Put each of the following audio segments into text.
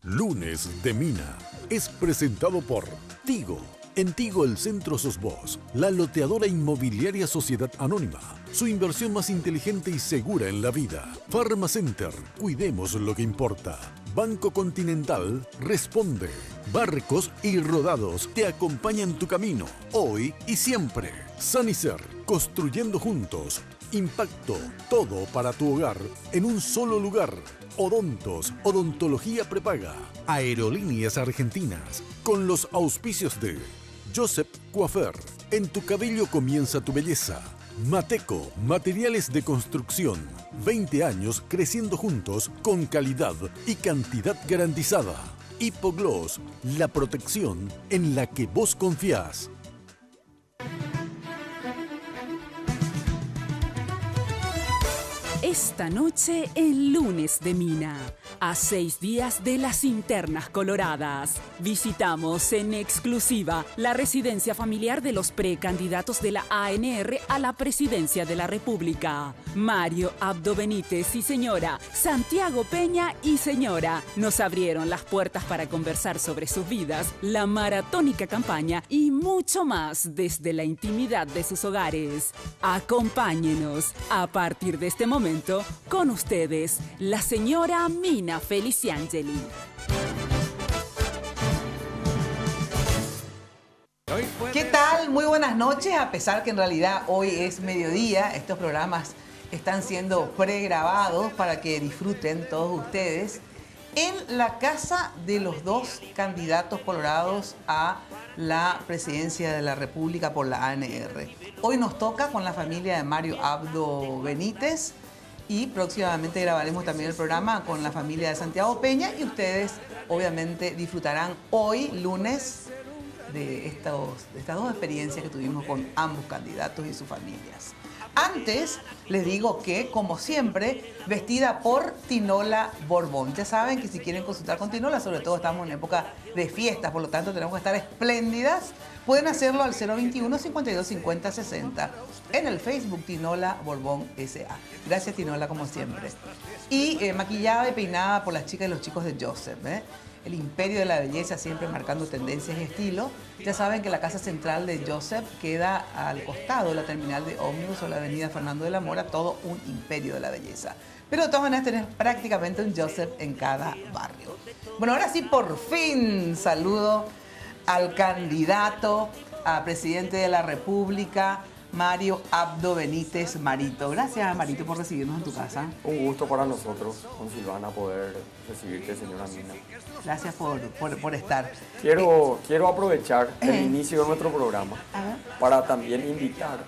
Lunes de Mina es presentado por Tigo. En Tigo el centro sos vos, la loteadora inmobiliaria Sociedad Anónima. Su inversión más inteligente y segura en la vida. Pharmacenter, cuidemos lo que importa. Banco Continental responde. Barcos y Rodados te acompañan tu camino, hoy y siempre. Sanicer, construyendo juntos. Impacto, todo para tu hogar en un solo lugar. Odontos, odontología prepaga. Aerolíneas Argentinas, con los auspicios de Joseph Coiffeur. En tu cabello comienza tu belleza. Mateco, materiales de construcción. 20 años creciendo juntos con calidad y cantidad garantizada. Hipogloss, la protección en la que vos confiás. Esta noche en Lunes de Mina, a 6 días de las internas coloradas, visitamos en exclusiva la residencia familiar de los precandidatos de la ANR a la presidencia de la República. Mario Abdo Benítez y señora Santiago Peña y señora nos abrieron las puertas para conversar sobre sus vidas, la maratónica campaña y mucho más desde la intimidad de sus hogares. Acompáñenos a partir de este momento. Con ustedes, la señora Mina Feliciangeli. ¿Qué tal? Muy buenas noches, a pesar que en realidad hoy es mediodía. Estos programas están siendo pregrabados para que disfruten todos ustedes en la casa de los dos candidatos colorados a la presidencia de la República por la ANR. Hoy nos toca con la familia de Mario Abdo Benítez. Y próximamente grabaremos también el programa con la familia de Santiago Peña y ustedes obviamente disfrutarán hoy, lunes, de estas dos experiencias que tuvimos con ambos candidatos y sus familias. Antes, les digo que, como siempre, vestida por Tinola Borbón. Ya saben que si quieren consultar con Tinola, sobre todo estamos en época de fiestas, por lo tanto tenemos que estar espléndidas. Pueden hacerlo al 021 52 50 60 en el Facebook Tinola Borbón S.A. Gracias, Tinola, como siempre. Y maquillada y peinada por las chicas y los chicos de Joseph. El imperio de la belleza, siempre marcando tendencias y estilo. Ya saben que la casa central de Joseph queda al costado de la terminal de ómnibus o la avenida Fernando de la Mora, todo un imperio de la belleza. Pero de todas maneras tenés prácticamente un Joseph en cada barrio. Bueno, ahora sí, por fin saludo al candidato a presidente de la República, Mario Abdo Benítez. Marito, gracias, Marito, por recibirnos en tu casa. Un gusto para nosotros, con Silvana, poder recibirte, señora Mina. Gracias por estar. Quiero aprovechar el inicio de nuestro programa para también invitar,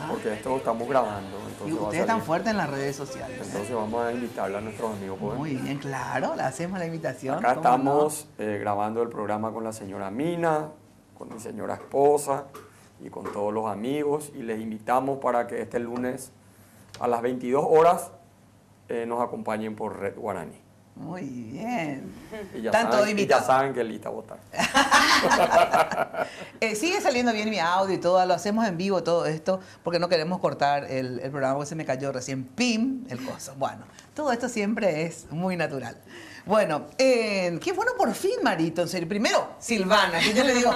porque esto lo estamos grabando. Y ustedes están fuertes en las redes sociales. Entonces vamos a invitarle a nuestros amigos. Muy bien, claro, le hacemos la invitación. Acá estamos grabando el programa con la señora Mina, con mi señora esposa y con todos los amigos, y les invitamos para que este lunes a las 22 horas nos acompañen por Red Guaraní. Muy bien. Y ya saben que lista votar. Sigue saliendo bien mi audio y todo, lo hacemos en vivo todo esto, porque no queremos cortar el programa, porque se me cayó recién, pim, el coso. Bueno, todo esto siempre es muy natural. Bueno, qué bueno por fin, Marito, en serio. Primero, Silvana, que yo le digo,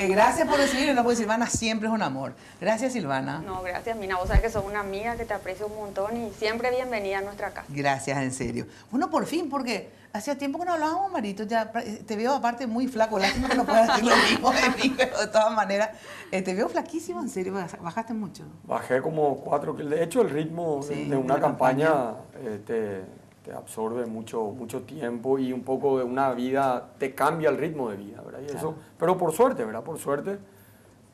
gracias por recibirme, porque Silvana siempre es un amor. Gracias, Silvana. No, gracias, Mina. Vos sabés que sos una amiga que te aprecio un montón y siempre bienvenida a nuestra casa. Gracias, en serio. Bueno, por fin, porque hacía tiempo que no hablábamos, Marito. Ya te veo aparte muy flaco. Lástima que no puedas decir lo mismo de mí, pero de todas maneras, te veo flaquísimo, en serio. Bajaste mucho. Bajé como 4 kilos. De hecho, el ritmo de una campaña te absorbe mucho tiempo y un poco de una vida, te cambia el ritmo de vida, ¿verdad? Y claro. Eso, pero por suerte, ¿verdad? Por suerte,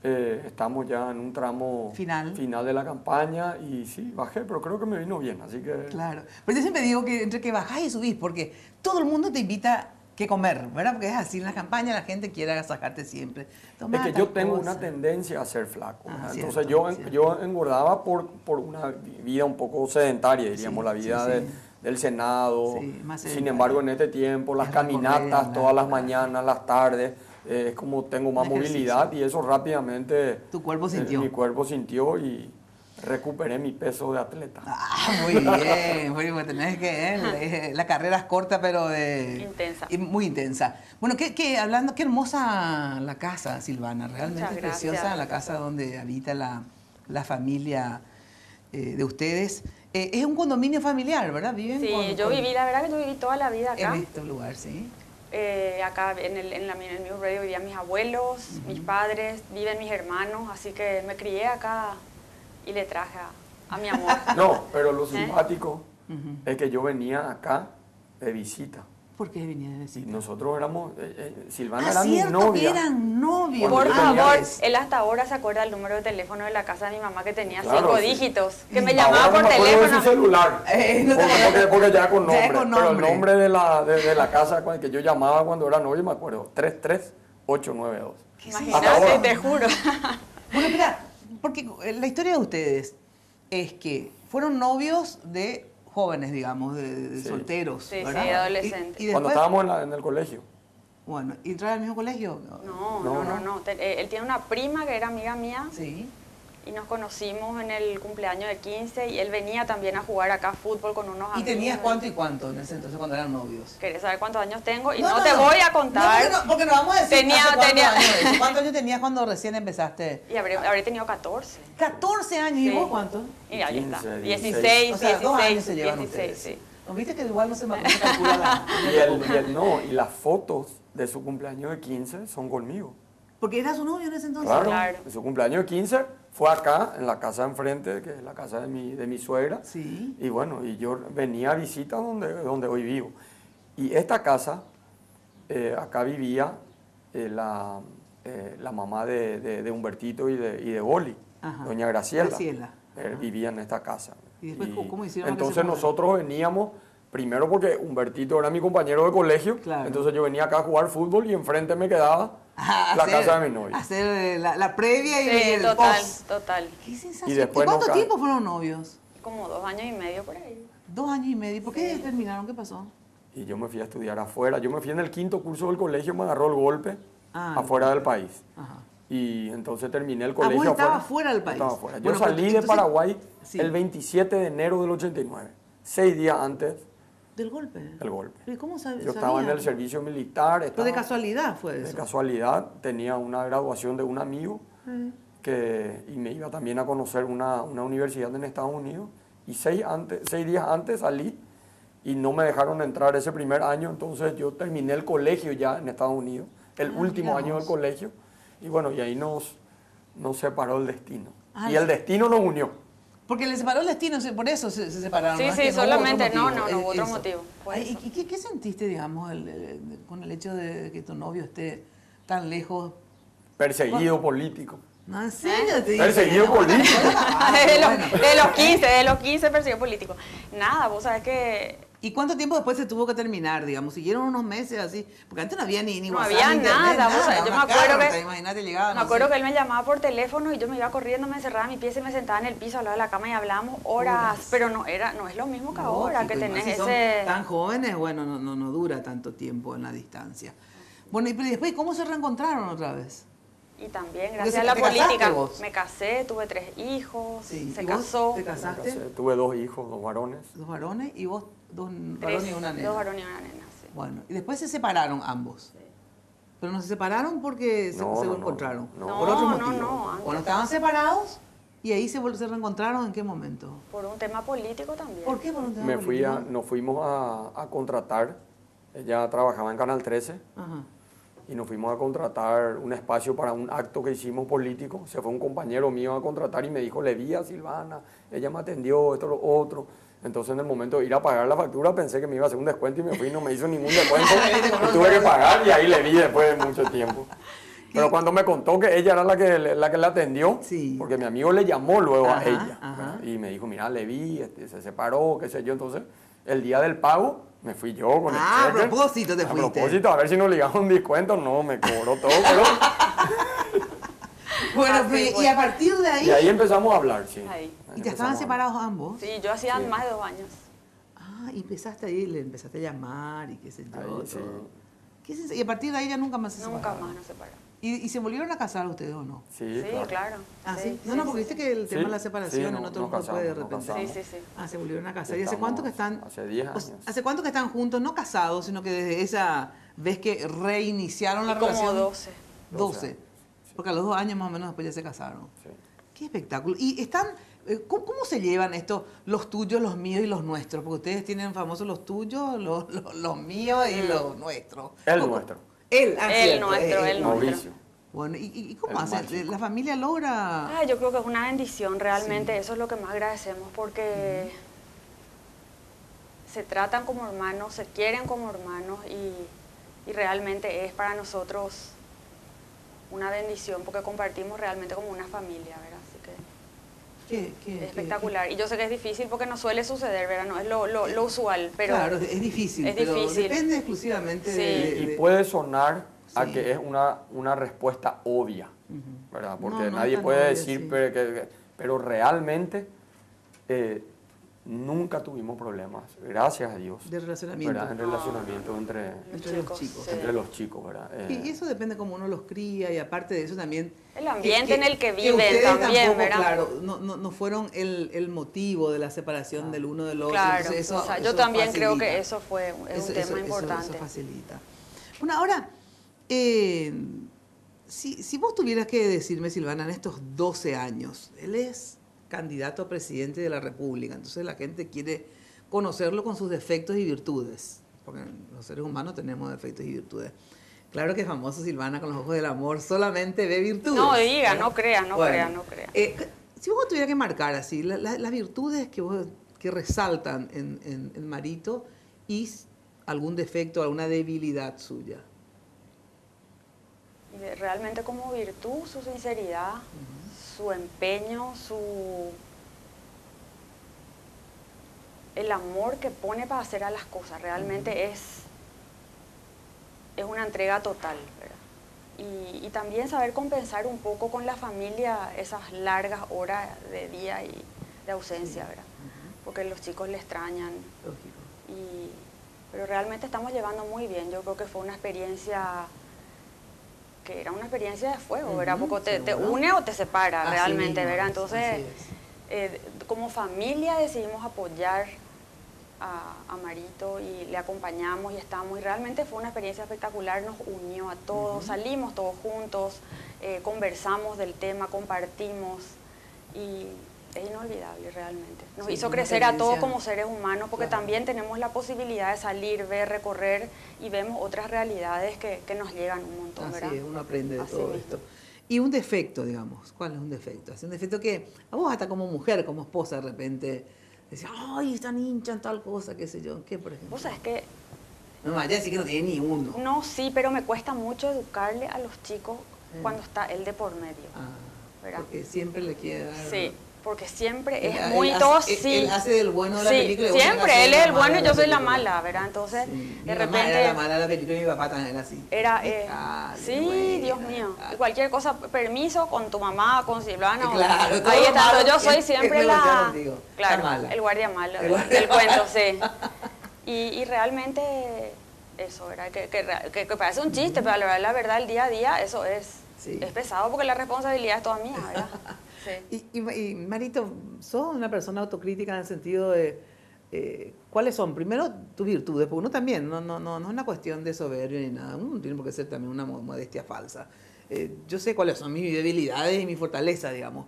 estamos ya en un tramo final de la campaña y sí, bajé, pero creo que me vino bien, así que... Claro, pero yo siempre digo que entre que bajás y subís, porque todo el mundo te invita que comer, ¿verdad? Porque es así, en las campañas la gente quiere agasajarte siempre. Es que yo tengo una tendencia a ser flaco, entonces yo engordaba por una vida un poco sedentaria, diríamos, la vida del Senado. Sin embargo, en este tiempo, las caminatas todas las mañanas, las tardes, es como tengo más movilidad y eso rápidamente tu cuerpo sintió. Mi cuerpo sintió y Recuperé mi peso de atleta. Muy bien, muy bien, tenés que la carrera es corta, pero intensa. Muy intensa. Bueno, hablando, qué hermosa la casa, Silvana, realmente es preciosa la casa donde habita la familia de ustedes. Es un condominio familiar, ¿verdad? ¿Viven la verdad que yo viví toda la vida acá. En este lugar, sí. Acá en el mismo predio vivían mis abuelos, mis padres, viven mis hermanos, así que me crié acá y le traje a mi amor. No, pero lo simpático es que yo venía acá de visita. ¿Por qué venía de visita? Y nosotros éramos, Silvana era mi cierto, novia. Que eran novios. Por favor, él hasta ahora se acuerda el número de teléfono de la casa de mi mamá que tenía 5 dígitos, que me llamaba por teléfono. De su celular, porque ya con nombre, pero el nombre de la casa que yo llamaba cuando era novio me acuerdo, 33892. Imagínate, te juro. Bueno, mira, porque la historia de ustedes es que fueron novios de jóvenes, digamos, de solteros, sí, ¿verdad? Sí, adolescentes. Y cuando estábamos en el colegio. Bueno, ¿y entraron al mismo colegio? No. Él tiene una prima que era amiga mía. Sí. Y nos conocimos en el cumpleaños de 15 y él venía también a jugar acá fútbol con unos amigos. ¿Y tenías cuánto y cuánto en ese entonces cuando eran novios? ¿Querés saber cuántos años tengo? Y no te voy a contar. No, porque nos vamos a decir ¿Cuántos años tenías cuando recién empezaste? Y habré tenido 14. 14 años, sí. ¿Y vos cuántos? Y ahí 15, está. 16. 16, o sea, 2 años se llevan 16, ustedes. sí. ¿No viste que igual no se calcula y las fotos de su cumpleaños de 15 son conmigo. Porque era su novio en ese entonces. Claro. Su cumpleaños de 15 fue acá, en la casa de enfrente, que es la casa de mi suegra. Sí. Y bueno, y yo venía a visita donde hoy vivo. Y esta casa, acá vivía la mamá de Humbertito y de Goli, doña Graciela. Vivía en esta casa. ¿Y después cómo hicieron? Entonces nosotros veníamos, primero porque Humbertito era mi compañero de colegio, entonces yo venía acá a jugar fútbol y enfrente me quedaba la casa de mi novia. Hacer la previa y el post. Total. Qué sensación. ¿Y cuánto tiempo fueron novios? Como 2 años y medio por ahí. 2 años y medio. ¿Por qué terminaron? ¿Qué pasó? Y yo me fui a estudiar afuera. Yo me fui en el 5º curso del colegio, me agarró el golpe afuera del país. Y entonces terminé el colegio ¿Vos estabas fuera del país? Estaba afuera. Yo salí de Paraguay el 27 de enero del 89, 6 días antes del golpe. ¿Y cómo sabías? Yo estaba en el servicio militar. ¿Pero de casualidad fue eso? De casualidad. Tenía una graduación de un amigo y me iba también a conocer una universidad en Estados Unidos. Y 6 días antes salí y no me dejaron entrar ese primer año. Entonces yo terminé el colegio ya en Estados Unidos, el último año del colegio. Y bueno, y ahí nos separó el destino. Y el destino nos unió. Porque le separó el destino, por eso se separaron. Sí, solamente, no hubo otro motivo. ¿Y qué sentiste, digamos, con el hecho de que tu novio esté tan lejos? Perseguido político. No, ¿en serio? Perseguido político. De los 15 perseguido político. Nada, vos sabés que... ¿Y cuánto tiempo después se tuvo que terminar, digamos? ¿Siguieron unos meses así? Porque antes no había ni no WhatsApp, había ni internet, nada. Vos sabés, yo me acuerdo que él me llamaba por teléfono y yo me iba corriendo, me encerraba en mi pieza y me sentaba en el piso al lado de la cama y hablábamos horas. Pero no es lo mismo que ahora, que tenés si ese... son tan jóvenes, bueno, no dura tanto tiempo en la distancia. Bueno, y después, ¿cómo se reencontraron otra vez? Y también, gracias a la política, me casé, tuve 3 hijos, se casó. ¿Te casaste? Tuve 2 hijos, 2 varones. 2 varones y vos 2 varones y una nena. 2 varones y una nena, sí. Bueno, y después se separaron ambos. Sí. Pero no se separaron porque se encontraron. No, por otro motivo. No. Cuando estaban separados y ahí se reencontraron, ¿en qué momento? Por un tema político también. ¿Por qué por un tema político? Nos fuimos a contratar. Ella trabajaba en Canal 13. Y nos fuimos a contratar un espacio para un acto que hicimos político. Se fue un compañero mío a contratar y me dijo, le vi a Silvana, ella me atendió, esto, lo otro. Entonces en el momento de ir a pagar la factura pensé que me iba a hacer un descuento y me fui y no me hizo ningún descuento. Y tuve que pagar y ahí le vi después de mucho tiempo. Pero cuando me contó que ella era la que la atendió, porque mi amigo le llamó luego a ella. Y me dijo, mira, le vi, se separó, qué sé yo. Entonces el día del pago me fui yo con el cheque. A propósito te fuiste. A propósito, a ver si nos ligamos un descuento. No, me cobró todo, pero... Bueno, y a partir de ahí... Y ahí empezamos a hablar, sí. ¿Y te estaban separados ambos? Sí, yo hacía más de 2 años. Y empezaste ahí, le empezaste a llamar y qué sé yo. Ahí, sí. Y a partir de ahí ya nunca más se separaron. Nunca más nos separaron. ¿Y se volvieron a casar ustedes o no? Sí, claro. ¿Ah, sí? Sí, No, porque viste que el tema de la separación en otro grupo puede de repente. Sí. Ah, se volvieron a casar. ¿Y hace cuánto que están? Hace 10 años. ¿Hace cuánto que están juntos? No casados, sino que desde esa vez que reiniciaron la relación. Como 12. 12. Porque a los 2 años más o menos después ya se casaron. Sí. Qué espectáculo. ¿Y están, cómo se llevan esto, los tuyos, los míos y los nuestros? Porque ustedes tienen famosos los tuyos, los míos y los nuestros. El nuestro. El nuestro. Mauricio. Bueno, ¿y cómo hacen? ¿La familia logra...? Yo creo que es una bendición, realmente. Eso es lo que más agradecemos, porque se tratan como hermanos, se quieren como hermanos, y realmente es para nosotros una bendición, porque compartimos realmente como una familia, ¿verdad? Así que es espectacular. Y yo sé que es difícil porque no suele suceder, ¿verdad? No es lo usual, pero... Claro, es difícil, pero depende exclusivamente de... Y puede sonar a que es una respuesta obvia, ¿verdad? Porque nadie puede decir, pero realmente nunca tuvimos problemas, gracias a Dios. De relacionamiento. ¿Verdad? En relacionamiento entre los chicos. Entre los chicos, ¿verdad? Y eso depende cómo uno los cría, y aparte de eso también... El ambiente en el que viven tampoco, también, ¿verdad? Claro, no fueron el motivo de la separación del uno del otro. Claro, Entonces eso yo también facilita. Creo que eso fue un tema importante. Eso facilita. Bueno, ahora, si vos tuvieras que decirme, Silvana, en estos 12 años, él es candidato a presidente de la República, entonces la gente quiere conocerlo con sus defectos y virtudes, porque los seres humanos tenemos defectos y virtudes. Claro que es famoso Silvana con los ojos del amor, solamente ve virtudes. No diga, no crea. Si vos tuvieras que marcar así, las virtudes que resaltan en Marito y algún defecto, alguna debilidad suya. Realmente como virtud, su sinceridad, su empeño, el amor que pone para hacer a las cosas, realmente es una entrega total, ¿verdad? Y también saber compensar un poco con la familia esas largas horas de día y de ausencia, ¿verdad? Porque los chicos le extrañan. Pero realmente estamos llevando muy bien. Yo creo que fue una experiencia que era una experiencia de fuego, ¿verdad? Porque te une o te separa realmente, ¿verdad? Entonces, como familia decidimos apoyar a Marito y le acompañamos y estamos, y realmente fue una experiencia espectacular, nos unió a todos, salimos todos juntos, conversamos del tema, compartimos, y es inolvidable realmente. Nos hizo crecer a todos como seres humanos, porque también tenemos la posibilidad de salir, ver, recorrer, y vemos otras realidades que nos llegan un montón, ¿verdad? Así es, uno aprende de todo esto. Y un defecto, digamos, ¿cuál es un defecto? Es un defecto que a vos hasta como mujer, como esposa, de repente decía, ay, están hinchas en tal cosa, qué sé yo. ¿Qué, por ejemplo? Vos sabés que... No, ya decir que no tiene ni uno. No, sí, pero me cuesta mucho educarle a los chicos cuando está él de por medio. ¿verdad? Porque siempre le quiere dar... Sí, porque siempre es muy tosí. Él hace del bueno de la película. Sí, siempre, él es el bueno y yo soy la mala, ¿verdad? Entonces, de repente... Mi mamá era la mala de la película y mi papá también era así. Sí, Dios mío. Cualquier cosa, permiso con tu mamá, con Silvana. Claro, ahí está, yo soy siempre la... Claro, el guardia malo del cuento, sí. Y realmente eso, ¿verdad? Que parece un chiste, pero la verdad, el día a día, eso es pesado porque la responsabilidad es toda mía, ¿verdad? Sí. Y Marito, sos una persona autocrítica en el sentido de cuáles son, primero, tus virtudes, porque uno también, no es una cuestión de soberbia ni nada, uno tiene por qué ser también una modestia falsa. Yo sé cuáles son mis debilidades y mis fortalezas, digamos.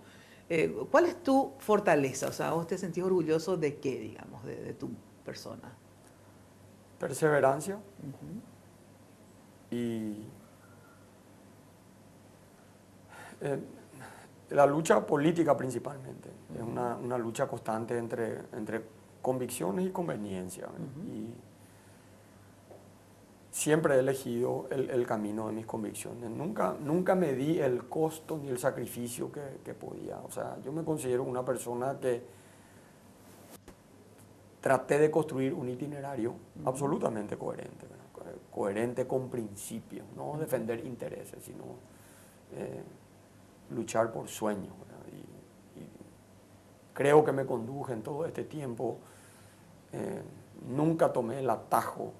¿Cuál es tu fortaleza? O sea, ¿vos te sentís orgulloso de qué, digamos, de tu persona? Perseverancia y la lucha política principalmente. Es una lucha constante entre convicciones y conveniencia. Y siempre he elegido el camino de mis convicciones. Nunca me di el costo ni el sacrificio que podía. O sea, yo me considero una persona que traté de construir un itinerario absolutamente coherente, ¿verdad? Coherente con principios, no defender intereses, sino luchar por sueños, ¿verdad? Y creo que me conduje en todo este tiempo. Nunca tomé el atajo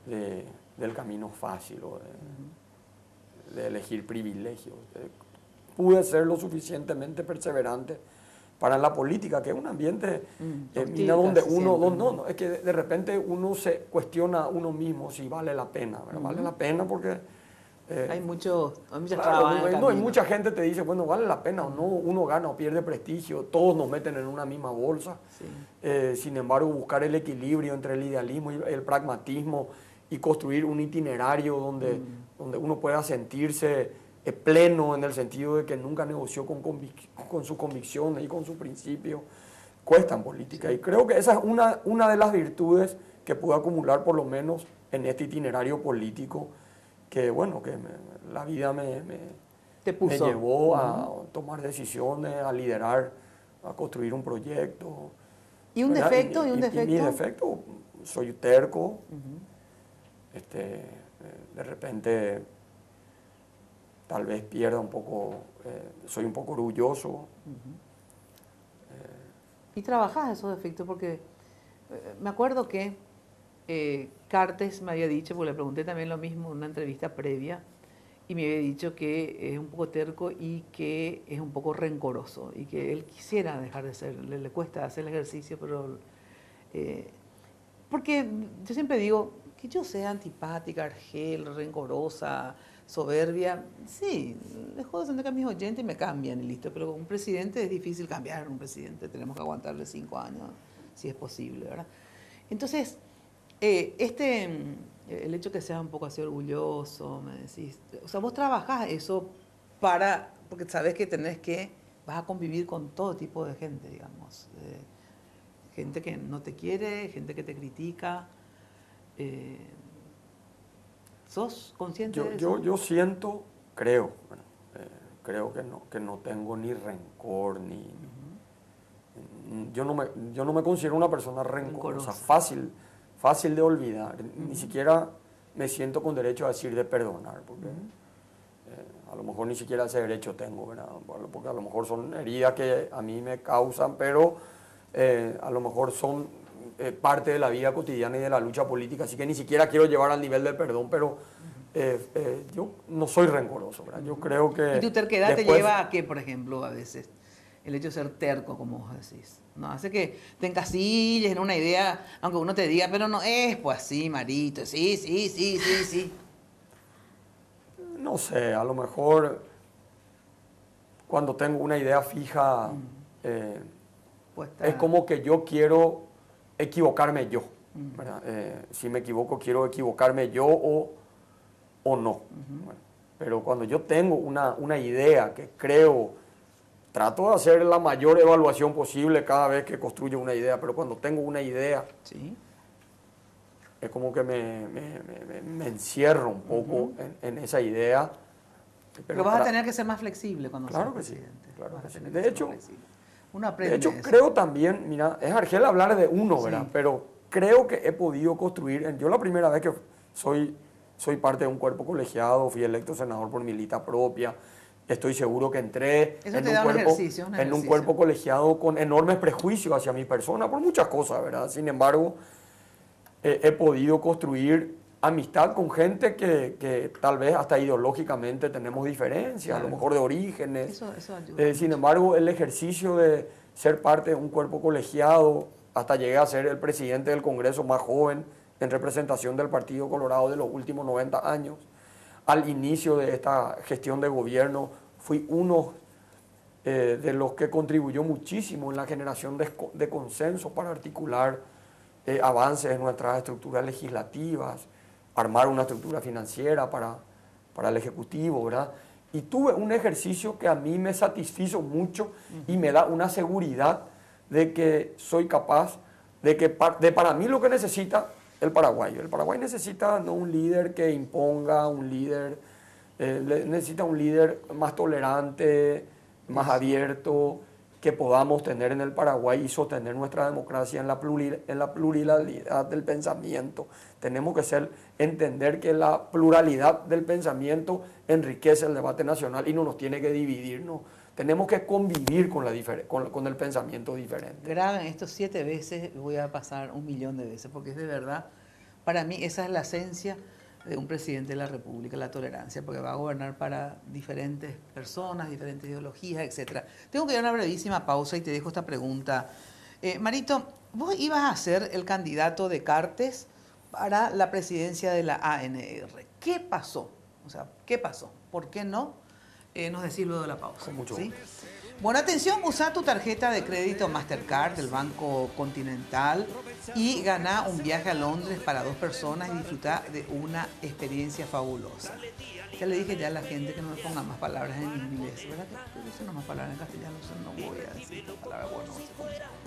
de del camino fácil o de elegir privilegios. Pude ser lo suficientemente perseverante para la política, que es un ambiente donde uno, es que de repente uno se cuestiona a uno mismo si vale la pena, ¿verdad? Vale la pena porque... hay muchas claro, trabas hay mucha gente te dice, bueno, vale la pena o no, uno gana o pierde prestigio, todos nos meten en una misma bolsa. Sí. Sin embargo, buscar el equilibrio entre el idealismo y el pragmatismo y construir un itinerario donde uno pueda sentirse pleno en el sentido de que nunca negoció con sus convicciones y con sus principios, cuesta en política. Sí. Y creo que esa es una de las virtudes que pude acumular por lo menos en este itinerario político, que bueno, que la vida me llevó a tomar decisiones, a liderar, a construir un proyecto. ¿Y un defecto? Y mi defecto, soy terco, de repente tal vez pierda un poco, soy un poco orgulloso. ¿Y trabajás esos defectos? Porque me acuerdo que Cartes me había dicho, porque le pregunté también lo mismo en una entrevista previa, y me había dicho que es un poco terco y que es un poco rencoroso, y que él quisiera dejar de ser, le cuesta hacer el ejercicio, pero... porque yo siempre digo, que yo sea antipática, argel, rencorosa, soberbia, sí, dejo de sentir que a mis oyentes me cambian y listo, pero un presidente es difícil cambiar, un presidente tenemos que aguantarle 5 años, si es posible, ¿verdad? Entonces, el hecho que seas un poco así orgulloso, me decís, o sea, vos trabajás eso porque sabés que vas a convivir con todo tipo de gente, digamos, gente que no te quiere, gente que te critica. ¿Sos consciente de eso? Yo siento, creo que no tengo ni rencor, yo no me considero una persona rencorosa, fácil de olvidar, ni siquiera me siento con derecho a decir de perdonar, porque a lo mejor ni siquiera ese derecho tengo, ¿verdad? Porque a lo mejor son heridas que a mí me causan, pero a lo mejor son parte de la vida cotidiana y de la lucha política, así que ni siquiera quiero llevar al nivel del perdón, pero yo no soy rencoroso, ¿verdad? Yo creo que... ¿Y tu terquedad te lleva a qué, por ejemplo, a veces? El hecho de ser terco, como vos decís, ¿no? Hace que te encasilles en una idea, aunque uno te diga, pero no es pues así, Marito, sí. No sé, a lo mejor cuando tengo una idea fija, es como que yo quiero equivocarme yo, ¿verdad? Si me equivoco, quiero equivocarme yo o no. Bueno, pero cuando yo tengo una idea que creo, trato de hacer la mayor evaluación posible cada vez que construyo una idea, pero cuando tengo una idea, es como que me encierro un poco en esa idea. Pero vas a tener que ser más flexible cuando seas presidente. Claro que sí. De hecho, creo también, mira, es argel hablar de uno, ¿verdad? Pero creo que he podido construir, yo la primera vez que soy parte de un cuerpo colegiado, fui electo senador por mi lista propia, estoy seguro que entré en un cuerpo colegiado con enormes prejuicios hacia mi persona, por muchas cosas, ¿verdad? Sin embargo, he podido construir amistad con gente que tal vez hasta ideológicamente tenemos diferencias, a lo mejor de orígenes. Eso ayuda. Sin embargo, el ejercicio de ser parte de un cuerpo colegiado, hasta llegué a ser el presidente del Congreso más joven en representación del Partido Colorado de los últimos 90 años. Al inicio de esta gestión de gobierno fui uno de los que contribuyó muchísimo en la generación de consenso para articular avances en nuestras estructuras legislativas, armar una estructura financiera para el Ejecutivo, ¿verdad? Y tuve un ejercicio que a mí me satisfizo mucho y me da una seguridad de que soy capaz, para mí lo que necesita el Paraguay. El Paraguay necesita no un líder que imponga, necesita un líder más tolerante, más abierto, que podamos tener en el Paraguay y sostener nuestra democracia en la pluralidad del pensamiento. Tenemos que entender que la pluralidad del pensamiento enriquece el debate nacional y no nos tiene que dividir, ¿no? Tenemos que convivir con el pensamiento diferente. Graben esto 7 veces, voy a pasar 1 millón de veces, porque es de verdad, para mí esa es la esencia de un presidente de la República, la tolerancia, porque va a gobernar para diferentes personas, diferentes ideologías, etc. Tengo que dar una brevísima pausa y te dejo esta pregunta. Marito, vos ibas a ser el candidato de Cartes para la presidencia de la ANR. ¿Qué pasó? O sea, ¿qué pasó? ¿Por qué no? Nos decís luego de la pausa. Con mucho ¿sí? gusto. Bueno, atención, usa tu tarjeta de crédito Mastercard del Banco Continental y gana un viaje a Londres para 2 personas y disfrutar de una experiencia fabulosa. Ya le dije ya a la gente que no me ponga más palabras en inglés, ¿verdad? Que usen más palabras en castellano, no voy a decir esta palabra, bueno, no sé cómo se pronuncia.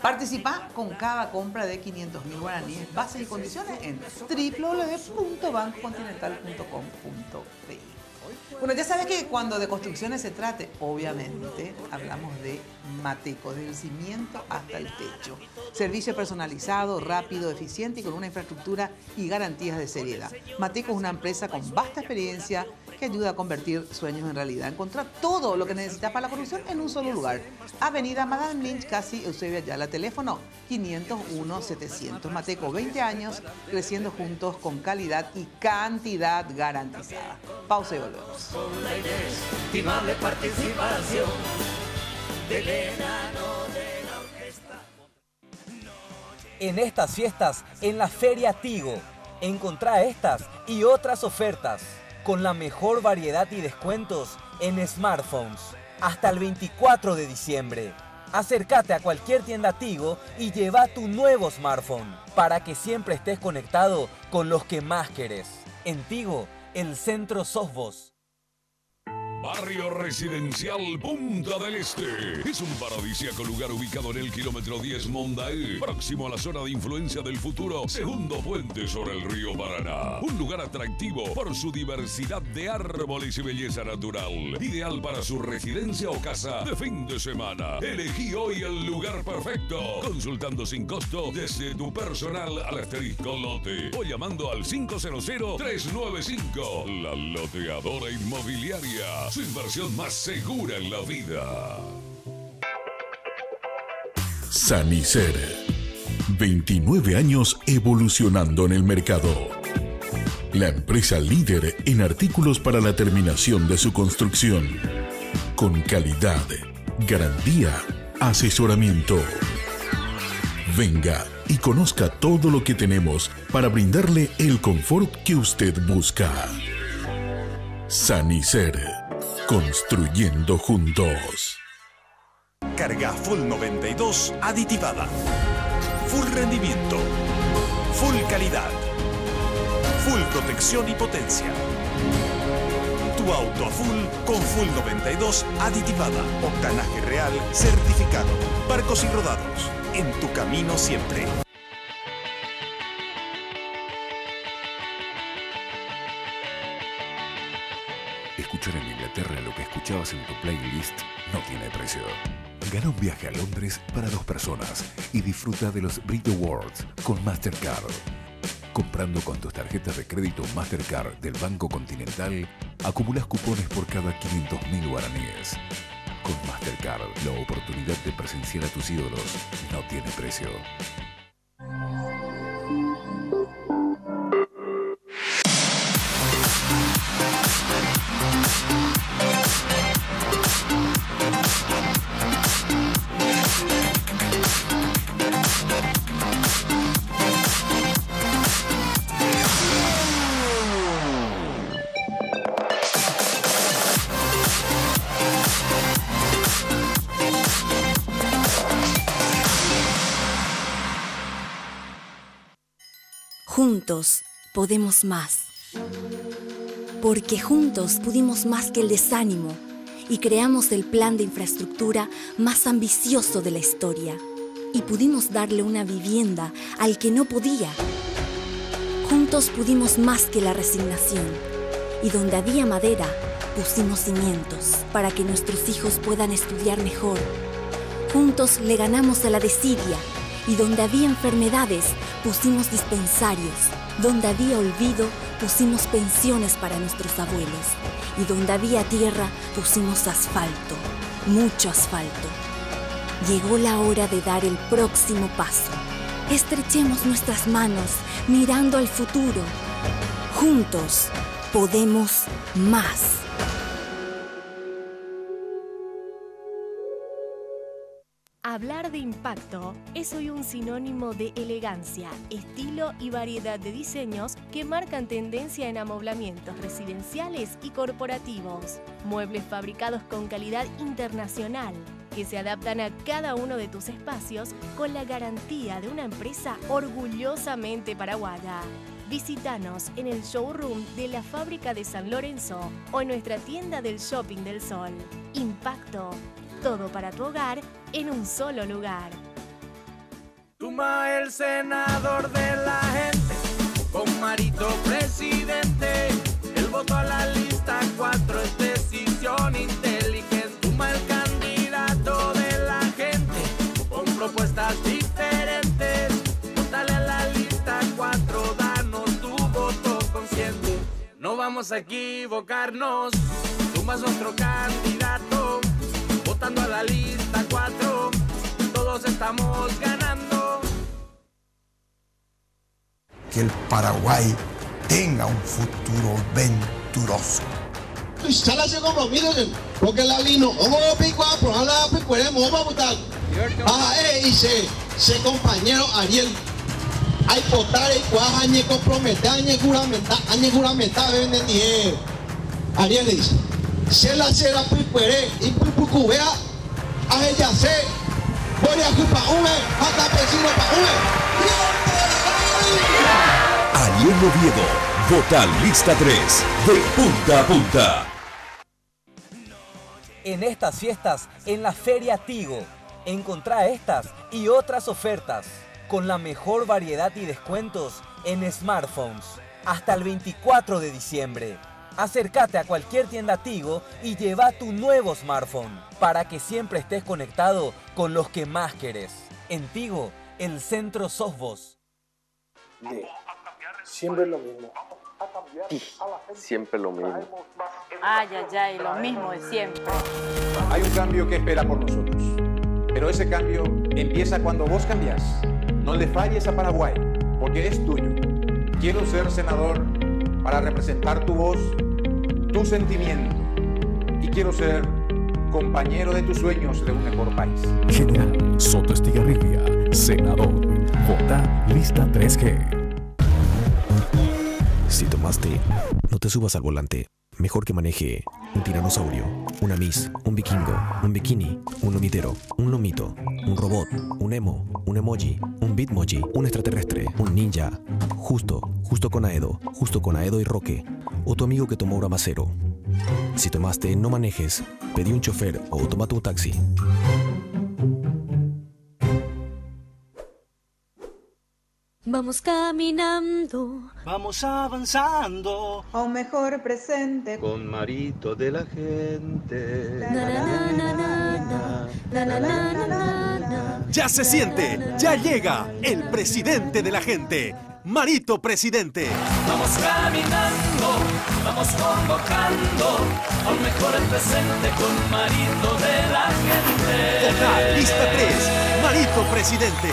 Participa con cada compra de 500.000 guaraníes, bases y condiciones en www.bancocontinental.com.pi. Bueno, ya sabes que cuando de construcciones se trate, obviamente hablamos de Mateco, desde el cimiento hasta el techo. Servicio personalizado, rápido, eficiente y con una infraestructura y garantías de seriedad. Mateco es una empresa con vasta experiencia que ayuda a convertir sueños en realidad. Encontrar todo lo que necesitas para la construcción en un solo lugar. Avenida Madame Lynch, casi Eusebio Ayala. Teléfono 501-700. Mateco, 20 años, creciendo juntos con calidad y cantidad garantizada. Pausa y volvemos. Con la inestimable participación del enano de la orquesta. En estas fiestas, en la Feria Tigo, encontrá estas y otras ofertas con la mejor variedad y descuentos en smartphones hasta el 24 de diciembre. Acércate a cualquier tienda Tigo y lleva tu nuevo smartphone para que siempre estés conectado con los que más querés. En Tigo, el centro sos vos. Barrio Residencial Punta del Este. Es un paradisíaco lugar ubicado en el kilómetro 10 Mondaé, próximo a la zona de influencia del futuro segundo puente sobre el río Paraná. Un lugar atractivo por su diversidad de árboles y belleza natural. Ideal para su residencia o casa de fin de semana. Elegí hoy el lugar perfecto. Consultando sin costo desde tu personal al asterisco lote o llamando al 500-395. La Loteadora Inmobiliaria. Su inversión más segura en la vida. Sanicer. 29 años evolucionando en el mercado. La empresa líder en artículos para la terminación de su construcción. Con calidad, garantía, asesoramiento. Venga y conozca todo lo que tenemos para brindarle el confort que usted busca. Sanicer. Construyendo juntos. Carga Full 92 aditivada. Full rendimiento. Full calidad. Full protección y potencia. Tu auto a full con Full 92 aditivada. Octanaje real certificado. Barcos y rodados. En tu camino siempre. Escuchar en Inglaterra lo que escuchabas en tu playlist no tiene precio. Gana un viaje a Londres para 2 personas y disfruta de los Brit Awards con Mastercard. Comprando con tus tarjetas de crédito Mastercard del Banco Continental, acumulas cupones por cada 500.000 guaraníes. Con Mastercard, la oportunidad de presenciar a tus ídolos no tiene precio. Juntos podemos más. Porque juntos pudimos más que el desánimo y creamos el plan de infraestructura más ambicioso de la historia. Y pudimos darle una vivienda al que no podía. Juntos pudimos más que la resignación. Y donde había madera, pusimos cimientos para que nuestros hijos puedan estudiar mejor. Juntos le ganamos a la desidia. Y donde había enfermedades, pusimos dispensarios. Donde había olvido, pusimos pensiones para nuestros abuelos. Y donde había tierra, pusimos asfalto. Mucho asfalto. Llegó la hora de dar el próximo paso. Estrechemos nuestras manos, mirando al futuro. Juntos podemos más. Hablar de impacto es hoy un sinónimo de elegancia, estilo y variedad de diseños que marcan tendencia en amoblamientos residenciales y corporativos. Muebles fabricados con calidad internacional que se adaptan a cada uno de tus espacios con la garantía de una empresa orgullosamente paraguaya. Visítanos en el showroom de la Fábrica de San Lorenzo o en nuestra tienda del Shopping del Sol. Impacto. Todo para tu hogar en un solo lugar. Tuma el senador de la gente, con Marito presidente. El voto a la lista 4 es decisión inteligente. Tuma el candidato de la gente, con propuestas diferentes. Votale a la lista 4, danos tu voto consciente. No vamos a equivocarnos, Tuma es nuestro candidato. Votando a la lista 4, todos estamos ganando. Que el Paraguay tenga un futuro venturoso. Instalación compromiso, porque la lino, vamos a picar, por la picueremos, vamos a votar. Y se compañero Ariel, hay potare, cuajañe comprometer, añe juramentar, ven ni Ariel dice. Se la será picuere y picucubea a ella se voy a culpa hasta vecino para Ariel Oviedo, vota lista 3, de punta a punta. En estas fiestas, en la Feria Tigo, encontrá estas y otras ofertas con la mejor variedad y descuentos en smartphones hasta el 24 de diciembre. Acércate a cualquier tienda Tigo y lleva tu nuevo smartphone para que siempre estés conectado con los que más querés. En Tigo, el centro sos vos. Siempre lo mismo. Siempre lo mismo. Ay, lo mismo de siempre. Hay un cambio que espera por nosotros, pero ese cambio empieza cuando vos cambiás. No le falles a Paraguay, porque es tuyo. Quiero ser senador para representar tu voz, tu sentimiento, y quiero ser compañero de tus sueños de un mejor país. General Soto Estigarribia, senador. Vota lista 3G. Si tomaste, no te subas al volante. Mejor que maneje un tiranosaurio, una Miss, un vikingo, un bikini, un lomidero, un lomito, un robot, un emo, un emoji, un bitmoji, un extraterrestre, un ninja. Justo con Aedo y Roque. O tu amigo que tomó Brahmacero. Si tomaste, no manejes. Pedí un chofer o tómate un taxi. Vamos caminando, vamos avanzando a un mejor presente con Marito de la gente. Ya se siente, ya llega el presidente de la gente, Marito Presidente. Vamos caminando, vamos convocando a un mejor presente con Marito de la gente. Vota lista 3, Marito Presidente.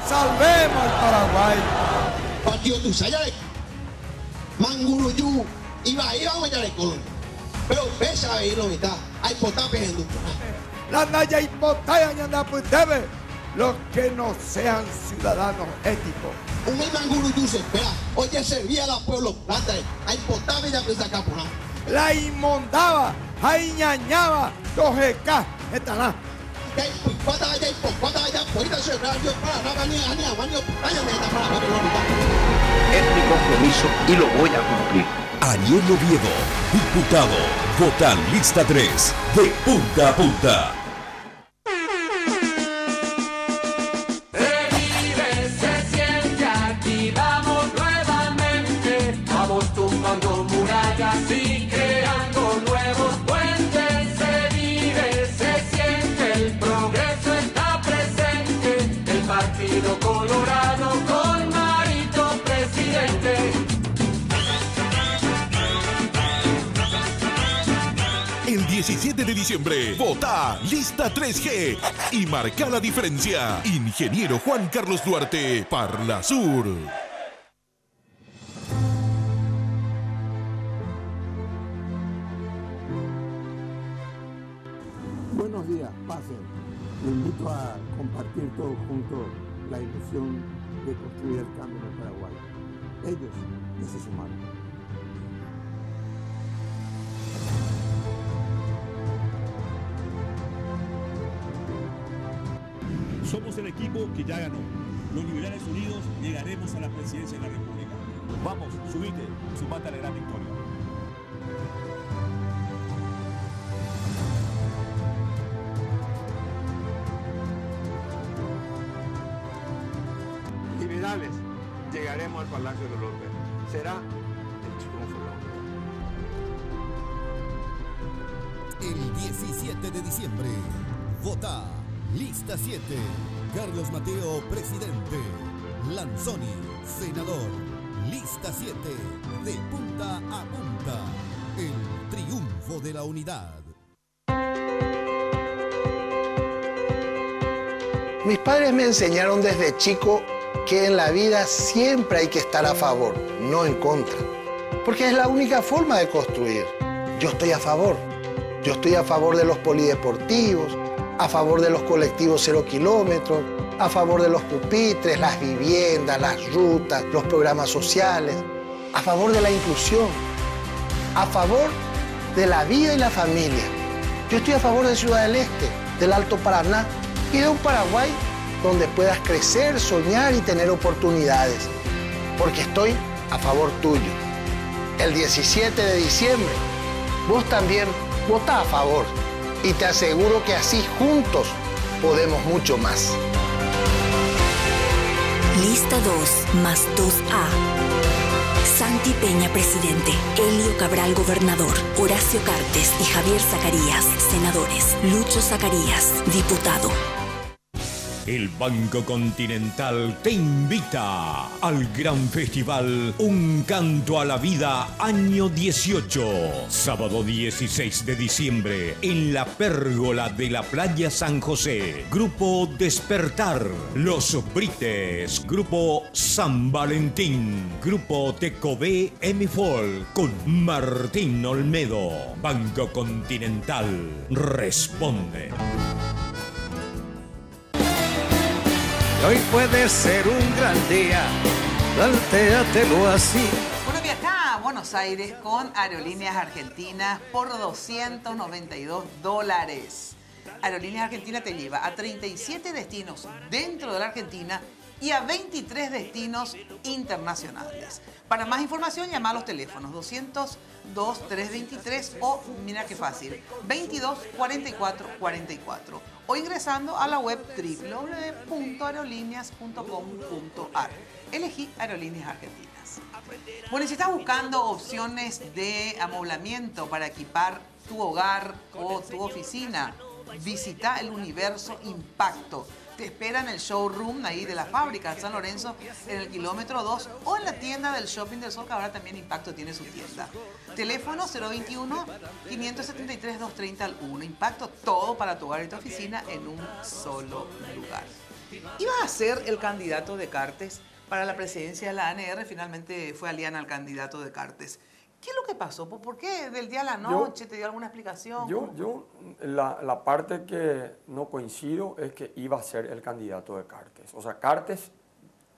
Salvemos al Paraguay. Partido tu sayare. Manguruyú. Iba a ya Colón. Pero pesa ahí lo mitad. Hay potape en tu. La naya y potaya anda putebe. Los que no sean ciudadanos éticos. Un manguruyú se espera. Oye, servía a la pueblo plata. Hay potape ya que saca por la inmondaba. Hay ñañaba. 2K. Estará. Es mi compromiso y lo voy a cumplir. Ariel Oviedo, diputado, vota lista 3, de punta a punta. Revive, se siente, aquí vamos nuevamente. Vamos tumbando murallas y creando nuevos puentes. Se vive, se siente, el progreso está presente. El Partido Colorado con Marito presidente. El 17 de diciembre, vota lista 3G y marca la diferencia. Ingeniero Juan Carlos Duarte, Parla Sur. Buenos días, pasen. Les invito a compartir todos juntos la ilusión de construir el cambio en el Paraguay. Ellos ya se sumaron. Somos el equipo que ya ganó. Los Liberales Unidos llegaremos a la presidencia de la República. Vamos, subite, sumate a la gran victoria. Liberales, llegaremos al Palacio de López. Será el triunfo de la El 17 de diciembre, vota Lista 7. Carlos Mateo, presidente. Lanzoni, senador. Lista 7, de punta a punta. El triunfo de la unidad. Mis padres me enseñaron desde chico que en la vida siempre hay que estar a favor, no en contra. Porque es la única forma de construir. Yo estoy a favor. Yo estoy a favor de los polideportivos, a favor de los colectivos 0 kilómetros, a favor de los pupitres, las viviendas, las rutas, los programas sociales, a favor de la inclusión, a favor de la vida y la familia. Yo estoy a favor de Ciudad del Este, del Alto Paraná y de un Paraguay donde puedas crecer, soñar y tener oportunidades. Porque estoy a favor tuyo. El 17 de diciembre, vos también vota a favor. Y te aseguro que así juntos podemos mucho más. Lista 2 más 2A. Santi Peña, presidente. Elio Cabral, gobernador. Horacio Cartes y Javier Zacarías, senadores. Lucho Zacarías, diputado. El Banco Continental te invita al gran festival Un Canto a la Vida Año 18. Sábado 16 de diciembre en la Pérgola de la Playa San José. Grupo Despertar, Los Brites, Grupo San Valentín, Grupo Tecobé Emifol con Martín Olmedo. Banco Continental responde. Hoy puede ser un gran día, plantéatelo así. Bueno, viajá a Buenos Aires con Aerolíneas Argentinas por $292. Aerolíneas Argentinas te lleva a 37 destinos dentro de la Argentina y a 23 destinos internacionales. Para más información, llama a los teléfonos 202-323 o, mira qué fácil, 22-44-44 o ingresando a la web www.aerolíneas.com.ar. Elegí Aerolíneas Argentinas. Bueno, y si estás buscando opciones de amoblamiento para equipar tu hogar o tu oficina, visita el Universo Impacto. Te espera en el showroom ahí de la fábrica de San Lorenzo, en el kilómetro 2, o en la tienda del Shopping del Sol, que ahora también Impacto tiene su tienda. Teléfono 021-573-230-1. Impacto, todo para tu hogar y tu oficina en un solo lugar. Ibas a ser el candidato de Cartes para la presidencia de la ANR, finalmente fue Aliana el candidato de Cartes. ¿Qué es lo que pasó? ¿Por qué del día a la noche? ¿Te dio alguna explicación? La parte que no coincido es que iba a ser el candidato de Cartes. O sea, Cartes,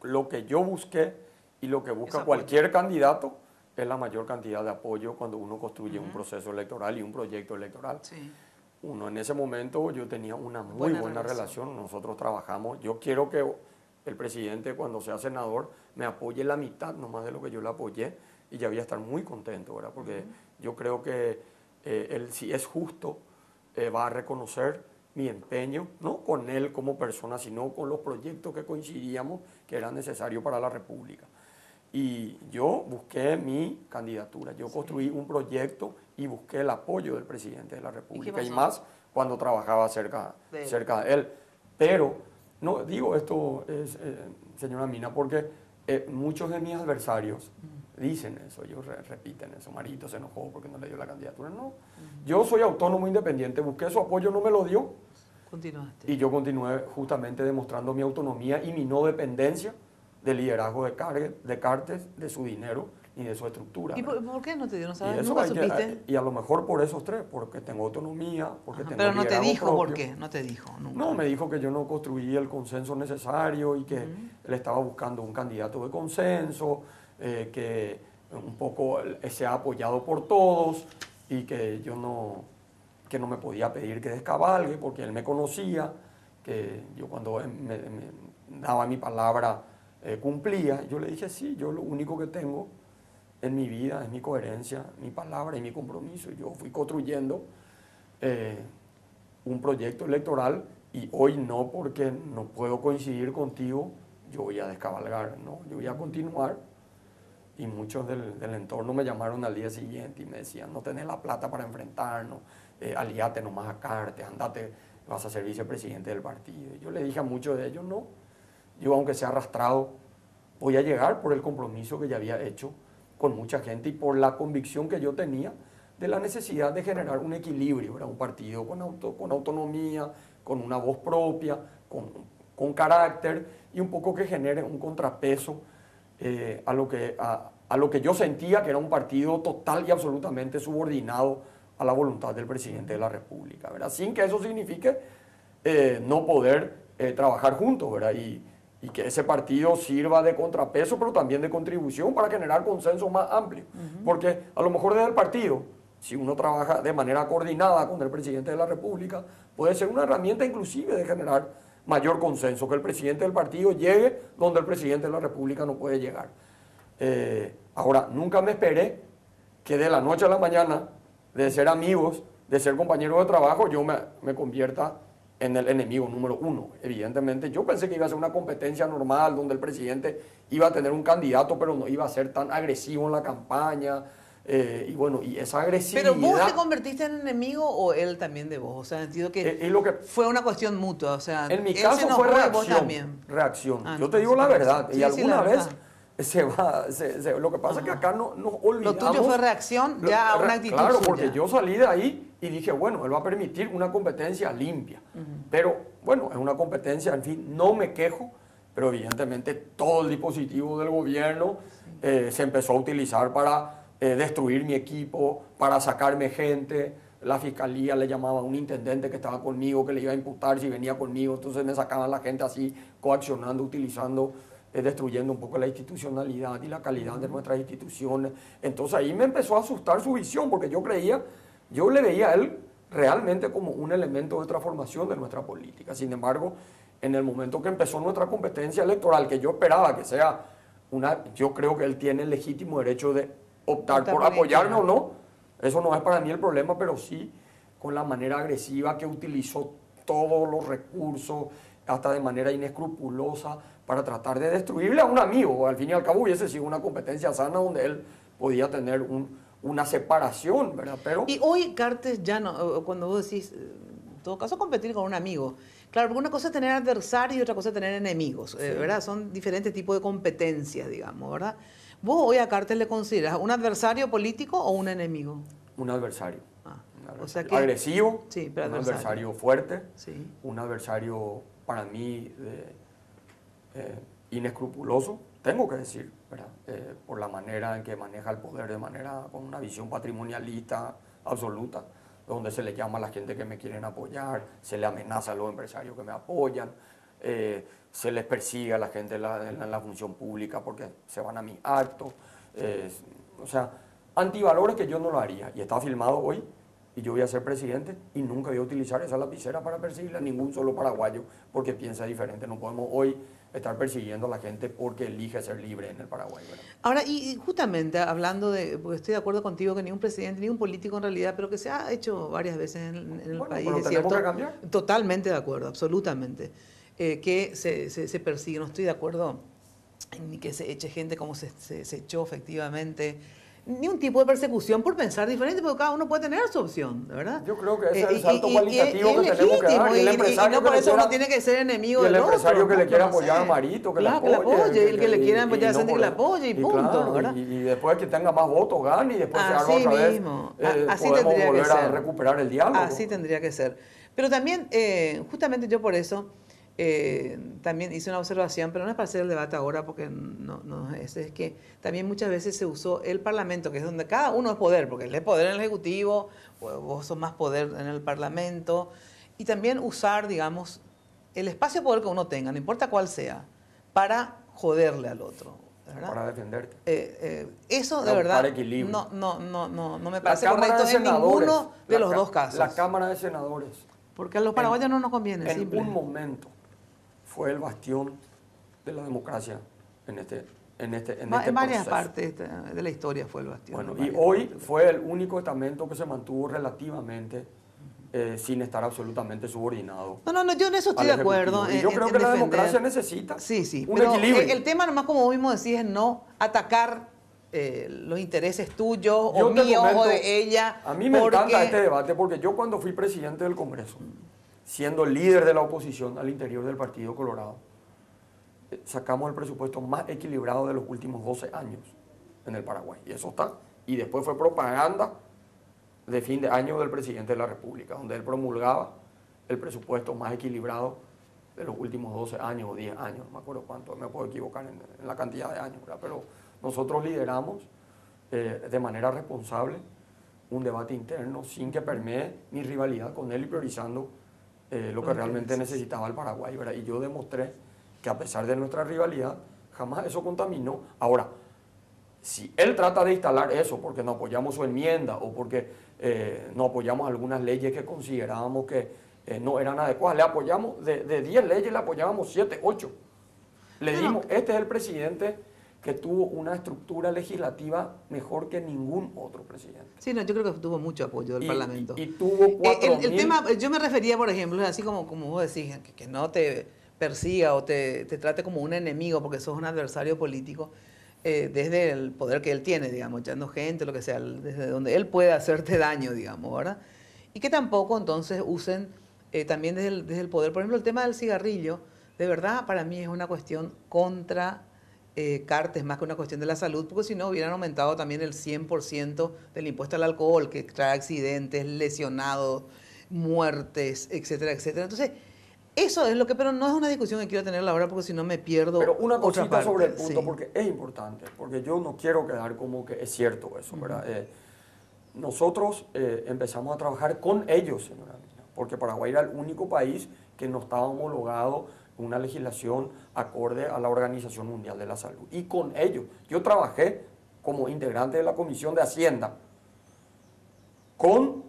lo que yo busqué y lo que busca cualquier candidato es la mayor cantidad de apoyo cuando uno construye un proceso electoral y un proyecto electoral. Sí. Uno, en ese momento yo tenía una muy buena relación, nosotros trabajamos. Yo quiero que el presidente, cuando sea senador, me apoye la mitad nomás de lo que yo le apoyé. Y ya voy a estar muy contento, ¿verdad? Porque yo creo que él, si es justo, va a reconocer mi empeño, no con él como persona, sino con los proyectos que coincidíamos que eran necesarios para la República. Y yo busqué mi candidatura, yo construí un proyecto y busqué el apoyo del presidente de la República, y más cuando trabajaba cerca de él. Pero, no digo esto, señora Mina, porque muchos de mis adversarios dicen eso, ellos repiten eso. Marito se enojó porque no le dio la candidatura. No, yo soy autónomo independiente, busqué su apoyo, no me lo dio. Continuaste. Y yo continué justamente demostrando mi autonomía y mi no dependencia del liderazgo de Cartes, de su dinero, ni de su estructura. ¿Y por qué no te dio? ¿No sabes? Y eso ¿Nunca supiste? y a lo mejor por esos tres, porque tengo autonomía, porque tengo Pero no te liderazgo dijo propio. por qué, no te dijo nunca. No, me dijo que yo no construí el consenso necesario y que él estaba buscando un candidato de consenso, que un poco se ha apoyado por todos y que yo no me podía pedir que descabalgue porque él me conocía, que yo cuando me daba mi palabra cumplía. Yo le dije, sí, yo lo único que tengo en mi vida es mi coherencia, mi palabra y mi compromiso. Y yo fui construyendo un proyecto electoral y hoy no, porque no puedo coincidir contigo, yo voy a descabalgar, no, yo voy a continuar. Y muchos del entorno me llamaron al día siguiente y me decían, no tenés la plata para enfrentarnos, aliate nomás a Cartes, andate, vas a ser vicepresidente del partido. Y yo le dije a muchos de ellos, no, yo aunque sea arrastrado, voy a llegar por el compromiso que ya había hecho con mucha gente y por la convicción que yo tenía de la necesidad de generar un equilibrio, ¿verdad? Un partido con autonomía, con una voz propia, con carácter y un poco que genere un contrapeso a lo que yo sentía que era un partido total y absolutamente subordinado a la voluntad del presidente de la República, ¿verdad? Sin que eso signifique no poder trabajar juntos, ¿verdad? Y que ese partido sirva de contrapeso, pero también de contribución para generar consenso más amplio. Porque a lo mejor desde el partido, si uno trabaja de manera coordinada con el presidente de la República, puede ser una herramienta inclusive de generar mayor consenso, que el presidente del partido llegue donde el presidente de la República no puede llegar. Ahora, nunca me esperé que de la noche a la mañana, de ser amigos, de ser compañeros de trabajo, yo me convierta en el enemigo número uno. Evidentemente, yo pensé que iba a ser una competencia normal, donde el presidente iba a tener un candidato, pero no iba a ser tan agresivo en la campaña. Y bueno, y esa agresividad... ¿Pero vos te convertiste en enemigo o él también de vos? O sea, en el sentido que fue una cuestión mutua, o sea... En mi caso fue reacción. Yo te digo la verdad, y alguna vez lo que pasa es que acá nos olvidamos... Lo tuyo fue reacción ya a una actitud Claro, suya. porque yo salí de ahí y dije, bueno, él va a permitir una competencia limpia. Pero, bueno, es una competencia, en fin, no me quejo, pero evidentemente todo el dispositivo del gobierno se empezó a utilizar para... destruir mi equipo, para sacarme gente. La fiscalía le llamaba a un intendente que estaba conmigo, que le iba a imputar si venía conmigo, entonces me sacaban la gente así, coaccionando, utilizando, destruyendo un poco la institucionalidad y la calidad de nuestras instituciones. Entonces ahí me empezó a asustar su visión, porque yo le veía a él realmente como un elemento de transformación de nuestra política. Sin embargo, en el momento que empezó nuestra competencia electoral, que yo esperaba que sea yo creo que él tiene el legítimo derecho de optar por apoyarme o no, eso no es para mí el problema, pero sí con la manera agresiva que utilizó todos los recursos, hasta de manera inescrupulosa, para tratar de destruirle a un amigo. Al fin y al cabo hubiese sido una competencia sana donde él podía tener una separación, ¿verdad? Pero... Y hoy Cartes ya no, cuando vos decís, en todo caso competir con un amigo, claro, porque una cosa es tener adversarios y otra cosa es tener enemigos, ¿verdad? Son diferentes tipos de competencias, digamos, ¿verdad? ¿Vos hoy a Cartes le consideras un adversario político o un enemigo? Un adversario. O sea que, agresivo, sí, pero un adversario fuerte, un adversario para mí inescrupuloso, tengo que decir, ¿verdad? Por la manera en que maneja el poder, con una visión patrimonialista absoluta, donde se le llama a la gente que me quieren apoyar, se le amenaza a los empresarios que me apoyan, se les persigue a la gente en la función pública porque se van a mis actos. O sea, antivalores que yo no lo haría. Y está filmado hoy y yo voy a ser presidente y nunca voy a utilizar esa lapicera para perseguirle a ningún solo paraguayo porque piensa diferente. No podemos hoy estar persiguiendo a la gente porque elige ser libre en el Paraguay, ¿verdad? Ahora, y justamente hablando porque estoy de acuerdo contigo que ni un presidente ni un político en realidad, pero que se ha hecho varias veces en el país, pero ¿es tenemos cierto? que cambiar. Totalmente de acuerdo, absolutamente. Que se persigue, no estoy de acuerdo ni que se eche gente como se echó efectivamente, ni un tipo de persecución por pensar diferente, porque cada uno puede tener su opción, ¿verdad? Yo creo que ese es el salto cualitativo que tenemos que dar. Y no por eso uno tiene que ser enemigo del otro. El empresario que le quiera apoyar a Marito, que le apoye. El que le quiera apoyar a Santi, que le apoye y punto, ¿verdad? Y después que tenga más votos, gane y después se haga otra vez. Así podemos tendría volver que ser. a recuperar el diálogo. Así tendría que ser. Pero también, justamente yo por eso, también hice una observación, pero no es para hacer el debate ahora porque no es que también muchas veces se usó el Parlamento, que es donde cada uno es poder, porque él es poder en el Ejecutivo, vos sos más poder en el Parlamento, y también usar, digamos, el espacio de poder que uno tenga, no importa cuál sea, para joderle al otro, ¿verdad? Para defenderte. Eso de verdad no me parece correcto en ninguno de los dos casos. La Cámara de Senadores. Porque a los paraguayos no nos conviene. En un momento fue el bastión de la democracia en este varias proceso. partes de la historia fue el bastión. Bueno, y hoy fue el único estamento que se mantuvo relativamente sin estar absolutamente subordinado. No, yo en eso estoy de acuerdo. Y yo creo que la democracia necesita un equilibrio. El tema nomás, como vos mismo decís, es no atacar los intereses tuyos o míos o de ella. A mí me encanta este debate porque yo cuando fui presidente del Congreso, siendo líder de la oposición al interior del Partido Colorado, sacamos el presupuesto más equilibrado de los últimos 12 años en el Paraguay. Y eso está. Y después fue propaganda de fin de año del presidente de la República, donde él promulgaba el presupuesto más equilibrado de los últimos 12 años o 10 años, no me acuerdo cuánto, me puedo equivocar en la cantidad de años, ¿verdad? Pero nosotros lideramos de manera responsable un debate interno sin que permee mi rivalidad con él y priorizando lo que realmente necesitaba el Paraguay, ¿verdad? Y yo demostré que a pesar de nuestra rivalidad, jamás eso contaminó. Ahora, si él trata de instalar eso porque no apoyamos su enmienda o porque no apoyamos algunas leyes que considerábamos que no eran adecuadas, le apoyamos, de 10 leyes le apoyábamos 7, 8. Le dimos, este es el presidente que tuvo una estructura legislativa mejor que ningún otro presidente. Sí, no, yo creo que tuvo mucho apoyo del Parlamento. Y tuvo 4.000... el tema, yo me refería, por ejemplo, así como vos decís, que no te persiga o te trate como un enemigo porque sos un adversario político, desde el poder que él tiene, digamos, echando gente, lo que sea, desde donde él puede hacerte daño, digamos, ¿verdad? Y que tampoco entonces usen también desde el poder. Por ejemplo, el tema del cigarrillo, de verdad, para mí es una cuestión contra Cartes más que una cuestión de la salud, porque si no hubieran aumentado también el 100% del impuesto al alcohol, que trae accidentes, lesionados, muertes, etcétera, etcétera. Entonces, eso es lo que, pero no es una discusión que quiero tener ahora porque si no me pierdo. Pero una cosita otra parte, sobre el punto, porque es importante, porque yo no quiero quedar como que es cierto eso, ¿verdad? Nosotros empezamos a trabajar con ellos, señora Mina, porque Paraguay era el único país que no estaba homologado una legislación acorde a la Organización Mundial de la Salud. Y con ellos, yo trabajé como integrante de la Comisión de Hacienda con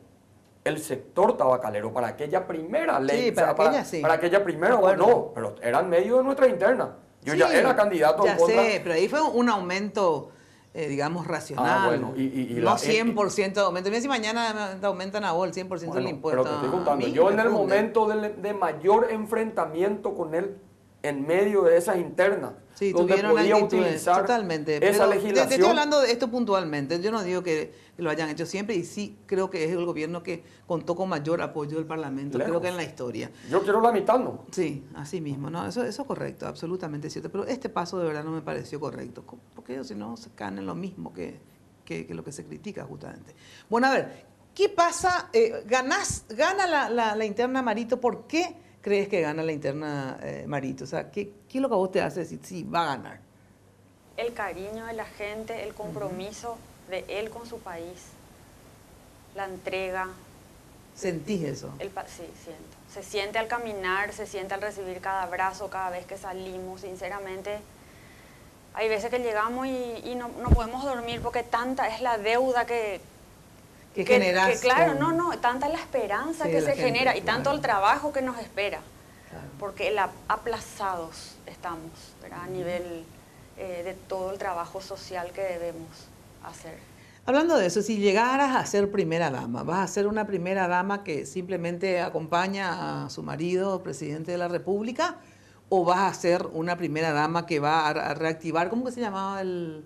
el sector tabacalero para aquella primera ley. Sí, para aquella sí. Para aquella primera, no, pero era en medio de nuestra interna. Yo ya era candidato en contra. Ya sé, pero ahí fue un aumento, digamos, racional. Bueno, no 100% de aumento. Mira si mañana te aumentan a vos el 100% del impuesto. Pero te estoy contando, yo en el momento de mayor enfrentamiento con él, en medio de esas internas, sí, donde podía utilizar totalmente. Esa legislación. Te estoy hablando de esto puntualmente. Yo no digo que lo hayan hecho siempre y sí creo que es el gobierno que contó con mayor apoyo del Parlamento, creo que en la historia. Yo quiero la mitad, ¿no? Sí, así mismo. No, eso es correcto, absolutamente cierto. Pero este paso de verdad no me pareció correcto, porque ellos si no se caen en lo mismo que lo que se critica justamente. Bueno, a ver, ¿qué pasa? Gana la interna Marito, ¿por qué crees que gana la interna Marito? O sea, ¿qué es lo que a vos te hace decir sí, va a ganar? El cariño de la gente, el compromiso de él con su país, la entrega. ¿Sentís eso? Sí, siento. Se siente al caminar, se siente al recibir cada abrazo, cada vez que salimos. Sinceramente, hay veces que llegamos y no podemos dormir porque tanta es la deuda que generas. Claro, tanta es la esperanza que se genera y tanto el trabajo que nos espera. Claro. Porque aplazados estamos, ¿verdad? A nivel de todo el trabajo social que debemos hacer. Hablando de eso, si llegaras a ser primera dama, ¿vas a ser una primera dama que simplemente acompaña a su marido, presidente de la República, o vas a ser una primera dama que va a reactivar, ¿cómo que se llamaba el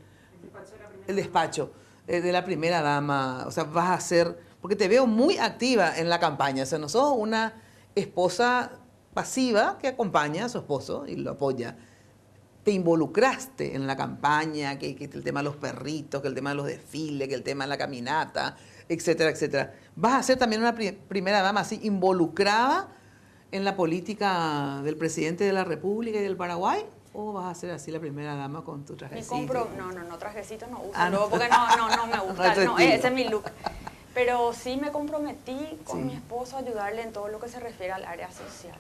despacho de la primera dama? O sea, vas a ser, porque te veo muy activa en la campaña, o sea, no sos una esposa pasiva que acompaña a su esposo y lo apoya. Te involucraste en la campaña, que el tema de los perritos, que el tema de los desfiles, que el tema de la caminata, etcétera, etcétera. ¿Vas a ser también una primera dama así involucrada en la política del presidente de la República y del Paraguay? ¿O vas a ser así la primera dama con tu trajecito? No, trajecito no uso, no. Porque no me gusta, no, ese es mi look. Pero sí me comprometí con mi esposo a ayudarle en todo lo que se refiere al área social.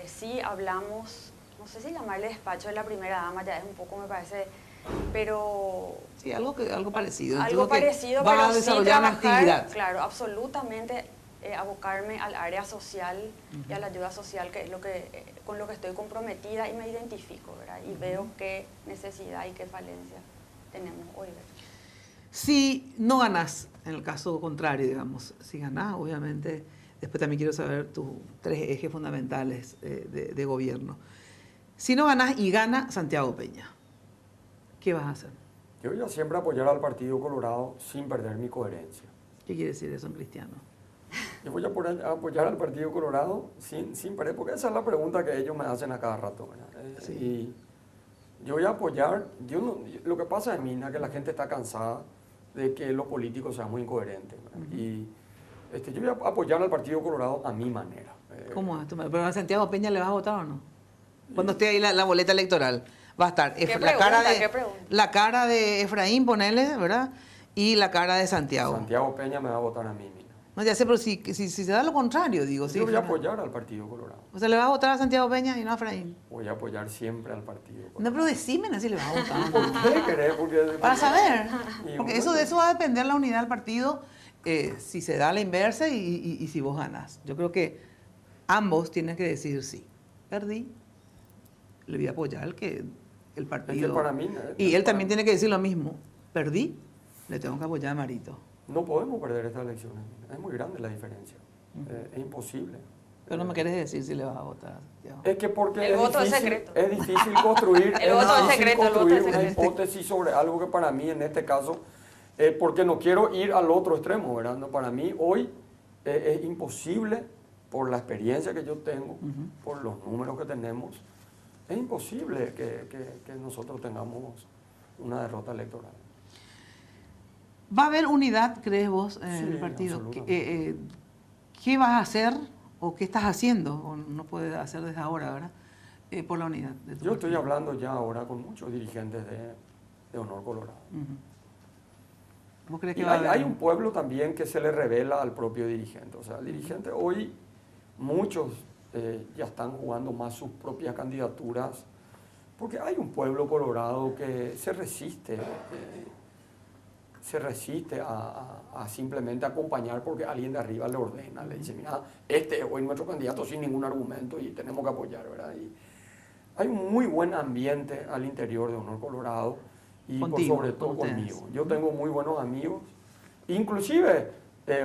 Sí hablamos, no sé si llamarle despacho de la primera dama, ya es un poco, me parece, pero... Sí, algo parecido. Algo parecido, va pero a desarrollar una actividad. Claro, absolutamente abocarme al área social y a la ayuda social, que es con lo que estoy comprometida y me identifico, ¿verdad? Y veo qué necesidad y qué falencia tenemos hoy, ¿verdad? Si no ganás, en el caso contrario, digamos, si ganás, obviamente, después también quiero saber tus 3 ejes fundamentales de gobierno. Si no ganás y gana Santiago Peña, ¿qué vas a hacer? Yo voy a siempre apoyar al Partido Colorado sin perder mi coherencia. ¿Qué quiere decir eso en cristiano? Yo voy a apoyar al Partido Colorado sin perder, porque esa es la pregunta que ellos me hacen a cada rato, ¿verdad? Sí. Y yo voy a apoyar, lo que pasa en Mina es que la gente está cansada de que los políticos sean muy incoherentes. Y yo voy a apoyar al Partido Colorado a mi manera. ¿Cómo es? ¿Pero a Santiago Peña le vas a votar o no? Cuando esté ahí la boleta electoral, va a estar la cara de Efraín, ponele, ¿verdad? Y la cara de Santiago. Santiago Peña me va a votar a mí, Mina. No, ya sé, pero si se da lo contrario, digo. Yo voy a apoyar al Partido Colorado. O sea, ¿le vas a votar a Santiago Peña y no a Efraín? Voy a apoyar siempre al Partido Colorado. No, pero decime si le vas a votar. ¿Por qué querés? Para saber. Porque de eso va a depender la unidad del partido, si se da la inversa y si vos ganas. Yo creo que ambos tienen que decir sí. Perdí, le voy a apoyar el partido. Es que para mí, y él también tiene que decir lo mismo. Perdí, le tengo que apoyar a Marito. No podemos perder estas elecciones. Es muy grande la diferencia. Es imposible. Pero no me quieres decir si le vas a votar. Es que porque el voto es secreto. Es difícil construir, una hipótesis sobre algo que para mí en este caso, porque no quiero ir al otro extremo, ¿verdad? No, para mí hoy es imposible, por la experiencia que yo tengo, por los números que tenemos, es imposible que nosotros tengamos una derrota electoral. ¿Va a haber unidad, crees vos, en el partido? ¿Qué vas a hacer o qué estás haciendo? O no puedes hacer desde ahora, ¿verdad? Por la unidad. Yo estoy hablando ya ahora con muchos dirigentes de Honor Colorado. ¿Vos crees que va a haber? Hay un pueblo también que se le revela al propio dirigente. O sea, el dirigente hoy, muchos ya están jugando más sus propias candidaturas, porque hay un pueblo colorado que se resiste. Se resiste a simplemente acompañar porque alguien de arriba le ordena, le dice, mira, este es hoy nuestro candidato sin ningún argumento y tenemos que apoyar, ¿verdad? Y hay un muy buen ambiente al interior de Honor Colorado y sobre todo conmigo. Yo tengo muy buenos amigos, inclusive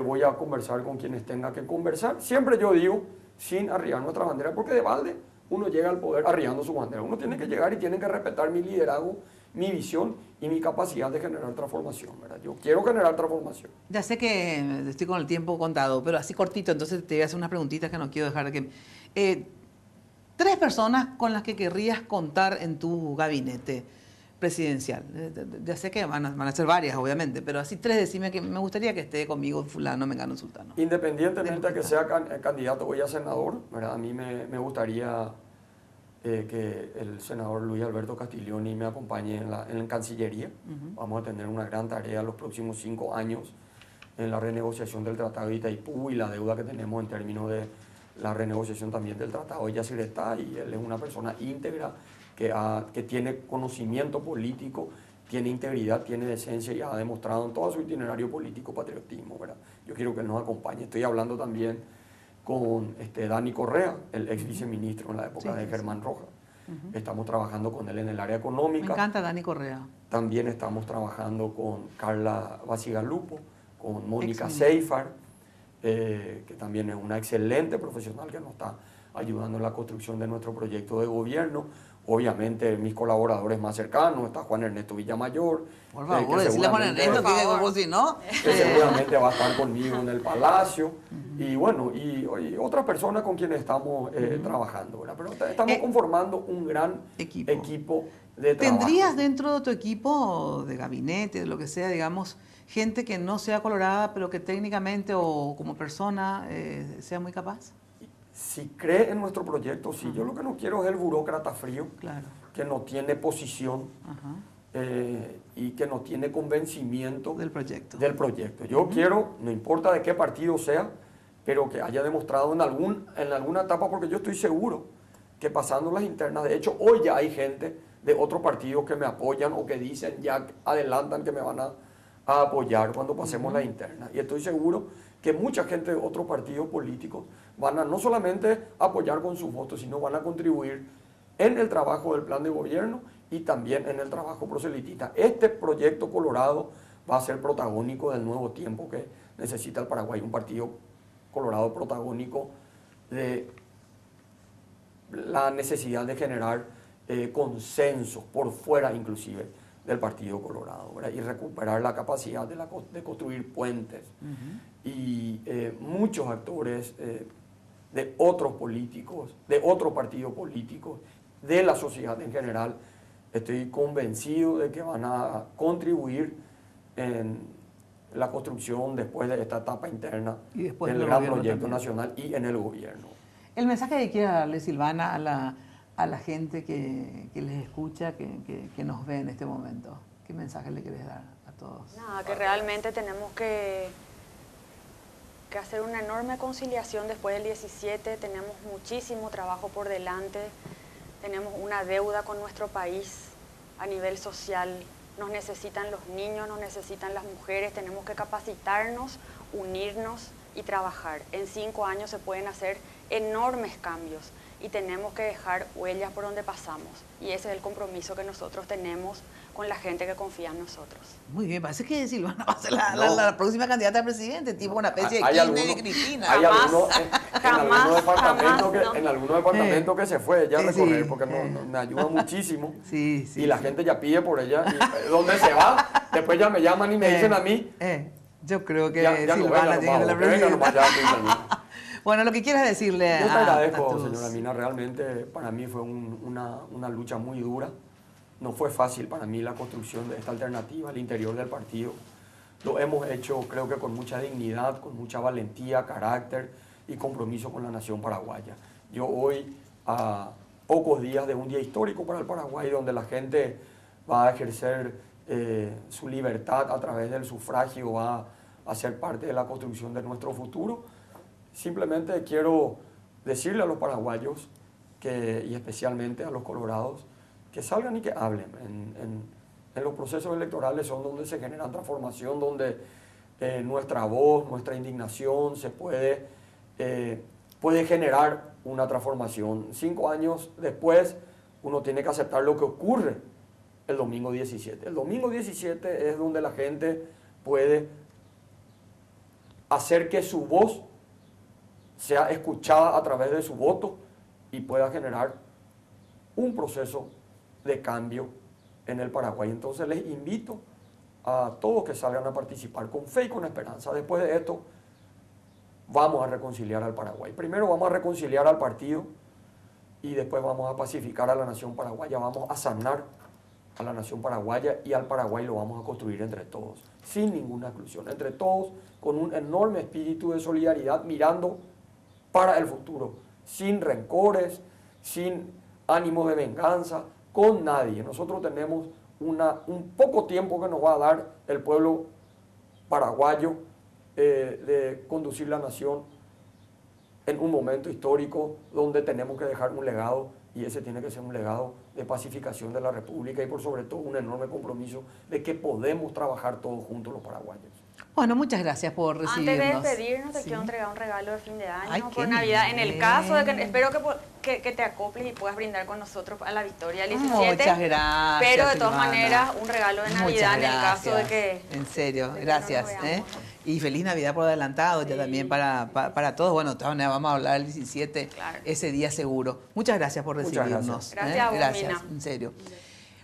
voy a conversar con quienes tenga que conversar. Siempre yo digo, sin arriar nuestra bandera, porque de balde uno llega al poder arriando su bandera. Uno tiene que llegar y tiene que respetar mi liderazgo, mi visión y mi capacidad de generar transformación, ¿verdad? Yo quiero generar transformación. Ya sé que estoy con el tiempo contado, pero así cortito, entonces te voy a hacer unas preguntitas que no quiero dejar de que... 3 personas con las que querrías contar en tu gabinete presidencial. Ya sé que van a ser varias, obviamente, pero así 3, decime que me gustaría que esté conmigo fulano, mengano, sultano. Independientemente de que sea candidato hoy a senador, ¿verdad? A mí me gustaría... que el senador Luis Alberto Castiglioni me acompañe en la Cancillería. Vamos a tener una gran tarea los próximos 5 años en la renegociación del Tratado de Itaipú y la deuda que tenemos en términos de la renegociación también del Tratado de Yacyretá, y él es una persona íntegra que tiene conocimiento político, tiene integridad, tiene decencia y ha demostrado en todo su itinerario político patriotismo, ¿verdad? Yo quiero que él nos acompañe. Estoy hablando también con Dani Correa, el ex viceministro en la época de Germán Rojas. Estamos trabajando con él en el área económica. Me encanta Dani Correa. También estamos trabajando con Carla Basigalupo, con Mónica Seifar, que también es una excelente profesional que nos está ayudando en la construcción de nuestro proyecto de gobierno. Obviamente mis colaboradores más cercanos, está Juan Ernesto Villamayor. Por favor, decirle a Juan Ernesto que si no... Que seguramente va a estar conmigo en el Palacio. Y bueno, y otras personas con quienes estamos trabajando, ¿verdad? Pero estamos conformando un gran equipo de trabajo. ¿Tendrías dentro de tu equipo de gabinete, de lo que sea, digamos, gente que no sea colorada, pero que técnicamente o como persona sea muy capaz? si cree en nuestro proyecto, sí. Yo lo que no quiero es el burócrata frío, que no tiene posición y que no tiene convencimiento del proyecto. Yo quiero, no importa de qué partido sea, pero que haya demostrado en alguna etapa, porque yo estoy seguro que pasando las internas, de hecho hoy ya hay gente de otros partidos que me apoyan o que dicen, ya adelantan que me van a apoyar cuando pasemos las internas. Y estoy seguro que mucha gente de otros partidos políticos van a no solamente apoyar con sus votos, sino van a contribuir en el trabajo del plan de gobierno y también en el trabajo proselitista. Este proyecto Colorado va a ser protagónico del nuevo tiempo que necesita el Paraguay, un partido Colorado protagónico de la necesidad de generar consensos por fuera inclusive del Partido Colorado, ¿verdad? Y recuperar la capacidad de construir puentes. Y muchos actores de otros políticos, de otros partidos políticos, de la sociedad en general, estoy convencido de que van a contribuir en la construcción después de esta etapa interna del gran proyecto nacional y en el gobierno. El mensaje que quiera darle, Silvana, a la gente que les escucha, que nos ve en este momento, ¿qué mensaje le querés dar a todos? Nada, que realmente tenemos que hacer una enorme conciliación después del 17, tenemos muchísimo trabajo por delante, tenemos una deuda con nuestro país a nivel social. Nos necesitan los niños, nos necesitan las mujeres, tenemos que capacitarnos, unirnos y trabajar. En 5 años se pueden hacer enormes cambios y tenemos que dejar huellas por donde pasamos. Y ese es el compromiso que nosotros tenemos con la gente que confía en nosotros. Muy bien, parece que Silvana va a ser la próxima candidata a presidente, tipo una especie de Kirchner y Cristina. Hay algunos en algunos departamentos que se fue ella a recorrer, porque me ayuda muchísimo. Y la gente ya pide por ella. Y ¿dónde se va? Después ya me llaman y me dicen a mí. Yo creo que Silvana tiene la presidenta. Bueno, lo que quieras decirle yo te agradezco, señora Mina. Realmente para mí fue una lucha muy dura. No fue fácil para mí la construcción de esta alternativa al interior del partido. Lo hemos hecho, creo que con mucha dignidad, con mucha valentía, carácter y compromiso con la nación paraguaya. Yo hoy, a pocos días de un día histórico para el Paraguay, donde la gente va a ejercer su libertad a través del sufragio, va a ser parte de la construcción de nuestro futuro, simplemente quiero decirle a los paraguayos y especialmente a los colorados, que salgan y que hablen. En los procesos electorales son donde se generan transformación, donde nuestra voz, nuestra indignación se puede generar una transformación. 5 años después uno tiene que aceptar lo que ocurre el domingo 17. El domingo 17 es donde la gente puede hacer que su voz sea escuchada a través de su voto y pueda generar un proceso de cambio en el Paraguay. Entonces les invito a todos que salgan a participar con fe y con esperanza. Después de esto vamos a reconciliar al Paraguay. Primero vamos a reconciliar al partido y después vamos a pacificar a la nación paraguaya, vamos a sanar a la nación paraguaya y al Paraguay lo vamos a construir entre todos, sin ninguna exclusión, entre todos con un enorme espíritu de solidaridad mirando para el futuro, sin rencores, sin ánimo de venganza, con nadie. Nosotros tenemos un poco tiempo que nos va a dar el pueblo paraguayo de conducir la nación en un momento histórico donde tenemos que dejar un legado, y ese tiene que ser un legado de pacificación de la República y por sobre todo un enorme compromiso de que podemos trabajar todos juntos los paraguayos. Bueno, muchas gracias por recibirnos. Antes de despedirnos, te quiero entregar un regalo de fin de año por Navidad. En el caso de que espero que te acoples y puedas brindar con nosotros a la victoria del 17. Muchas gracias. Pero de todas maneras, un regalo de Navidad en el caso de que... En serio, gracias. Y feliz Navidad por adelantado ya también para todos. Bueno, de todas maneras vamos a hablar el 17, ese día seguro. Muchas gracias por recibirnos. Gracias a vos, gracias, en serio.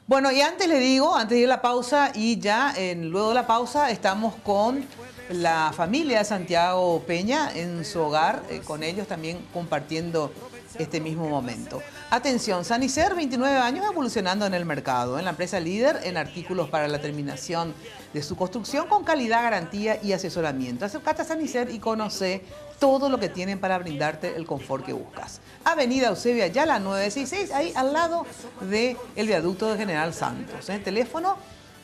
Bueno, y antes le digo, antes de ir a la pausa y ya luego de la pausa estamos con la familia de Santiago Peña en su hogar, con ellos también compartiendo este mismo momento. Atención, Sanicer, 29 años evolucionando en el mercado, en la empresa líder en artículos para la terminación de su construcción con calidad, garantía y asesoramiento. Acércate a Sanicer y conoce todo lo que tienen para brindarte el confort que buscas. Avenida Eusebia Yala 966, ahí al lado del viaducto de General Santos. Teléfono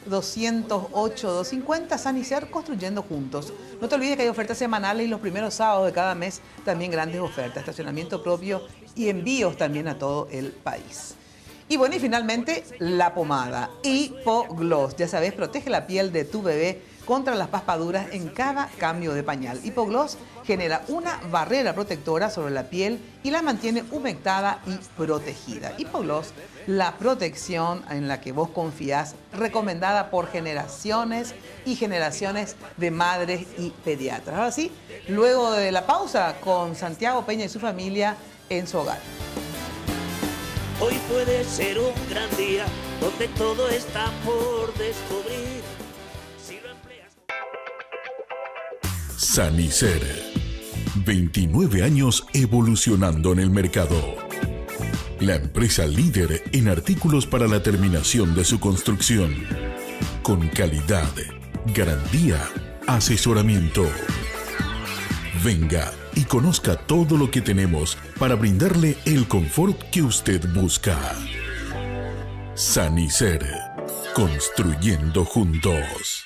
208-250, Sanicer, construyendo juntos. No te olvides que hay ofertas semanales y los primeros sábados de cada mes también grandes ofertas, estacionamiento propio y envíos también a todo el país. Y bueno, y finalmente la pomada Hipogloss. Ya sabes, protege la piel de tu bebé contra las paspaduras en cada cambio de pañal. Hipogloss genera una barrera protectora sobre la piel y la mantiene humectada y protegida. Hipogloss, la protección en la que vos confías, recomendada por generaciones y generaciones de madres y pediatras. Ahora sí, luego de la pausa con Santiago Peña y su familia en su hogar. Hoy puede ser un gran día donde todo está por descubrir. Si lo empleas... Sanicer, 29 años evolucionando en el mercado. La empresa líder en artículos para la terminación de su construcción. Con calidad, garantía, asesoramiento. Venga y conozca todo lo que tenemos para brindarle el confort que usted busca. Sanicer, construyendo juntos.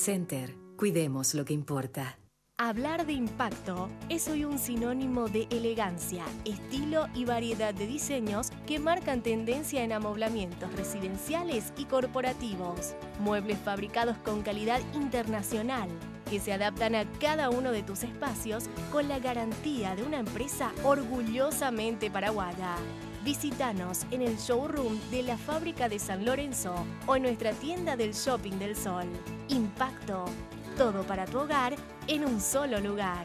Center, cuidemos lo que importa. Hablar de impacto es hoy un sinónimo de elegancia, estilo y variedad de diseños que marcan tendencia en amoblamientos residenciales y corporativos. Muebles fabricados con calidad internacional que se adaptan a cada uno de tus espacios con la garantía de una empresa orgullosamente paraguaya. Visítanos en el showroom de la fábrica de San Lorenzo o en nuestra tienda del Shopping del Sol. Impacto, todo para tu hogar en un solo lugar.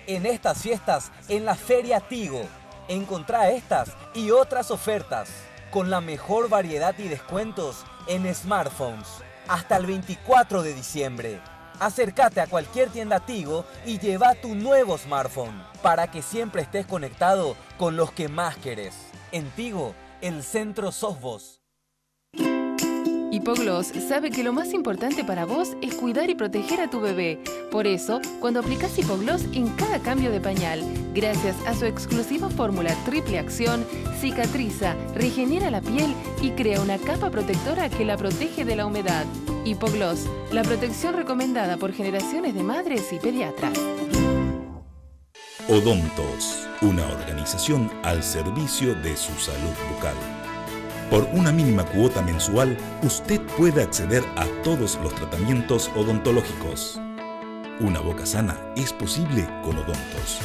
En estas fiestas, en la Feria Tigo, encontrá estas y otras ofertas con la mejor variedad y descuentos en smartphones hasta el 24 de diciembre. Acércate a cualquier tienda Tigo y lleva tu nuevo smartphone para que siempre estés conectado con los que más querés. En Tigo, el centro sos vos. Hipogloss sabe que lo más importante para vos es cuidar y proteger a tu bebé. Por eso, cuando aplicás Hipogloss en cada cambio de pañal, gracias a su exclusiva fórmula triple acción, cicatriza, regenera la piel y crea una capa protectora que la protege de la humedad. Hipogloss, la protección recomendada por generaciones de madres y pediatras. Odontos, una organización al servicio de su salud bucal. Por una mínima cuota mensual, usted puede acceder a todos los tratamientos odontológicos. Una boca sana es posible con Odontos.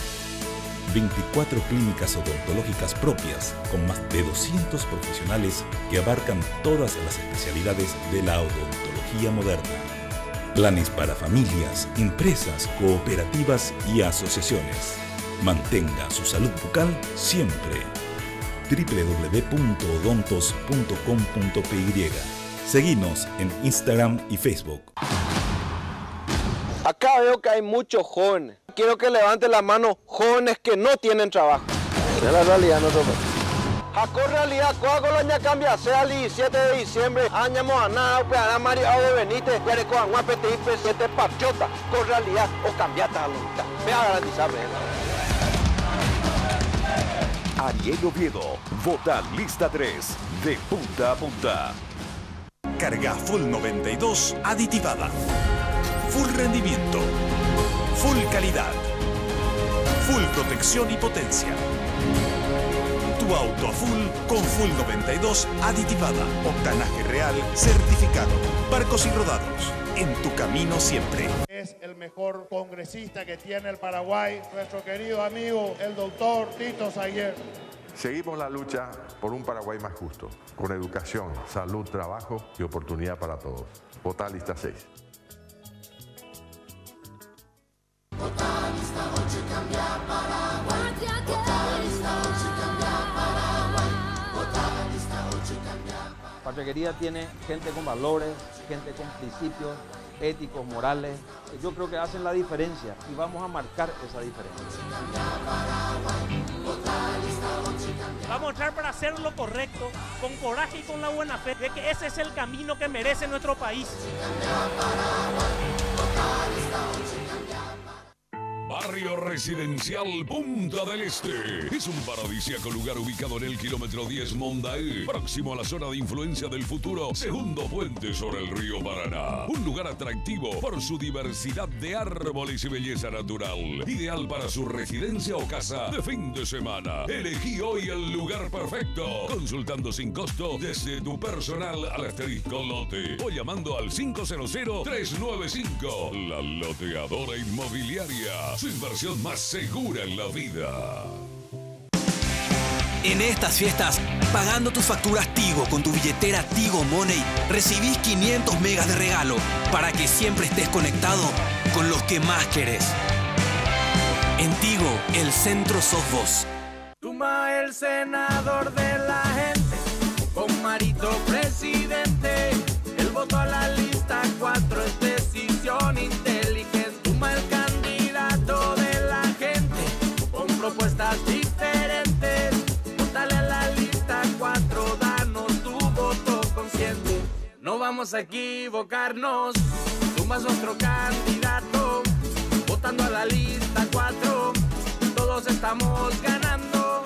24 clínicas odontológicas propias, con más de 200 profesionales que abarcan todas las especialidades de la odontología moderna. Planes para familias, empresas, cooperativas y asociaciones. Mantenga su salud bucal siempre. www.odontos.com.py. Seguinos en Instagram y Facebook. Acá veo que hay muchos jóvenes. Quiero que levanten la mano jóvenes que no tienen trabajo. Es la realidad, no toca. Jaco realidad, coa cambia, sea el 17 de diciembre, añamos a nada, peana Mario de Benítez, pero con agua petit presidente parchota, con realidad, o cambiata a la mitad. Me va a garantizar, Ariel Oviedo, vota lista 3, de punta a punta. Carga Full 92 aditivada. Full rendimiento. Full calidad. Full protección y potencia. Tu auto a full con Full 92 aditivada. Octanaje real certificado. Barcos y rodados. En tu camino siempre. Es el mejor congresista que tiene el Paraguay, nuestro querido amigo, el doctor Tito Saguier. Seguimos la lucha por un Paraguay más justo, con educación, salud, trabajo y oportunidad para todos. Votá lista 6. Patriaquería tiene gente con valores, gente con principios éticos, morales. Yo creo que hacen la diferencia y vamos a marcar esa diferencia. Vamos a entrar para hacer lo correcto, con coraje y con la buena fe, de que ese es el camino que merece nuestro país. Barrio Residencial Punta del Este. Es un paradisíaco lugar ubicado en el kilómetro 10 Mondaé, próximo a la zona de influencia del futuro segundo puente sobre el río Paraná. Un lugar atractivo por su diversidad de árboles y belleza natural. Ideal para su residencia o casa de fin de semana. Elegí hoy el lugar perfecto. Consultando sin costo desde tu personal al asterisco lote o llamando al 500-395. La Loteadora Inmobiliaria. Su inversión más segura en la vida. En estas fiestas, pagando tus facturas Tigo con tu billetera Tigo Money, recibís 500 megas de regalo para que siempre estés conectado con los que más querés. En Tigo, el centro sos vos. Tuma el senador de la gente, con Marito presidente, el voto a la lista 4 es decisión inteligente. Tuma el candidato de la gente, con propuestas diferentes. Votale a la lista 4, danos tu voto consciente. No vamos a equivocarnos, Tuma es nuestro candidato. Votando a la lista 4, todos estamos ganando.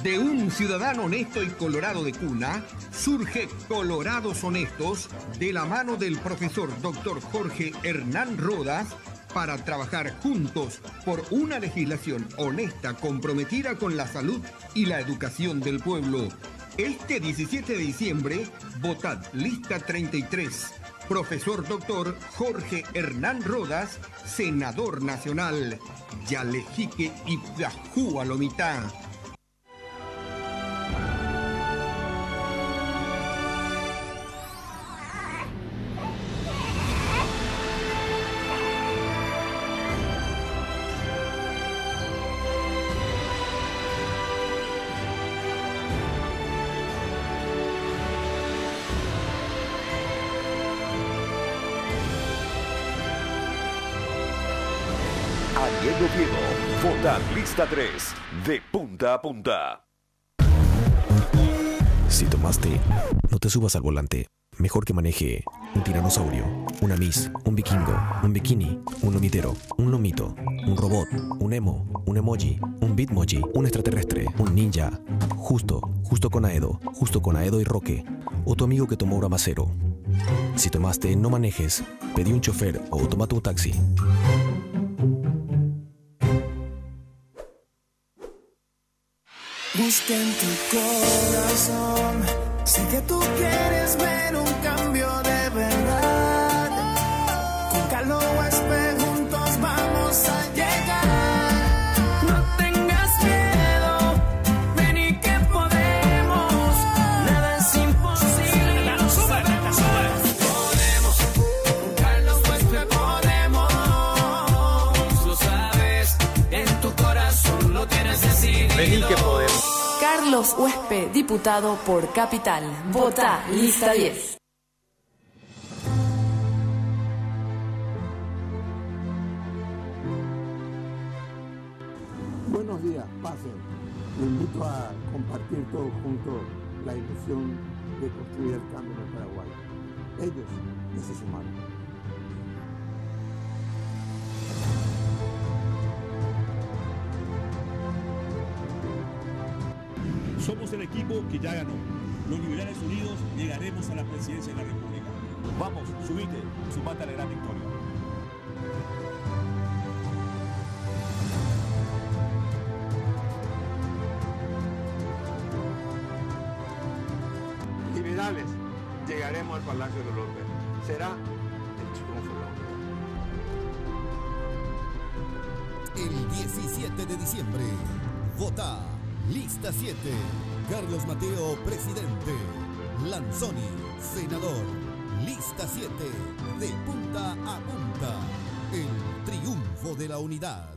De un ciudadano honesto y colorado de cuna, surge Colorados Honestos de la mano del profesor Dr. Jorge Hernán Rodas para trabajar juntos por una legislación honesta comprometida con la salud y la educación del pueblo. Este 17 de diciembre, votad lista 33. Profesor Dr. Jorge Hernán Rodas, senador nacional. Yalejique y Alomita. Ariel Oviedo, vota lista 3, de punta a punta. Si tomaste, no te subas al volante. Mejor que maneje un tiranosaurio, una Miss, un vikingo, un bikini, un lomitero, un lomito, un robot, un emo, un emoji, un bitmoji, un extraterrestre, un ninja. Justo con Aedo y Roque. O tu amigo que tomó Bramacero. Si tomaste, no manejes. Pedí un chofer o tómate un taxi. Busca en tu corazón, sé que tú quieres ver un cambio de verdad. Con Carlos Huésped juntos vamos a llegar. No tengas miedo, ven y que podemos. Nada es imposible. Dale, sube. Podemos, con Carlos Huésped podemos. Lo sabes, en tu corazón lo tienes decidido. Ven y que podemos. Carlos Huésped, diputado por Capital. Vota lista 10. Buenos días, pasen. Les invito a compartir todos juntos la ilusión de construir el cambio en el Paraguay. Ellos ya se sumaron. Somos el equipo que ya ganó. Los Liberales Unidos llegaremos a la presidencia de la República. Vamos, subite, sumate a la gran victoria. Liberales, llegaremos al Palacio de los Verdes. Será el triunfo de la unidad. El 17 de diciembre, vota Lista 7. Carlos Mateo, presidente. Lanzoni, senador. Lista 7, de punta a punta. El triunfo de la unidad.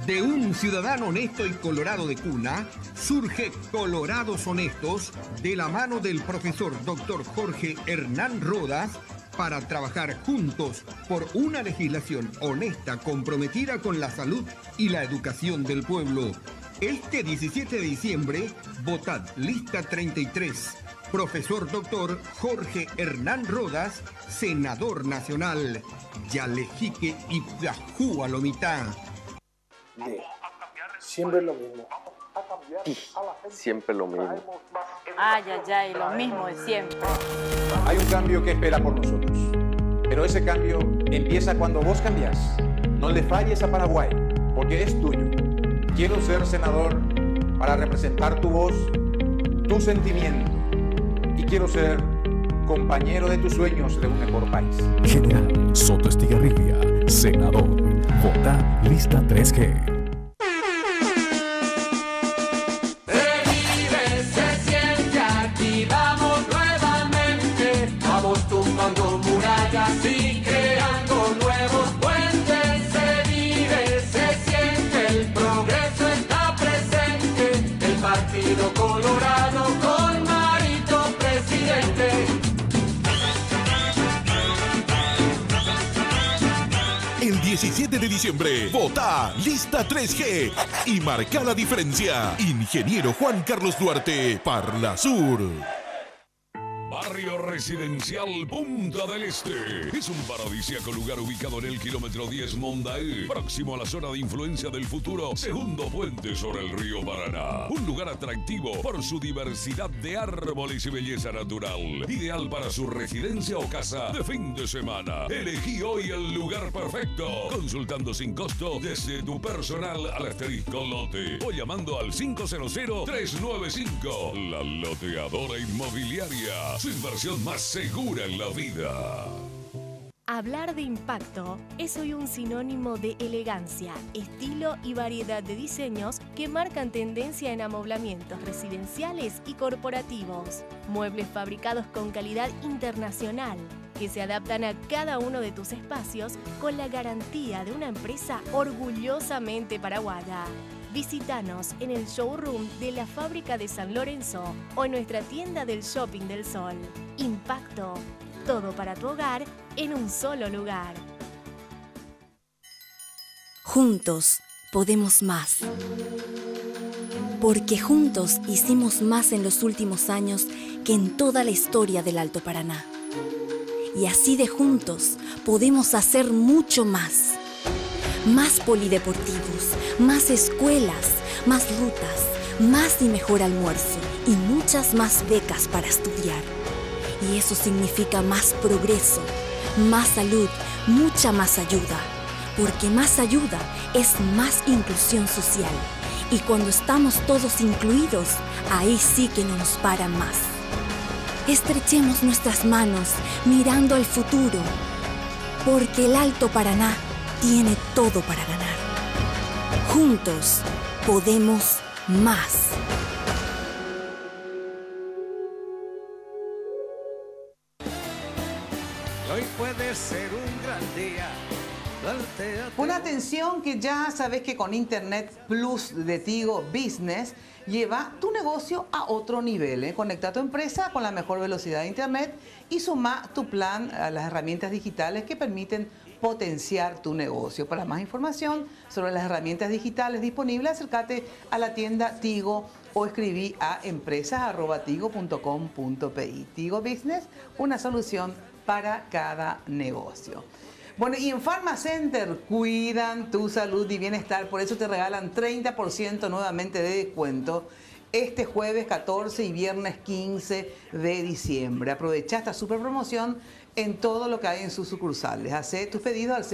De un ciudadano honesto y colorado de cuna, surge Colorados Honestos de la mano del profesor Dr. Jorge Hernán Rodas para trabajar juntos por una legislación honesta comprometida con la salud y la educación del pueblo. Este 17 de diciembre, votad Lista 33. Profesor Dr. Jorge Hernán Rodas, senador nacional. Yalejique y Plajú a lo mitad. Siempre lo mismo. Siempre lo mismo. Ay, ay, ay, lo mismo de siempre. Hay un cambio que espera por nosotros. Pero ese cambio empieza cuando vos cambiás. No le falles a Paraguay, porque es tuyo. Quiero ser senador para representar tu voz, tu sentimiento. Y quiero ser compañero de tus sueños de un mejor país. General Soto Estigarribia, senador. Vota Lista 3G. Y creando nuevos puentes se vive, se siente, el progreso está presente, el Partido Colorado con Marito presidente. El 17 de diciembre, vota Lista 3G y marca la diferencia. Ingeniero Juan Carlos Duarte, Parla Sur. Barrio Residencial Punta del Este. Es un paradisíaco lugar ubicado en el kilómetro 10 Mondaé, próximo a la zona de influencia del futuro segundo puente sobre el río Paraná. Un lugar atractivo por su diversidad de árboles y belleza natural. Ideal para su residencia o casa de fin de semana. Elegí hoy el lugar perfecto, consultando sin costo desde tu personal al asterisco lote o llamando al 500-395. La Loteadora Inmobiliaria. Su inversión más segura en la vida. Hablar de impacto es hoy un sinónimo de elegancia, estilo y variedad de diseños que marcan tendencia en amoblamientos residenciales y corporativos. Muebles fabricados con calidad internacional que se adaptan a cada uno de tus espacios con la garantía de una empresa orgullosamente paraguaya. Visítanos en el showroom de la fábrica de San Lorenzo o en nuestra tienda del Shopping del Sol. Impacto, todo para tu hogar en un solo lugar. Juntos podemos más. Porque juntos hicimos más en los últimos años que en toda la historia del Alto Paraná. Y así de juntos podemos hacer mucho más. Más polideportivos, más escuelas, más rutas, más y mejor almuerzo y muchas más becas para estudiar. Y eso significa más progreso, más salud, mucha más ayuda. Porque más ayuda es más inclusión social. Y cuando estamos todos incluidos, ahí sí que no nos paran más. Estrechemos nuestras manos mirando al futuro. Porque el Alto Paraná tiene todo para ganar. Juntos podemos más. Hoy puede ser un gran día. Una atención que ya sabes que con Internet Plus de Tigo Business lleva tu negocio a otro nivel. Conecta tu empresa con la mejor velocidad de Internet y suma tu plan a las herramientas digitales que permiten potenciar tu negocio. Para más información sobre las herramientas digitales disponibles, acércate a la tienda Tigo o escribí a empresas@tigo.com.pi. Tigo Business, una solución para cada negocio. Bueno, y en Pharmacenter cuidan tu salud y bienestar, por eso te regalan 30% nuevamente de descuento este jueves 14 y viernes 15 de diciembre. Aprovecha esta super promoción en todo lo que hay en sus sucursales. Hacé tus pedidos al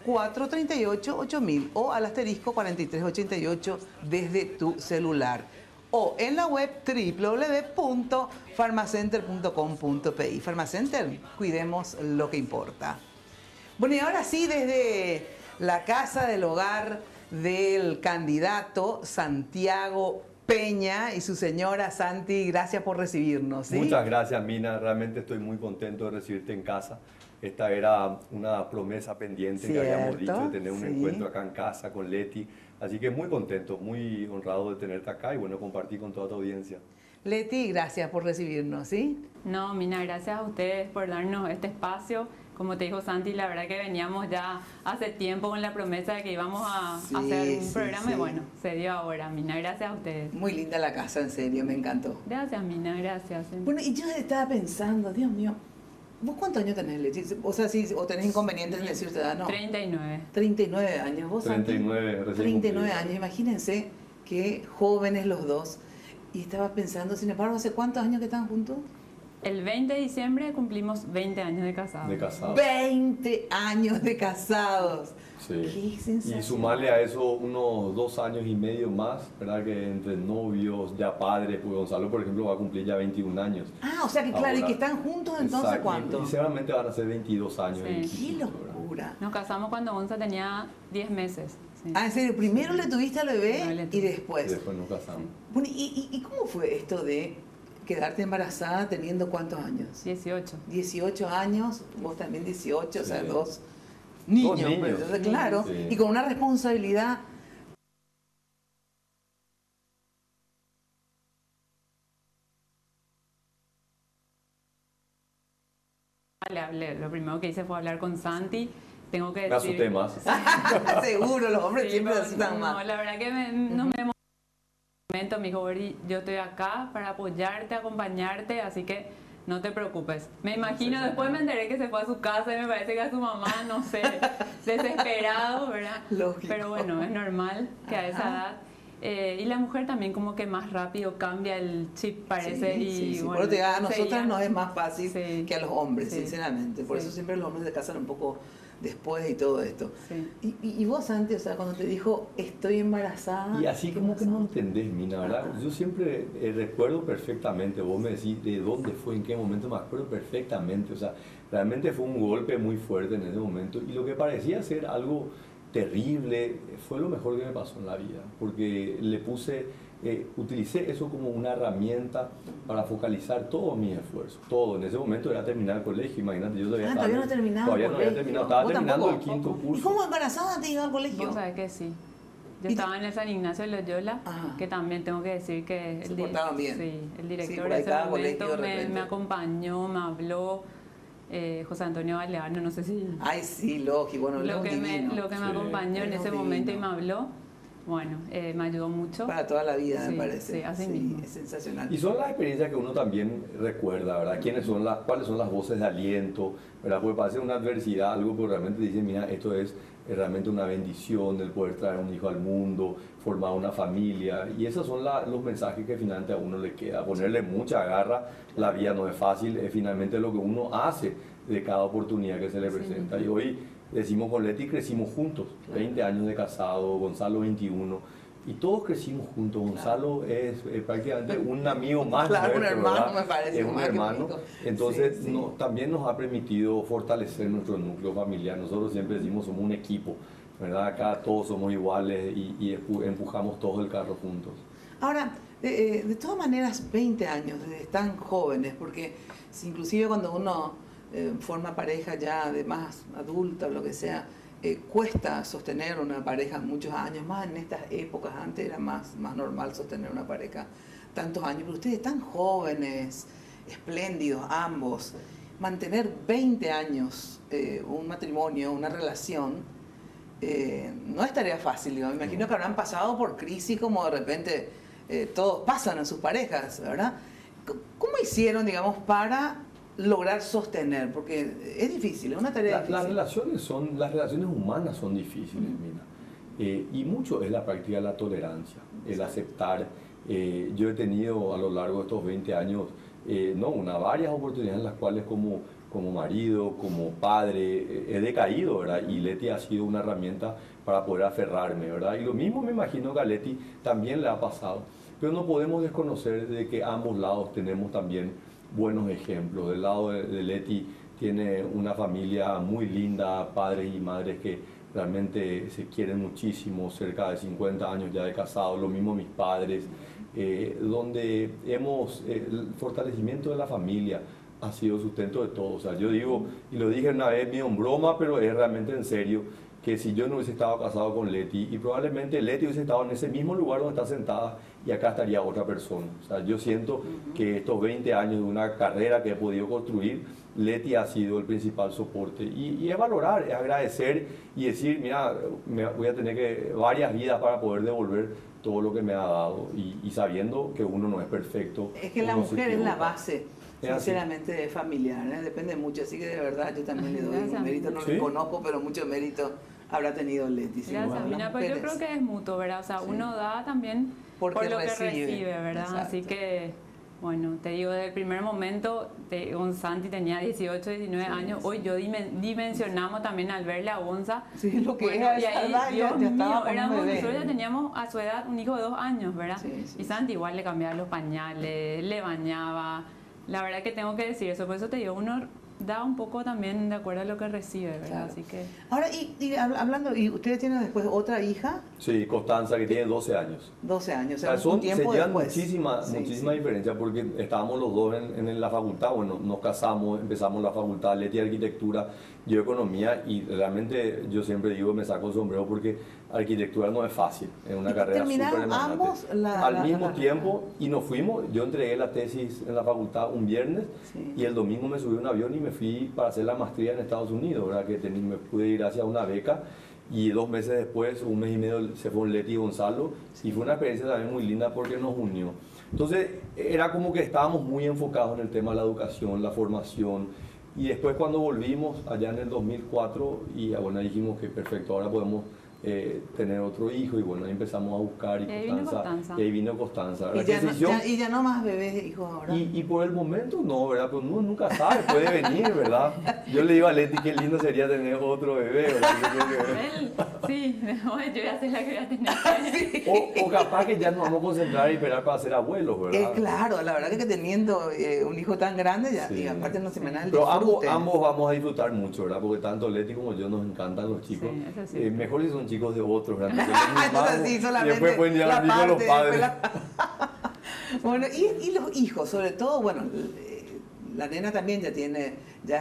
021-438-8000 o al asterisco 4388 desde tu celular. O en la web www.pharmacenter.com.pi. Pharmacenter, cuidemos lo que importa. Bueno, y ahora sí, desde la casa del hogar del candidato Santiago Peña y su señora Santi, gracias por recibirnos. ¿Sí? Muchas gracias, Mina. Realmente estoy muy contento de recibirte en casa. Esta era una promesa pendiente que habíamos dicho de tener un encuentro acá en casa con Leti. Así que muy contento, muy honrado de tenerte acá y bueno, compartir con toda tu audiencia. Leti, gracias por recibirnos, ¿sí? No, Mina, gracias a ustedes por darnos este espacio. Como te dijo Santi, la verdad que veníamos ya hace tiempo con la promesa de que íbamos a hacer un programa y bueno, se dio ahora, Mina, gracias a ustedes. Muy linda la casa, en serio, me encantó. Gracias, Mina, gracias. Bueno, y yo estaba pensando, Dios mío, ¿vos cuántos años tenés, Leti? O sea, o tenés inconvenientes en decir tu edad, ¿no? 39. 39 años, ¿vos, Santi? 39, recién 39 años, imagínense qué jóvenes los dos. Y estaba pensando, sin embargo, ¿hace cuántos años que están juntos? El 20 de diciembre cumplimos 20 años de casados. 20 años de casados. Sí. Qué sensación. Y sumarle a eso unos 2 años y medio más, ¿verdad? Que entre novios, ya padres, pues Gonzalo, por ejemplo, va a cumplir ya 21 años. Ah, o sea que claro, ahora, y que están juntos entonces, exacto, ¿cuánto? Y seguramente van a ser 22 años. Sí. Qué locura. Nos casamos cuando Gonza tenía 10 meses. Sí. Ah, ¿en serio? Primero le tuviste al bebé y después. Después nos casamos. Bueno, ¿y cómo fue esto de quedarte embarazada teniendo cuántos años? 18. 18 años, vos también 18, o sea, dos niños. Pues, claro, sí. Y con una responsabilidad. Lo primero que hice fue hablar con Santi. Tengo que decir... Me asusté más. Seguro, los hombres siempre asustan más. No, la verdad que no me momento, me dijo, Bori, yo estoy acá para apoyarte, acompañarte, así que no te preocupes. Me imagino, después me enteré que se fue a su casa y me parece que a su mamá, no sé, desesperado, ¿verdad? Lógico. Pero bueno, es normal que a esa edad... y la mujer también como que más rápido cambia el chip, parece. Sí, y bueno, pero te diga, a nosotras nos es más fácil que a los hombres, sinceramente. Por Sí. eso siempre los hombres se casan un poco después y todo esto. Sí. Y vos antes, o sea, cuando te dijo, estoy embarazada... Y así como que no entendés, Mina, ¿verdad? Yo siempre recuerdo perfectamente, vos me decís de dónde fue, en qué momento, me acuerdo perfectamente. O sea, realmente fue un golpe muy fuerte en ese momento. Y lo que parecía ser algo terrible fue lo mejor que me pasó en la vida. Porque le utilicé eso como una herramienta para focalizar todos mis esfuerzos. Todo. En ese momento era terminar el colegio, imagínate. Yo todavía no terminaba Todavía el no había colegio. terminado. Estaba terminando tampoco? el quinto curso. ¿Y cómo embarazada te iba al colegio? Vos sabés que sí. Yo estaba en el San Ignacio de Loyola, que también tengo que decir que se portaban bien. Sí, el director por de ahí ese cada momento colegio me acompañó, me habló. José Antonio Baleano, no sé si... Ay, sí, lógico, bueno, lo que me acompañó en ese momento y me habló, bueno, me ayudó mucho. Para toda la vida, sí, me parece. Sí, así mismo. Es sensacional. Y son las experiencias que uno también recuerda, ¿verdad? ¿Cuáles son las voces de aliento? ¿Verdad? Porque pasa una adversidad, algo que realmente dice, mira, esto es realmente una bendición, el poder traer un hijo al mundo, formar una familia. Y esos son los mensajes que finalmente a uno le queda. Ponerle mucha garra, la vida no es fácil, es finalmente lo que uno hace de cada oportunidad que se le presenta. Y hoy decimos con Leti, crecimos juntos, 20 años de casado, Gonzalo 21, y todos crecimos juntos. Gonzalo es prácticamente un amigo más. Claro, nuestro, un hermano, ¿verdad? me parece. Es un hermano. Entonces Sí. también nos ha permitido fortalecer nuestro núcleo familiar. Nosotros siempre decimos somos un equipo, ¿verdad? Acá todos somos iguales y empujamos todos el carro juntos. Ahora, de todas maneras, 20 años, desde tan jóvenes, porque inclusive cuando uno forma pareja ya de más adulta o lo que sea, cuesta sostener una pareja muchos años, más en estas épocas. Antes era más normal sostener una pareja tantos años, pero ustedes tan jóvenes, espléndidos ambos, mantener 20 años un matrimonio, una relación, no es tarea fácil. Digo. Me imagino que habrán pasado por crisis como de repente todos pasan en sus parejas, ¿verdad? ¿Cómo hicieron, digamos, para lograr sostener? Porque es difícil, es una tarea difícil. Las relaciones humanas son difíciles, Mina. Y mucho es la práctica de la tolerancia, el aceptar. Yo he tenido a lo largo de estos 20 años varias oportunidades en las cuales como marido, como padre, he decaído, ¿verdad? Y Leti ha sido una herramienta para poder aferrarme, ¿verdad? Y lo mismo me imagino que a Leti también le ha pasado. Pero no podemos desconocer de que a ambos lados tenemos también buenos ejemplos. Del lado de Leti tiene una familia muy linda, padres y madres que realmente se quieren muchísimo, cerca de 50 años ya de casado, lo mismo mis padres, donde el fortalecimiento de la familia ha sido sustento de todo. O sea, yo digo, y lo dije una vez medio en broma, pero es realmente en serio, que si yo no hubiese estado casado con Leti, y probablemente Leti hubiese estado en ese mismo lugar donde está sentada, y acá estaría otra persona. O sea, yo siento que estos 20 años de una carrera que he podido construir, Leti ha sido el principal soporte. Y es valorar, es agradecer y decir, mira, voy a tener varias vidas para poder devolver todo lo que me ha dado, y sabiendo que uno no es perfecto. Es que la mujer es la base, sinceramente, familiar, depende mucho, así que de verdad yo también le doy un mérito, no lo conozco, pero mucho mérito habrá tenido Leti. Gracias, Mina, pues yo creo que es mutuo, ¿verdad? O sea, uno da también por lo que recibe, ¿verdad? Exacto. Así que, bueno, te digo, desde el primer momento, Gonzanti tenía 18, 19 años, hoy yo dimensionamos también al verle a Gonza. Sí, lo que bueno, y ahí, Dios mío, nosotros ya ya teníamos a su edad un hijo de 2 años, ¿verdad? Y Santi igual le cambiaba los pañales, le bañaba. La verdad que tengo que decir eso, por eso te digo, uno da un poco también de acuerdo a lo que recibe, ¿verdad? Claro. Así que... Ahora, y hablando, ¿y ustedes tienen después otra hija? Sí, Constanza, que tiene 12 años. 12 años, o sea, un tiempo se llevan después. muchísima diferencia, porque estábamos los dos en la facultad, bueno, nos casamos, empezamos la facultad, Leti Arquitectura, yo Economía, y realmente yo siempre digo, me saco el sombrero porque arquitectura no es fácil, es una carrera súper demandante. Ambos al mismo tiempo, y nos fuimos, yo entregué la tesis en la facultad un viernes, y el domingo me subí a un avión y me fui para hacer la maestría en Estados Unidos, ¿verdad? Que me pude ir hacia una beca, y 2 meses después, 1 mes y medio, se fue Leti y Gonzalo, y fue una experiencia también muy linda porque nos unió. Entonces, era como que estábamos muy enfocados en el tema de la educación, la formación, y después cuando volvimos allá en el 2004, y bueno, dijimos que perfecto, ahora podemos tener otro hijo, y bueno, ahí empezamos a buscar, y ahí vino Constanza. Y ya no más bebés de hijos ahora. Y por el momento no, ¿verdad? Pues uno nunca sabe, puede venir, ¿verdad? Yo le digo a Leti qué lindo sería tener otro bebé, ¿verdad? Sí, yo ya sé la que voy a tener. O capaz que ya nos vamos a concentrar y esperar para ser abuelos, ¿verdad? Claro, la verdad que teniendo un hijo tan grande, ya, y aparte no se me da el Pero ambos vamos a disfrutar mucho, ¿verdad? Porque tanto Leti como yo nos encantan los chicos. Sí, mejor si son chicos de otros, ¿verdad? Sí, y después pueden llegar los hijos los padres. Bueno, y los hijos, sobre todo, bueno, la nena también ya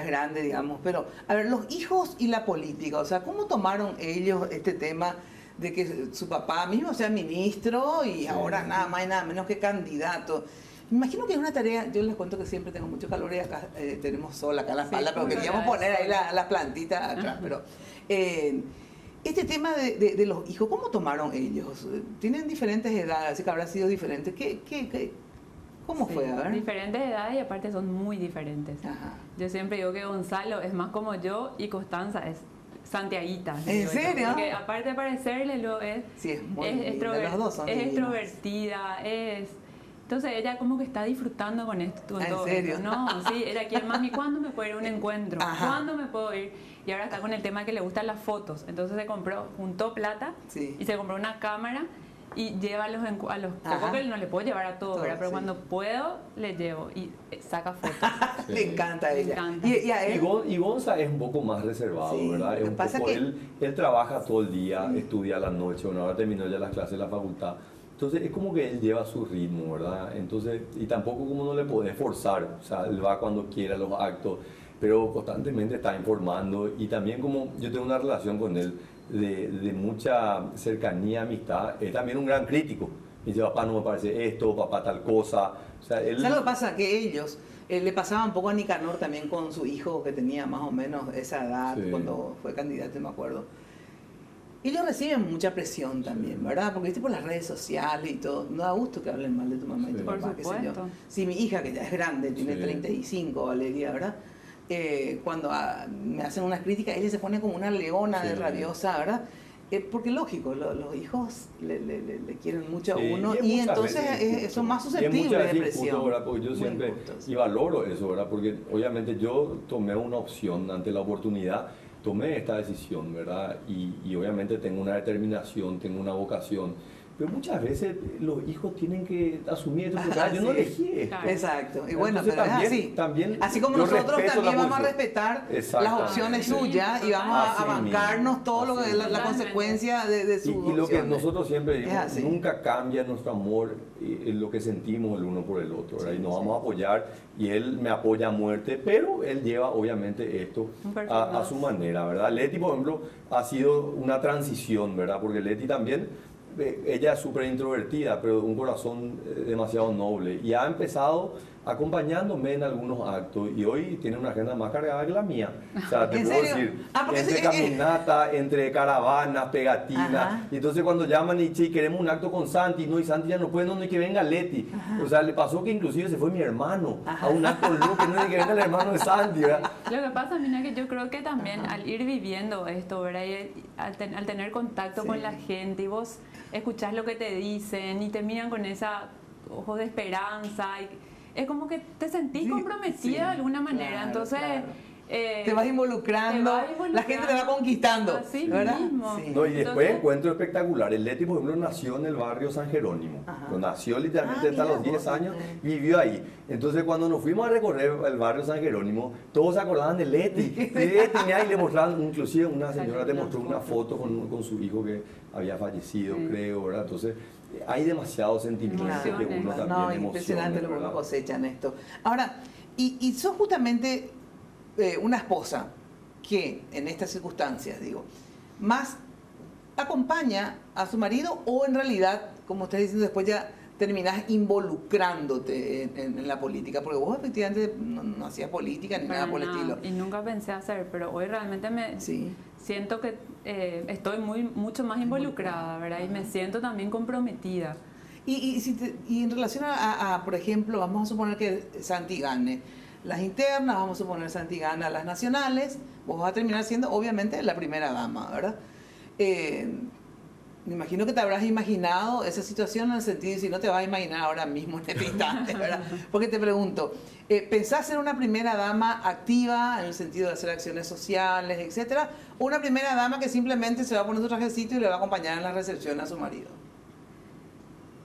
es grande, digamos, pero a ver, los hijos y la política, o sea, ¿cómo tomaron ellos este tema de que su papá mismo sea ministro y ahora nada más y nada menos que candidato? Me imagino que es una tarea, yo les cuento que siempre tengo mucho calor y acá tenemos sol acá en la espalda, pero queríamos poner ahí las plantitas atrás, pero... este tema de los hijos, ¿cómo tomaron ellos? Tienen diferentes edades, así que habrá sido diferente. ¿Cómo fue? A ver. Diferentes edades y aparte son muy diferentes. Ajá. Yo siempre digo que Gonzalo es más como yo y Constanza es santiaguita. ¿En serio? Porque aparte de parecerle, los dos son extrovertida, Entonces ella como que está disfrutando con esto. ¿En serio? No, sí, era quien más, ¿y cuándo me puedo ir a un encuentro? Ajá. ¿Cuándo me puedo ir? Y ahora está con el tema que le gustan las fotos. Entonces juntó plata y se compró una cámara y lleva a los pocos que no le puedo llevar a todo, ¿verdad? Pero cuando puedo, le llevo y saca fotos. Le encanta a ella. ¿Y a él? Y Gonza es un poco más reservado, ¿verdad? Es un poco, él trabaja todo el día, estudia a la noche, bueno, ahora terminó ya las clases de la facultad. Entonces es como que él lleva su ritmo, ¿verdad? Entonces, y tampoco como no le podés forzar, o sea, él va cuando quiera a los actos, pero constantemente está informando, y también como yo tengo una relación con él de mucha cercanía, amistad, es también un gran crítico. Me dice, papá, no me parece esto, papá, tal cosa. O sea, él... ¿Sabes lo que pasa? Que ellos le pasaba un poco a Nicanor también con su hijo que tenía más o menos esa edad cuando fue candidato, me acuerdo. ellos reciben mucha presión también, ¿verdad? Porque viste por las redes sociales y todo, no da gusto que hablen mal de tu mamá y tu papá, qué sé yo. Sí, mi hija, que ya es grande, tiene 35, Valeria, ¿verdad? Cuando me hacen unas críticas, ella se pone como una leona de rabiosa, ¿verdad? Porque lógico, los hijos le quieren mucho a uno y entonces son más susceptibles de presión. ¿Verdad? Porque yo siempre, y valoro eso, ¿verdad? Porque obviamente yo tomé una opción ante la oportunidad, tomé esta decisión, ¿verdad? Y obviamente tengo una determinación, tengo una vocación. Pero muchas veces los hijos tienen que asumir esto, porque yo no elegí esto. Exacto. Y bueno, pero también, así como nosotros también vamos a respetar las opciones suyas y vamos a bancarnos todo lo que la consecuencia de sus opciones. Y lo que nosotros siempre decimos, nunca cambia nuestro amor en lo que sentimos el uno por el otro, ¿verdad? Y nos vamos a apoyar, y él me apoya a muerte, pero él lleva obviamente esto a su manera, ¿verdad? Leti, por ejemplo, ha sido una transición, ¿verdad? Porque Leti también, ella es súper introvertida, pero de un corazón demasiado noble, y ha empezado acompañándome en algunos actos, y hoy tiene una agenda más cargada que la mía. O sea, te puedo decir, entre caminata, entre caravanas, pegatinas, y entonces cuando llaman y queremos un acto con Santi, no, y Santi ya no puede, no, ni que venga Leti. O sea, le pasó que inclusive se fue mi hermano a un acto con Luke, no, ni que venga el hermano de Santi, ¿verdad? Lo que pasa, Mina, que yo creo que también al ir viviendo esto, ¿verdad? Y al tener contacto con la gente, y vos escuchás lo que te dicen y te miran con esa ojo de esperanza, y es como que te sentís comprometida de alguna manera, entonces te vas involucrando, la gente te va conquistando, así ¿verdad? mismo. Sí. No, y después encuentro espectacular. El Leti, por ejemplo, nació en el barrio San Jerónimo. Nació literalmente hasta los 10 años, vivió ahí. Entonces, cuando nos fuimos a recorrer el barrio San Jerónimo, todos se acordaban de Leti. Y le mostraban, inclusive una señora te mostró una foto con su hijo que había fallecido, creo, ¿verdad? Entonces, hay demasiado sentimiento que uno también emociona. Impresionante lo que uno cosecha en esto. Ahora, y sos justamente una esposa que en estas circunstancias, digo, más acompaña a su marido, o en realidad, como estás diciendo, después ya terminás involucrándote en la política, porque vos efectivamente no hacías política ni nada por el estilo. Y nunca pensé hacer, pero hoy realmente siento que estoy mucho más involucrada, ¿verdad? Y me siento también comprometida. Y en relación a, por ejemplo, vamos a suponer que Santi gane las internas, vamos a suponer Santi gana las nacionales, vos vas a terminar siendo obviamente la primera dama, ¿verdad? Me imagino que te habrás imaginado esa situación, en el sentido, si no te vas a imaginar ahora mismo en este instante, ¿verdad? Porque te pregunto, ¿pensás ser una primera dama activa en el sentido de hacer acciones sociales, etcétera? ¿O una primera dama que simplemente se va a poner su trajecito y le va a acompañar en la recepción a su marido?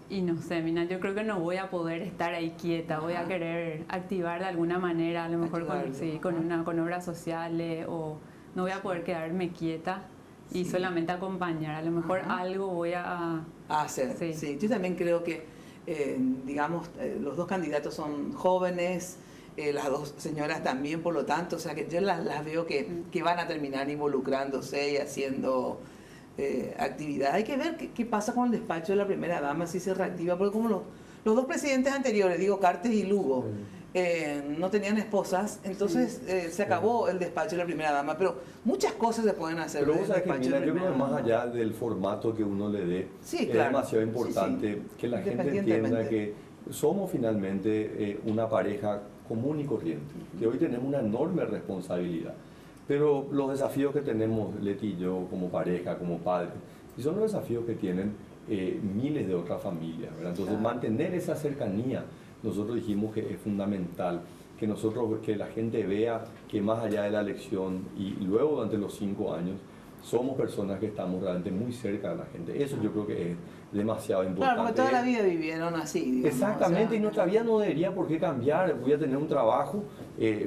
Y no sé, Mina, yo creo que no voy a poder estar ahí quieta, voy a querer activar de alguna manera, a lo mejor con obras sociales, o no voy a poder quedarme quieta y solamente acompañar, a lo mejor algo voy a hacer. Sí, yo también creo que, digamos, los dos candidatos son jóvenes, las dos señoras también, por lo tanto, o sea que yo las veo que van a terminar involucrándose y haciendo actividad. Hay que ver qué pasa con el despacho de la primera dama, si se reactiva, porque como los dos presidentes anteriores, digo, Cartes y Lugo, no tenían esposas, entonces se acabó el despacho de la primera dama, pero muchas cosas se pueden hacer. Pero vos sabés que, mira, yo creo que más allá del formato que uno le dé, es demasiado importante que la gente entienda que somos finalmente una pareja común y corriente, que hoy tenemos una enorme responsabilidad. Pero los desafíos que tenemos Leti y yo como pareja, como padres, y son los desafíos que tienen miles de otras familias, ¿verdad? Entonces mantener esa cercanía, nosotros dijimos que es fundamental, que la gente vea que más allá de la elección y luego durante los 5 años, somos personas que estamos realmente muy cerca de la gente. Eso yo creo que es demasiado importante. Claro, porque toda la vida vivieron así, digamos. Exactamente, y nuestra vida no debería por qué cambiar. Voy a tener un trabajo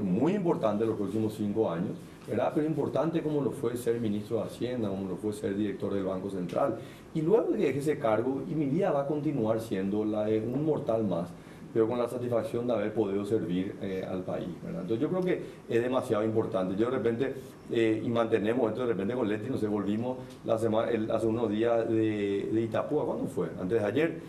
muy importante en los próximos 5 años, ¿verdad? Pero importante como lo fue ser ministro de Hacienda, como lo fue ser director del Banco Central. Y luego de ese cargo, y mi vida va a continuar siendo la de un mortal más, pero con la satisfacción de haber podido servir al país, ¿verdad? Entonces yo creo que es demasiado importante. Yo de repente, y mantenemos esto, de repente con Leti nos volvimos hace unos días de Itapúa, ¿cuándo fue? Antes de ayer,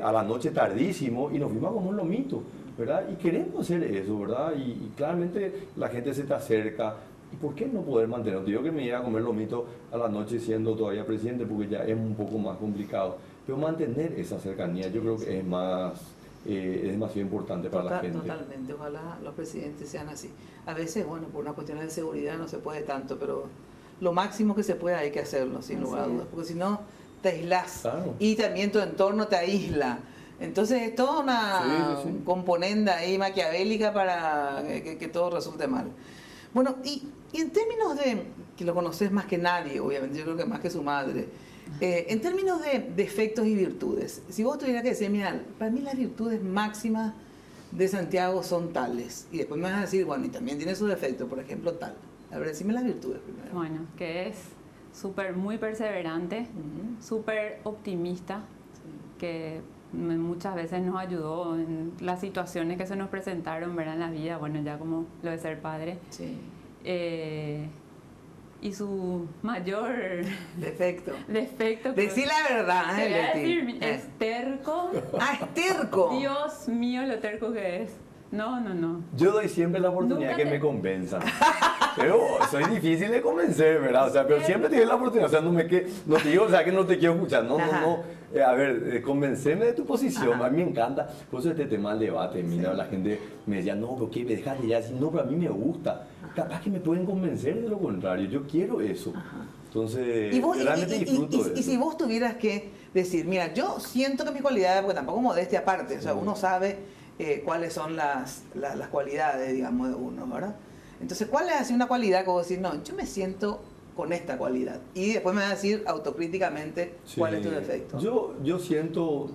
a la noche tardísimo, y nos fuimos como un lomito, ¿verdad? Y queremos hacer eso, ¿verdad? Y claramente la gente se te acerca, ¿Y por qué no poder mantener? Digo que me iba a comer lomito a la noche siendo todavía presidente, porque ya es un poco más complicado. Pero mantener esa cercanía yo creo que es demasiado importante para la gente. Totalmente, ojalá los presidentes sean así. A veces, bueno, por una cuestión de seguridad no se puede tanto, pero lo máximo que se pueda hay que hacerlo, sin lugar a dudas, porque si no te aislás, claro. Y también tu entorno te aísla. Entonces es toda una componenda ahí maquiavélica para que todo resulte mal. Bueno, y en términos de, que lo conoces más que nadie, obviamente, yo creo que más que su madre, en términos de defectos y virtudes, si vos tuvieras que decir, mira, para mí las virtudes máximas de Santiago son tales, y después me vas a decir, bueno, y también tiene sus defectos, por ejemplo, tal. A ver, decime las virtudes primero. Bueno, que es muy perseverante, súper optimista, que muchas veces nos ayudó en las situaciones que se nos presentaron, ¿verdad? En la vida, bueno, ya como lo de ser padre. Sí. Y su mayor defecto. Decí la verdad, te voy a decir, es terco. Ah, es terco. Dios mío, lo terco que es. No. Yo doy siempre la oportunidad que me convenzan. Pero soy difícil de convencer, ¿verdad? O sea, pero siempre te doy la oportunidad. O sea, no te digo, o sea, que no te quiero escuchar. No. A ver, convencerme de tu posición. Ajá. A mí me encanta. Por eso este tema del debate. Mira, la gente me decía, no, pero ¿qué? Déjate ya decir, no, pero a mí me gusta. Capaz que me pueden convencer de lo contrario. Yo quiero eso. Ajá. Entonces, realmente disfruto de eso. Y si vos tuvieras que decir, mira, yo siento que mis cualidades, porque tampoco modestia aparte, o sea, uno sabe cuáles son las cualidades, digamos, de uno, ¿verdad? Entonces, ¿cuál es así una cualidad que vos decís, no, yo me siento con esta cualidad? Y después me vas a decir autocríticamente cuál es tu defecto. Yo siento,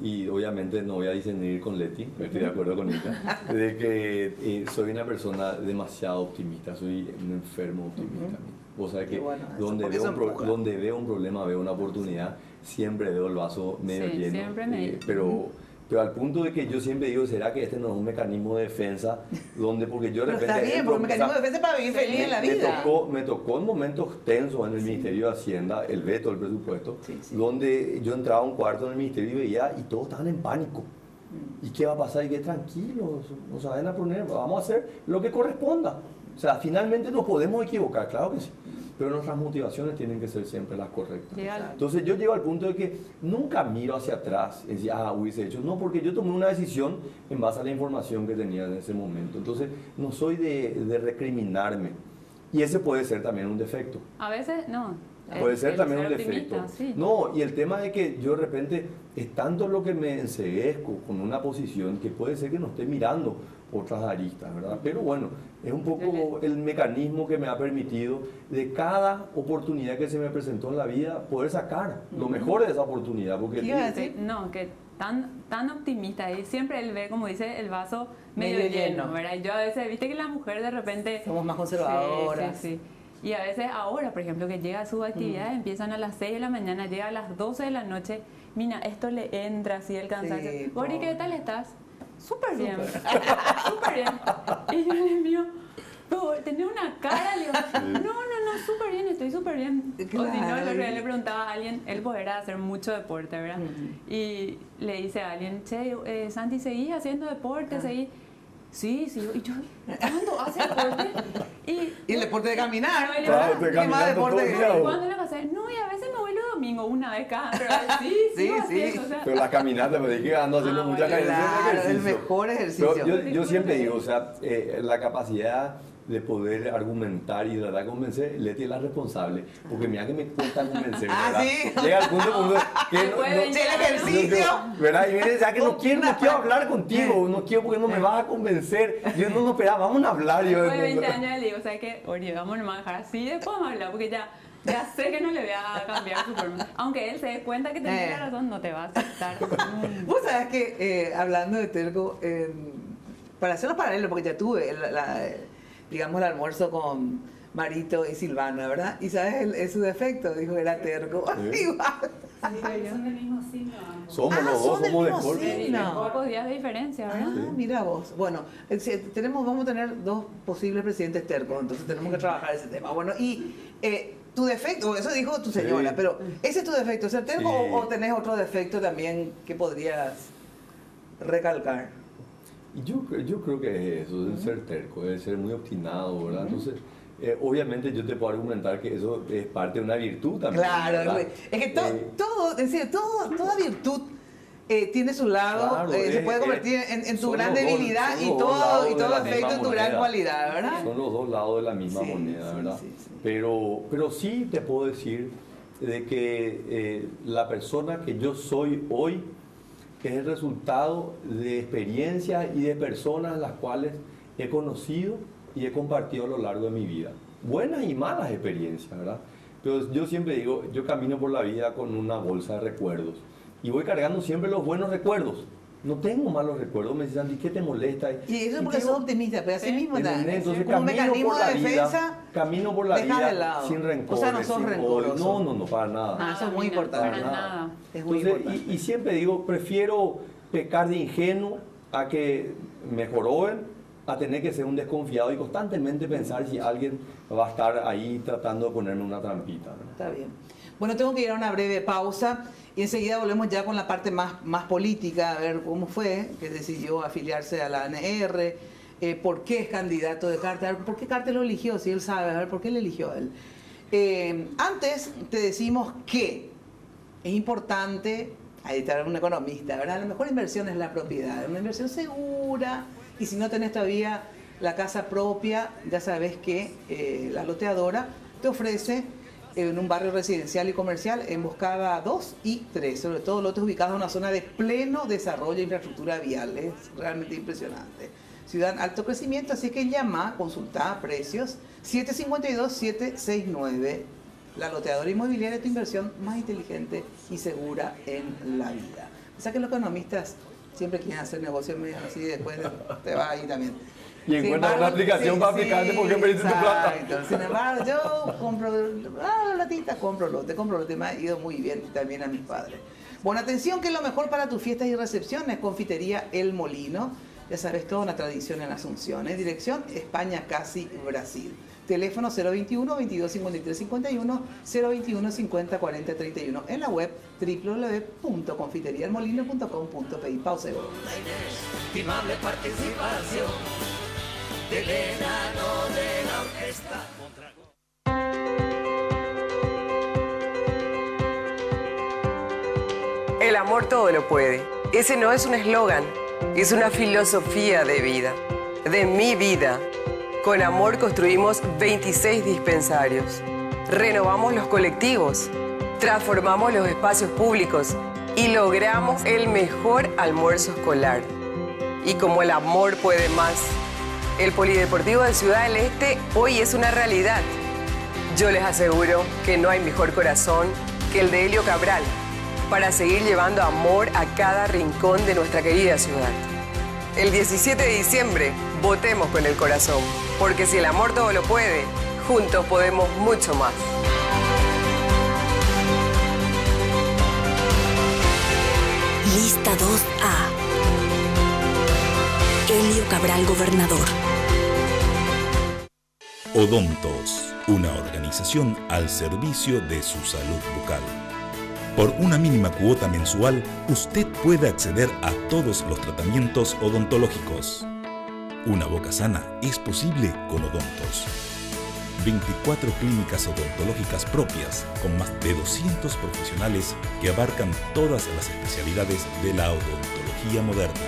y obviamente no voy a discernir con Leti, estoy de acuerdo con ella, de que soy una persona demasiado optimista, soy un enfermo optimista. Vos sabés que bueno, donde veo un problema, veo una oportunidad, siempre veo el vaso medio lleno. Pero al punto de que yo siempre digo, ¿será que este no es un mecanismo de defensa? Porque yo de repente... Pero está bien, porque un mecanismo de defensa para vivir feliz en la vida. Me tocó en momentos tensos en el Ministerio de Hacienda, el veto del presupuesto, donde yo entraba a un cuarto en el Ministerio y veía, y todos estaban en pánico. ¿Y qué va a pasar? Y que tranquilos, no se vayan a poner, vamos a hacer lo que corresponda. O sea, finalmente nos podemos equivocar, claro que sí. Pero nuestras motivaciones tienen que ser siempre las correctas. Entonces yo llego al punto de que nunca miro hacia atrás y decir, hubiese hecho. No, porque yo tomé una decisión en base a la información que tenía en ese momento. Entonces no soy de recriminarme. Y ese puede ser también un defecto. A veces, no. Puede ser también un defecto. Sí. No, y el tema de que yo de repente es tanto lo que me enceguezco con una posición que puede ser que no esté mirando otras aristas, ¿verdad? Pero bueno, es un poco el mecanismo que me ha permitido de cada oportunidad que se me presentó en la vida poder sacar lo mejor de esa oportunidad. Porque ¿qué iba a decir? No, que tan optimista y siempre él ve, como dice, el vaso medio lleno, ¿verdad? Y yo a veces, viste que la mujer de repente... Somos más conservadoras. Sí. Y a veces ahora, por ejemplo, que llega a sus actividades, empiezan a las 6 de la mañana, llega a las 12 de la noche, mira, esto le entra así el cansancio. Gori, ¿qué tal estás? Súper bien. Súper bien. Y yo le mío, tenía una cara, le digo, no, súper bien, estoy súper bien. Claro. O si no, el otro día le preguntaba a alguien, él podrá hacer mucho deporte, ¿verdad? Y le dice a alguien, che, Santi, ¿seguís haciendo deporte? ¿Seguís? Sí, y yo, ¿cuándo hace deporte? Y el deporte de caminar. ¿Qué más deporte que ¿cuándo lo hace? No, y a veces me voy los domingos una vez cada, pero sí. O sea. Pero la caminata, me dije que ando haciendo mucha ejercicio. El mejor ejercicio. Yo siempre digo, o sea, la capacidad de poder argumentar y de verdad convencer, Leti es la responsable, porque mira que me cuesta convencer, ¿verdad? ¿Sí? Llega al punto que el ejercicio, ¿verdad? Y viene, ya que no quiero hablar contigo, no quiero porque no me vas a convencer. Yo no, espera, vamos a hablar. Después de 20 años le digo, ¿sabes qué? Oye, vamos a dejar así, después vamos a hablar, porque ya sé que no le voy a cambiar su forma. Aunque él se dé cuenta que tenía razón, no te va a aceptar. Vos sabés que, hablando de terco, para hacer los paralelos, porque ya tuve digamos, el almuerzo con Marito y Silvana, ¿verdad? Y ¿sabes? Es su defecto, dijo, era terco. Igual. Sí, son del mismo signo. Somos los dos, somos de Scorpio. Pocos días de diferencia, ¿verdad? Mira vos. Bueno, vamos a tener dos posibles presidentes tercos, entonces tenemos que trabajar ese tema. Bueno, y tu defecto, eso dijo tu señora, pero ¿ese es tu defecto, ser terco o tenés otro defecto también que podrías recalcar? Yo creo que es eso, es ser terco, es ser muy obstinado, ¿verdad? Entonces, obviamente yo te puedo argumentar que eso es parte de una virtud también. Claro, ¿verdad? es que toda virtud tiene su lado, Claro, se puede convertir en tu gran debilidad y todo defecto en tu gran cualidad, ¿verdad? Son los dos lados de la misma moneda, ¿verdad? Sí. Pero sí te puedo decir de que la persona que yo soy hoy es el resultado de experiencias y de personas las cuales he conocido y he compartido a lo largo de mi vida. Buenas y malas experiencias, ¿verdad? Pero yo siempre digo, yo camino por la vida con una bolsa de recuerdos y voy cargando siempre los buenos recuerdos. No tengo malos recuerdos. Me dicen, ¿qué te molesta? Y eso porque sos optimista, pero así mismo entonces, como un mecanismo de defensa, camino por la vida sin rencor. O sea, no sos rencoroso. No, para nada. Eso es muy importante. Para nada. Es muy importante. Y siempre digo, prefiero pecar de ingenuo a que me joroben, a tener que ser un desconfiado y constantemente pensar si alguien va a estar ahí tratando de ponerme una trampita, ¿no? Está bien. Bueno, tengo que ir a una breve pausa y enseguida volvemos ya con la parte más política, a ver cómo fue que decidió afiliarse a la ANR, por qué es candidato de Carter, por qué Carter lo eligió, si él sabe, a ver por qué le eligió a él. Antes te decimos que es importante, ahí está un economista, ¿verdad? La mejor inversión es la propiedad, una inversión segura, y si no tenés todavía la casa propia, ya sabes que la loteadora te ofrece en un barrio residencial y comercial en Boscada 2 y 3, sobre todo lotes ubicados en una zona de pleno desarrollo de infraestructura vial, es realmente impresionante. Ciudad en alto crecimiento, así que llama, consulta precios, 752-769. La loteadora inmobiliaria, tu inversión más inteligente y segura en la vida. O sea que los economistas siempre quieren hacer negocios medios así y después te va ahí también. Y encuentras una aplicación para aplicarte porque perdiste tu plata. Sin embargo, yo compro la latita, compro lote, me ha ido muy bien también a mis padres. Bueno, atención que lo mejor para tus fiestas y recepciones, Confitería El Molino. Ya sabes, toda una tradición en Asunción. Dirección España, casi Brasil. Teléfono 021 22 53 51, 021 50 40 31. En la web www.confiteriaelmolino.com.pi. Pausa y volvemos. Estimable participación del enano de la orquesta. El amor todo lo puede. Ese no es un eslogan, es una filosofía de vida, de mi vida. Con amor construimos 26 dispensarios, renovamos los colectivos, transformamos los espacios públicos y logramos el mejor almuerzo escolar. Y como el amor puede más, el Polideportivo de Ciudad del Este hoy es una realidad. Yo les aseguro que no hay mejor corazón que el de Helio Cabral para seguir llevando amor a cada rincón de nuestra querida ciudad. El 17 de diciembre, votemos con el corazón, porque si el amor todo lo puede, juntos podemos mucho más. Lista 2A. Helio Cabral, gobernador. Odontos, una organización al servicio de su salud bucal. Por una mínima cuota mensual, usted puede acceder a todos los tratamientos odontológicos. Una boca sana es posible con Odontos. 24 clínicas odontológicas propias con más de 200 profesionales que abarcan todas las especialidades de la odontología moderna.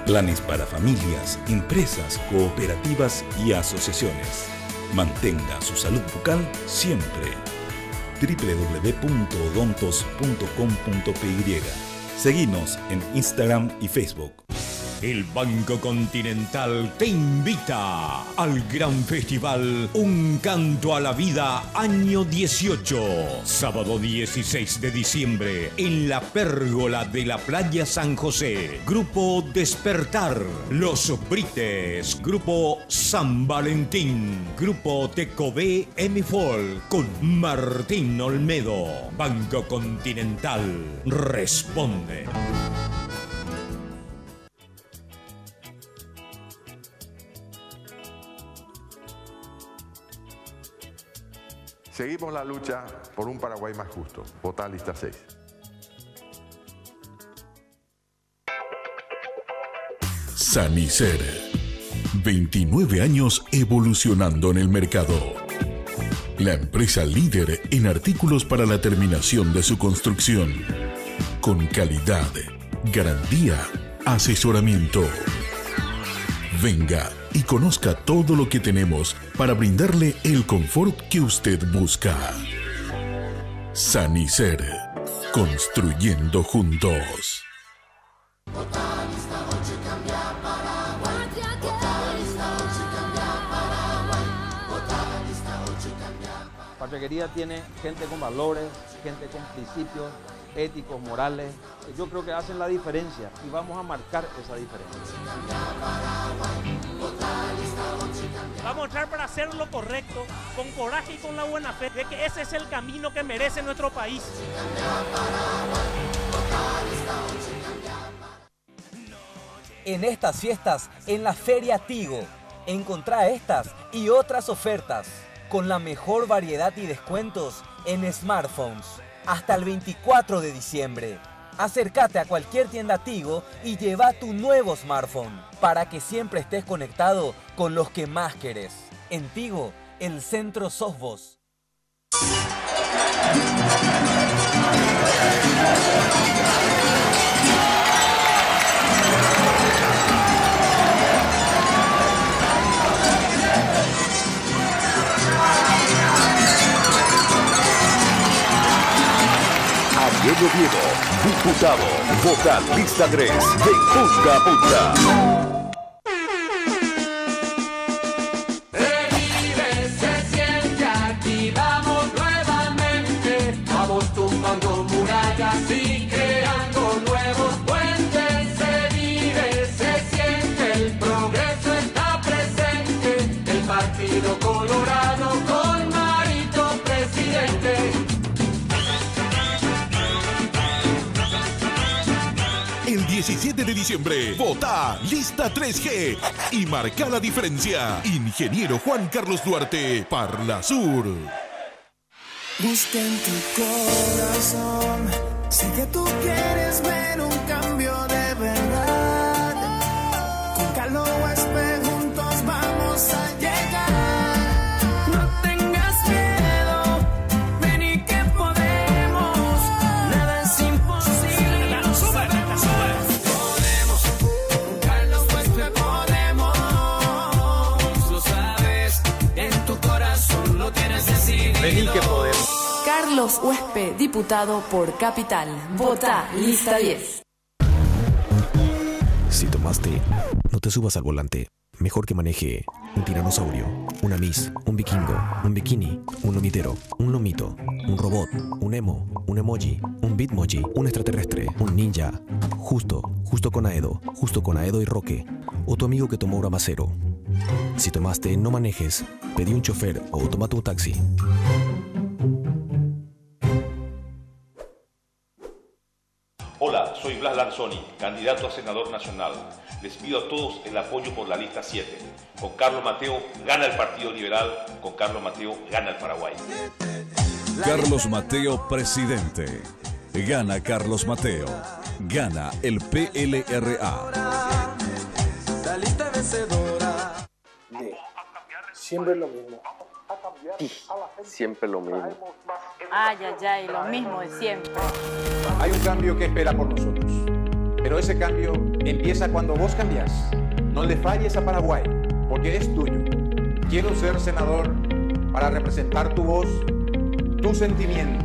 Planes para familias, empresas, cooperativas y asociaciones. Mantenga su salud bucal siempre. www.odontos.com.py. Seguinos en Instagram y Facebook. El Banco Continental te invita al gran festival Un Canto a la Vida Año 18. Sábado 16 de diciembre en la Pérgola de la Playa San José. Grupo Despertar. Los Brites. Grupo San Valentín. Grupo Tecobé M-Folk con Martín Olmedo. Banco Continental. Responde. Seguimos la lucha por un Paraguay más justo. Votá lista 6. Sanicer. 29 años evolucionando en el mercado. La empresa líder en artículos para la terminación de su construcción. Con calidad, garantía, asesoramiento. Venga y conozca todo lo que tenemos para brindarle el confort que usted busca. Sanicer, construyendo juntos. Patriaquería tiene gente con valores, gente con principios éticos, morales. Yo creo que hacen la diferencia y vamos a marcar esa diferencia. Vamos a entrar para hacer lo correcto, con coraje y con la buena fe, de que ese es el camino que merece nuestro país. En estas fiestas, en la Feria Tigo, encontrá estas y otras ofertas con la mejor variedad y descuentos en smartphones hasta el 24 de diciembre. Acércate a cualquier tienda Tigo y lleva tu nuevo smartphone para que siempre estés conectado con los que más querés. En Tigo, el centro sos vos. Ariel Oviedo, diputado, vota lista 3, de punta a punta. Se siente aquí, vamos nuevamente, vamos tumbando murallas y creando nuevos puentes. Se vive, se siente, el progreso está presente, el Partido Colorado con Marito presidente. El 17 de diciembre, vota lista 3G y marca la diferencia. Ingeniero Juan Carlos Duarte, Parla Sur. Busca en tu corazón, sé que tú quieres ver un cambio de verdad. Con Carlos Huésped juntos vamos a llegar. No tengas miedo, ven y que podemos. Nada es imposible. La sube. Podemos, con Carlos Huésped podemos. Lo sabes, en tu corazón lo tienes decidido. Ven y que podemos. Carlos Huésped, diputado por Capital. Vota lista 10. Si tomaste, no te subas al volante. Mejor que maneje un tiranosaurio, una Miss, un vikingo, un bikini, un lomitero, un lomito, un robot, un emo, un emoji, un bitmoji, un extraterrestre, un ninja. Justo con Aedo y Roque. O tu amigo que tomó Bramacero. Si tomaste, no manejes. Pedí un chofer o tómate un taxi. Hola, soy Blas Lanzoni, candidato a senador nacional. Les pido a todos el apoyo por la lista 7. Con Carlos Mateo gana el Partido Liberal, con Carlos Mateo gana el Paraguay. Carlos Mateo, presidente. Gana Carlos Mateo. Gana el PLRA. La lista vencedora. Siempre lo mismo. Siempre lo mismo. Ay, lo mismo de siempre. Hay un cambio que espera por nosotros, pero ese cambio empieza cuando vos cambiás. No le falles a Paraguay, porque es tuyo. Quiero ser senador para representar tu voz, tu sentimiento,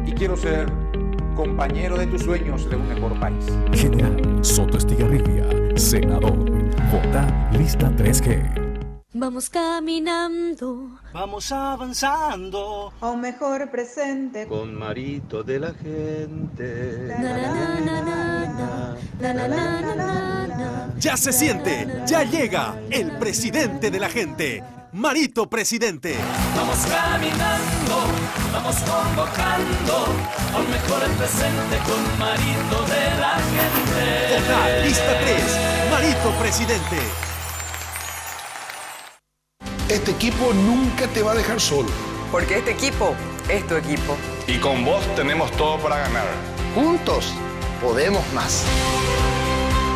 y quiero ser compañero de tus sueños de un mejor país. General Soto Estigarribia, senador. Vota lista 3G. Vamos caminando, vamos avanzando a un mejor presente. Con Marito de la gente. Ya se siente, ya llega el presidente de la gente. Marito presidente. Vamos caminando, vamos convocando a un mejor presente con Marito de la gente. Vota lista 3, Marito presidente. Este equipo nunca te va a dejar solo. Porque este equipo es tu equipo. Y con vos tenemos todo para ganar. Juntos podemos más.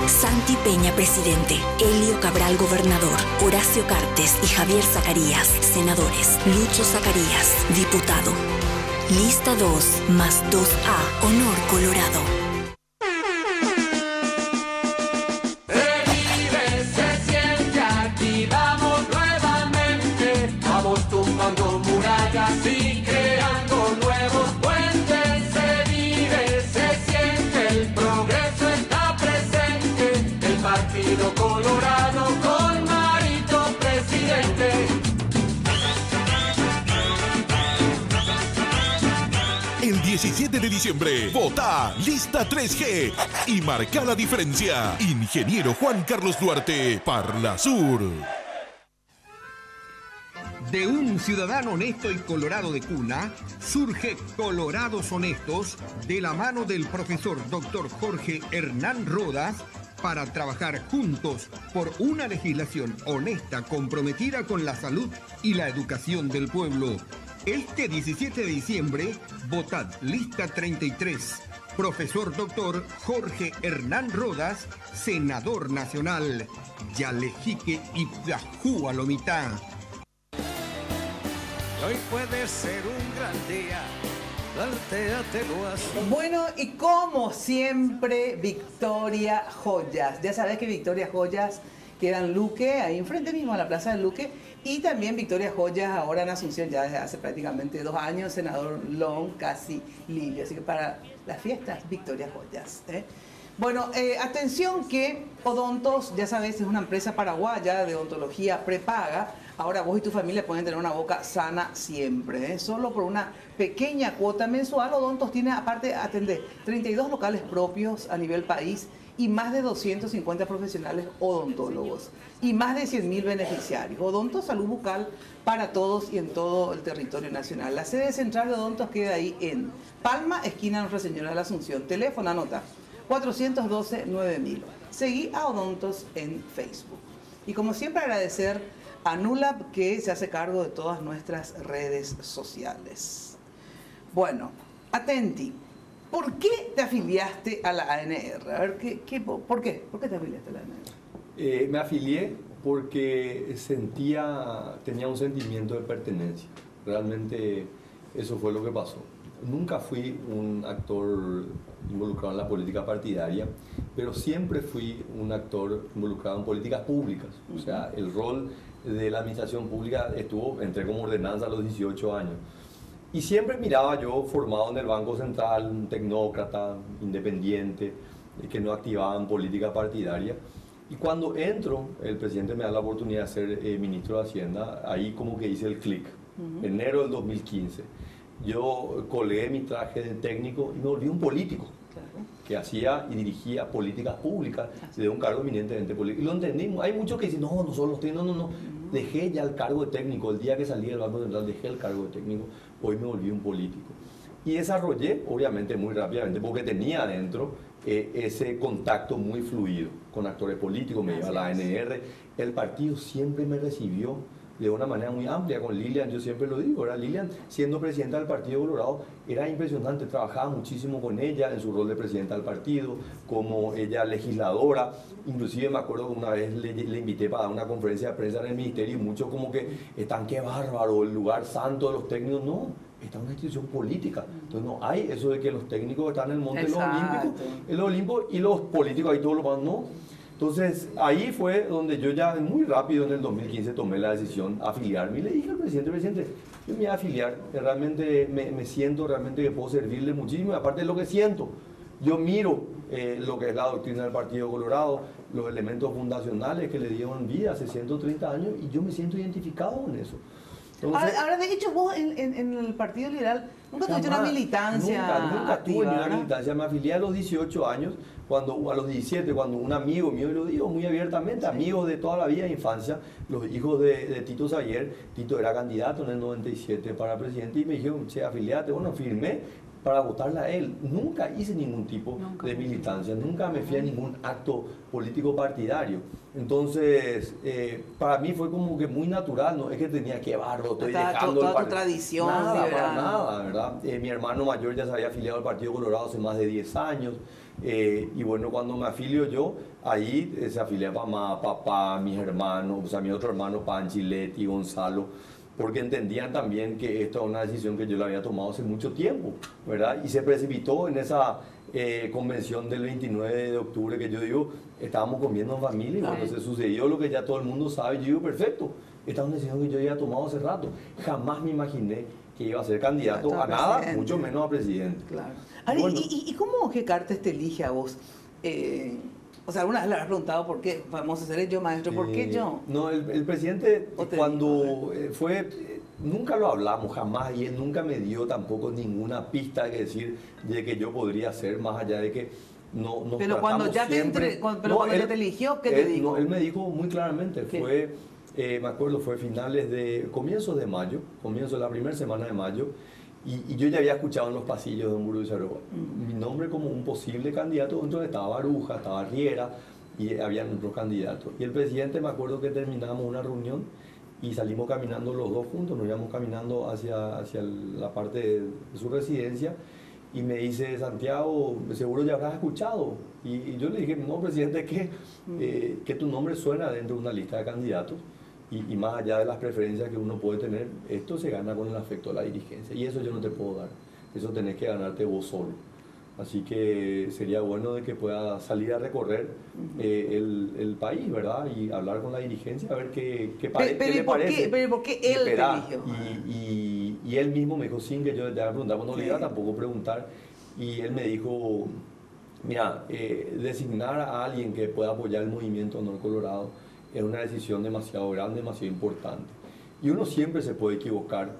Santi Peña, presidente. Elio Cabral, gobernador. Horacio Cartes y Javier Zacarías, senadores. Lucho Zacarías, diputado. Lista 2 más 2A, honor Colorado. Revive, se siente, aquí vamos nuevamente. Vamos tumbando murallas y creando nuevos puentes. Se vive, se siente, el progreso está presente. El Partido Colorado con Marito presidente. El 17 de diciembre, vota Lista 3G y marca la diferencia. Ingeniero Juan Carlos Duarte, Parla Sur. De un ciudadano honesto y colorado de cuna, surge Colorados Honestos de la mano del profesor Dr. Jorge Hernán Rodas para trabajar juntos por una legislación honesta comprometida con la salud y la educación del pueblo. Este 17 de diciembre, votad Lista 33. Profesor Dr. Jorge Hernán Rodas, senador nacional. Yalejique y Piajú lo mitad. Hoy puede ser un gran día. Plantéatelo así. Bueno, y como siempre, Victoria Joyas. Ya sabes que Victoria Joyas queda en Luque, ahí enfrente mismo a la Plaza de Luque. Y también Victoria Joyas, ahora en Asunción, ya desde hace prácticamente 2 años, Senador Long, casi Lilio. Así que para las fiestas, Victoria Joyas. Bueno, atención que Odontos, ya sabes, es una empresa paraguaya de odontología prepaga. Ahora vos y tu familia pueden tener una boca sana siempre. Solo por una pequeña cuota mensual, Odontos tiene, aparte, atender 32 locales propios a nivel país y más de 250 profesionales odontólogos y más de 100.000 beneficiarios. Odontos, salud bucal para todos y en todo el territorio nacional. La sede central de Odontos queda ahí en Palma, esquina Nuestra Señora de la Asunción. Teléfono, anota, 412-9000. Seguí a Odontos en Facebook. Y como siempre, agradecer a NULAB, que se hace cargo de todas nuestras redes sociales. Bueno, atenti. ¿Por qué te afiliaste a la ANR? A ver, ¿por qué? ¿Por qué te afiliaste a la ANR? Me afilié porque tenía un sentimiento de pertenencia. Realmente eso fue lo que pasó. Nunca fui un actor involucrado en la política partidaria, pero siempre fui un actor involucrado en políticas públicas. O sea, el rol de la administración pública entré como ordenanza a los 18 años. Y siempre miraba yo formado en el Banco Central, un tecnócrata, independiente, que no activaba en política partidaria. Y cuando entro, el presidente me da la oportunidad de ser ministro de Hacienda, ahí como que hice el clic, enero del 2015. Yo colgué mi traje de técnico y me volví un político, que hacía y dirigía políticas públicas de un cargo eminentemente político. Y lo entendí. Hay muchos que dicen, no solo los técnicos, no. Dejé ya el cargo de técnico. El día que salí del Banco Central dejé el cargo de técnico. Hoy me volví un político. Y desarrollé, obviamente, muy rápidamente, porque tenía adentro ese contacto muy fluido con actores políticos. Me iba a la ANR. El partido siempre me recibió de una manera muy amplia. Con Lilian, yo siempre lo digo, ¿verdad? Lilian, siendo presidenta del Partido Colorado, era impresionante, trabajaba muchísimo con ella en su rol de presidenta del partido, como ella legisladora. Inclusive me acuerdo que una vez le invité para dar una conferencia de prensa en el ministerio y muchos como que están, qué bárbaro, el lugar santo de los técnicos. No, está en una institución política. Entonces no hay eso de que los técnicos están en el monte de los olímpicos, en los Olimpos, y los políticos ahí todos los van, no. Entonces, ahí fue donde yo ya muy rápido en el 2015 tomé la decisión de afiliarme y le dije al presidente, yo me voy a afiliar, realmente me siento realmente que puedo servirle muchísimo, y aparte de lo que siento, yo miro lo que es la doctrina del Partido Colorado, los elementos fundacionales que le dieron vida hace 130 años, y yo me siento identificado con eso. Entonces, ahora, de hecho, vos en el Partido Liberal nunca tuviste una militancia. Nunca tuve ni una militancia. Me afilié a los 18 años, a los 17, cuando un amigo mío, y lo digo muy abiertamente, amigos de toda la vida de infancia, los hijos de Tito Sayer. Tito era candidato en el 97 para presidente y me dijeron, afiliate. Bueno, firmé para votarle a él. Nunca hice ningún tipo de militancia, nunca me fui a ningún acto político partidario. Entonces, para mí fue como que muy natural, no es que tenía que barro, estoy dejando toda tu tradición. Nada, para nada, ¿verdad? Mi hermano mayor ya se había afiliado al Partido Colorado hace más de 10 años. Y bueno, cuando me afilio yo, ahí se afilia mamá, papá, mis hermanos, o sea, mi otro hermano, Panchi, Leti, Gonzalo, porque entendían también que esto es una decisión que yo la había tomado hace mucho tiempo, ¿verdad? Y se precipitó en esa convención del 29 de octubre que yo digo, estábamos comiendo en familia, y cuando se sucedió lo que ya todo el mundo sabe, yo digo, perfecto, esta es una decisión que yo había tomado hace rato. Jamás me imaginé que iba a ser candidato a nada, mucho menos a presidente. Claro. Bueno. ¿Y cómo que Cartes te elige a vos? O sea, alguna vez le habrás preguntado por qué, vamos a ser yo, maestro, ¿por qué yo? No, el presidente cuando fue, nunca lo hablamos jamás, y él nunca me dio tampoco ninguna pista de decir de que yo podría ser, más allá de que no nos pero cuando ya siempre. cuando ya te eligió, ¿qué te dijo? No, él me dijo muy claramente, fue, me acuerdo, fue comienzos de mayo, comienzo de la primera semana de mayo, y yo ya había escuchado en los pasillos de Don Saroba mi nombre como un posible candidato. Entonces estaba Baruja, estaba Riera y habían otros candidatos. Y el presidente, me acuerdo que terminamos una reunión y salimos caminando los dos juntos, nos íbamos caminando hacia la parte de su residencia, y me dice, Santiago, seguro ya habrás escuchado. Y yo le dije, no, presidente, que tu nombre suena dentro de una lista de candidatos. Y más allá de las preferencias que uno puede tener, esto se gana con el afecto de la dirigencia. Y eso yo no te puedo dar. Eso tenés que ganarte vos solo. Así que sería bueno de que pueda salir a recorrer el país, ¿verdad? Y hablar con la dirigencia, a ver qué le parece. ¿Pero por qué él te eligió? Y él mismo me dijo, sin que yo ya me preguntaba, no le iba a tampoco preguntar. Y él me dijo, mira, designar a alguien que pueda apoyar el movimiento Honor Colorado es una decisión demasiado grande, demasiado importante. Y uno siempre se puede equivocar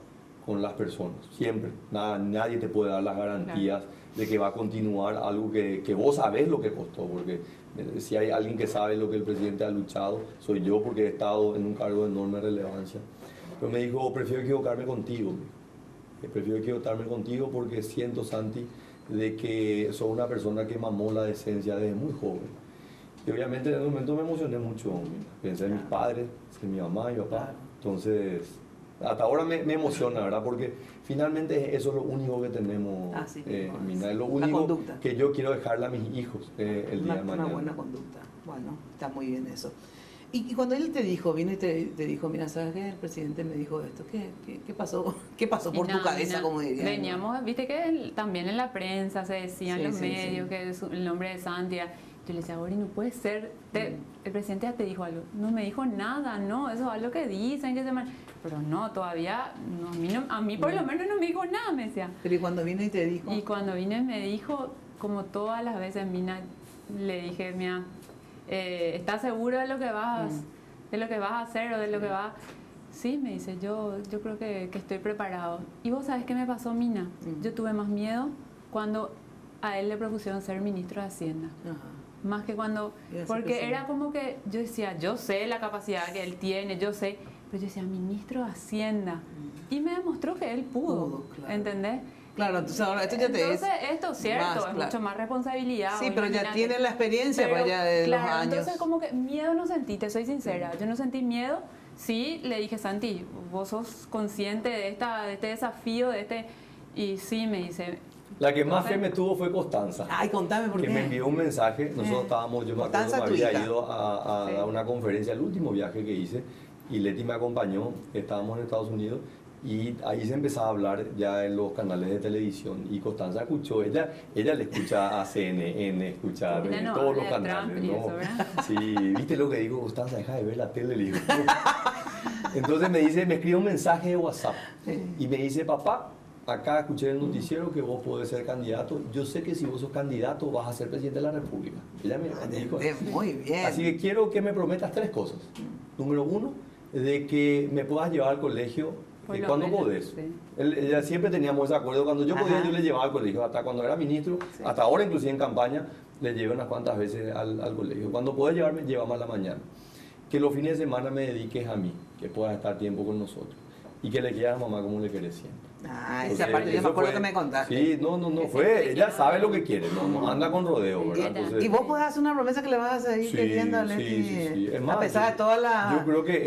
con las personas, siempre. Nadie te puede dar las garantías de que va a continuar algo que vos sabés lo que costó, porque si hay alguien que sabe lo que el presidente ha luchado, soy yo, porque he estado en un cargo de enorme relevancia. Pero me dijo, prefiero equivocarme contigo. Prefiero equivocarme contigo porque siento, Santi, de que sos una persona que mamó la decencia desde muy joven. Y obviamente en ese momento me emocioné mucho. Pensé en mis padres, en mi mamá y mi papá. Entonces, hasta ahora me emociona, ¿verdad? Porque finalmente eso es lo único que tenemos, Mina. Es lo único que yo quiero dejarle a mis hijos el día de mañana. Una buena conducta. Bueno, está muy bien eso. Y cuando él te dijo, vino y te dijo, mira, ¿sabes qué? El presidente me dijo esto. ¿Qué pasó? ¿Qué pasó por tu cabeza, como dirían? Veníamos, viste que también en la prensa se decían los medios que el nombre de Santi. Yo le decía, Gori, no puede ser. El presidente ya te dijo algo. No me dijo nada, no, eso es algo que dicen, que se me... Pero no, todavía, a mí por lo menos no me dijo nada, me decía. Pero ¿y cuando vino y te dijo? Y cuando vino y me dijo, como todas las veces, Mina, le dije, mira, ¿estás seguro de lo que vas a hacer o de lo que vas? Sí, me dice, yo creo que estoy preparado. Y vos sabés qué me pasó, Mina. Yo tuve más miedo cuando a él le propusieron ser ministro de Hacienda. Más que cuando... Porque era como que yo decía, yo sé la capacidad que él tiene, yo sé... Pero yo decía, ministro de Hacienda. Y me demostró que él pudo, ¿entendés? Claro, entonces ahora esto ya te Entonces esto es cierto, es mucho más responsabilidad. Sí, pero ya tiene la experiencia para allá de los años. Entonces como que miedo no sentí, te soy sincera. Yo no sentí miedo. Sí, le dije, Santi, vos sos consciente de este desafío, Y sí, me dice... La que más fe me tuvo fue Constanza. Ay, contame por qué. Que me envió un mensaje. Nosotros estábamos, yo me acuerdo que me había ido a dar una conferencia, el último viaje que hice, y Leti me acompañó, estábamos en Estados Unidos, y ahí se empezaba a hablar ya en los canales de televisión, y Constanza escuchó, ella le escucha a CNN, escucha todos los canales, ¿no? Sí, ¿viste lo que digo? Constanza, deja de ver la tele, le digo. Entonces me escribe un mensaje de WhatsApp, y me dice, papá, acá escuché en el noticiero que vos podés ser candidato. Yo sé que si vos sos candidato vas a ser presidente de la República. Ella me dijo así. Muy bien. Así que quiero que me prometas 3 cosas. Número 1, de que me puedas llevar al colegio cuando podés. Ella siempre teníamos ese acuerdo. Cuando yo podía, yo le llevaba al colegio. Hasta cuando era ministro, hasta ahora inclusive en campaña, le llevé unas cuantas veces al colegio. Cuando podés llevarme, llévame a la mañana. Que los fines de semana me dediques a mí, que puedas estar tiempo con nosotros. Y que le quieras a mamá como le querés siempre. Esa parte yo me acuerdo que me contaste. Sí, no, fue, ella sabe lo que quiere, no anda con rodeo, ¿verdad? Entonces, y vos podés hacer una promesa que le vas a seguir queriendo a Leti, sí. Es más, a pesar de todas las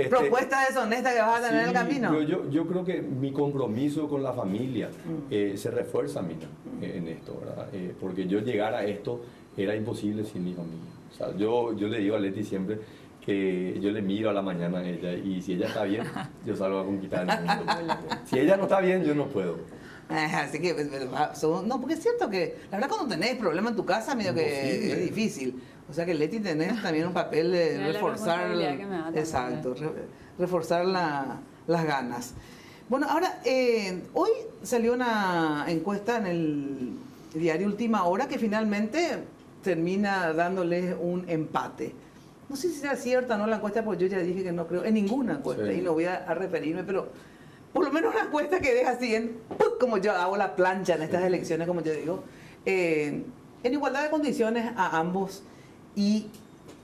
propuestas deshonestas que vas a tener en el camino. Yo creo que mi compromiso con la familia se refuerza, mira, en esto, ¿verdad? Porque yo llegar a esto era imposible sin mi familia. O sea, yo le digo a Leti siempre que yo le miro a la mañana a ella y si ella está bien, yo salgo a conquistar el mundo. Si ella no está bien, yo no puedo. Así que, no, porque es cierto que la verdad cuando tenés problemas en tu casa, medio que es difícil. O sea que Leti tenés también un papel de reforzar, exacto, reforzar las ganas. Bueno, ahora, hoy salió una encuesta en el diario Última Hora que finalmente termina dándoles un empate. No sé si sea cierta o no la encuesta, porque yo ya dije que no creo en ninguna encuesta y no voy a referirme, pero por lo menos una encuesta que deja así como yo hago la plancha en estas elecciones, como yo digo, en igualdad de condiciones a ambos, y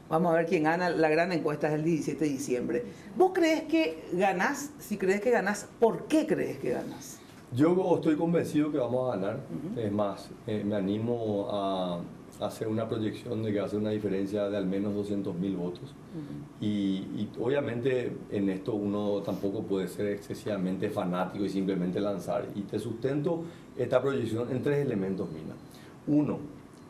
vamos a ver quién gana. La gran encuesta es el 17 de diciembre. ¿Vos crees que ganás? Si crees que ganás, ¿por qué crees que ganás? Yo estoy convencido que vamos a ganar. Es más, me animo a hacer una proyección de que hace una diferencia de al menos 200.000 votos. Y obviamente en esto uno tampoco puede ser excesivamente fanático y simplemente lanzar. Y te sustento esta proyección en 3 elementos, Mina. Uno,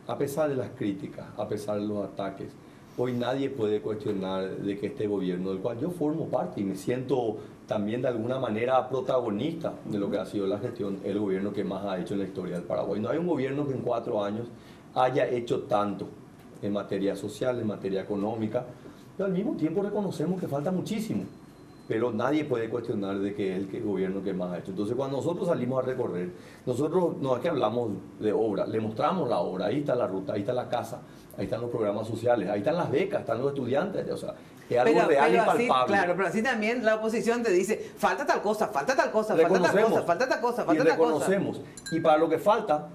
a pesar de las críticas, a pesar de los ataques, hoy nadie puede cuestionar de que este gobierno, del cual yo formo parte y me siento también de alguna manera protagonista de lo que ha sido la gestión, el gobierno que más ha hecho en la historia del Paraguay. No hay un gobierno que en 4 años haya hecho tanto en materia social, en materia económica, pero al mismo tiempo reconocemos que falta muchísimo, pero nadie puede cuestionar de que es el gobierno que más ha hecho. Entonces cuando nosotros salimos a recorrer, nosotros no es que hablamos de obra, le mostramos la obra, ahí está la ruta, ahí está la casa, ahí están los programas sociales, ahí están las becas, están los estudiantes, o sea, es algo real y palpable. Claro, pero así también la oposición te dice, falta tal cosa, falta tal cosa, falta tal cosa, falta tal cosa, falta tal cosa. Y reconocemos, y para lo que falta,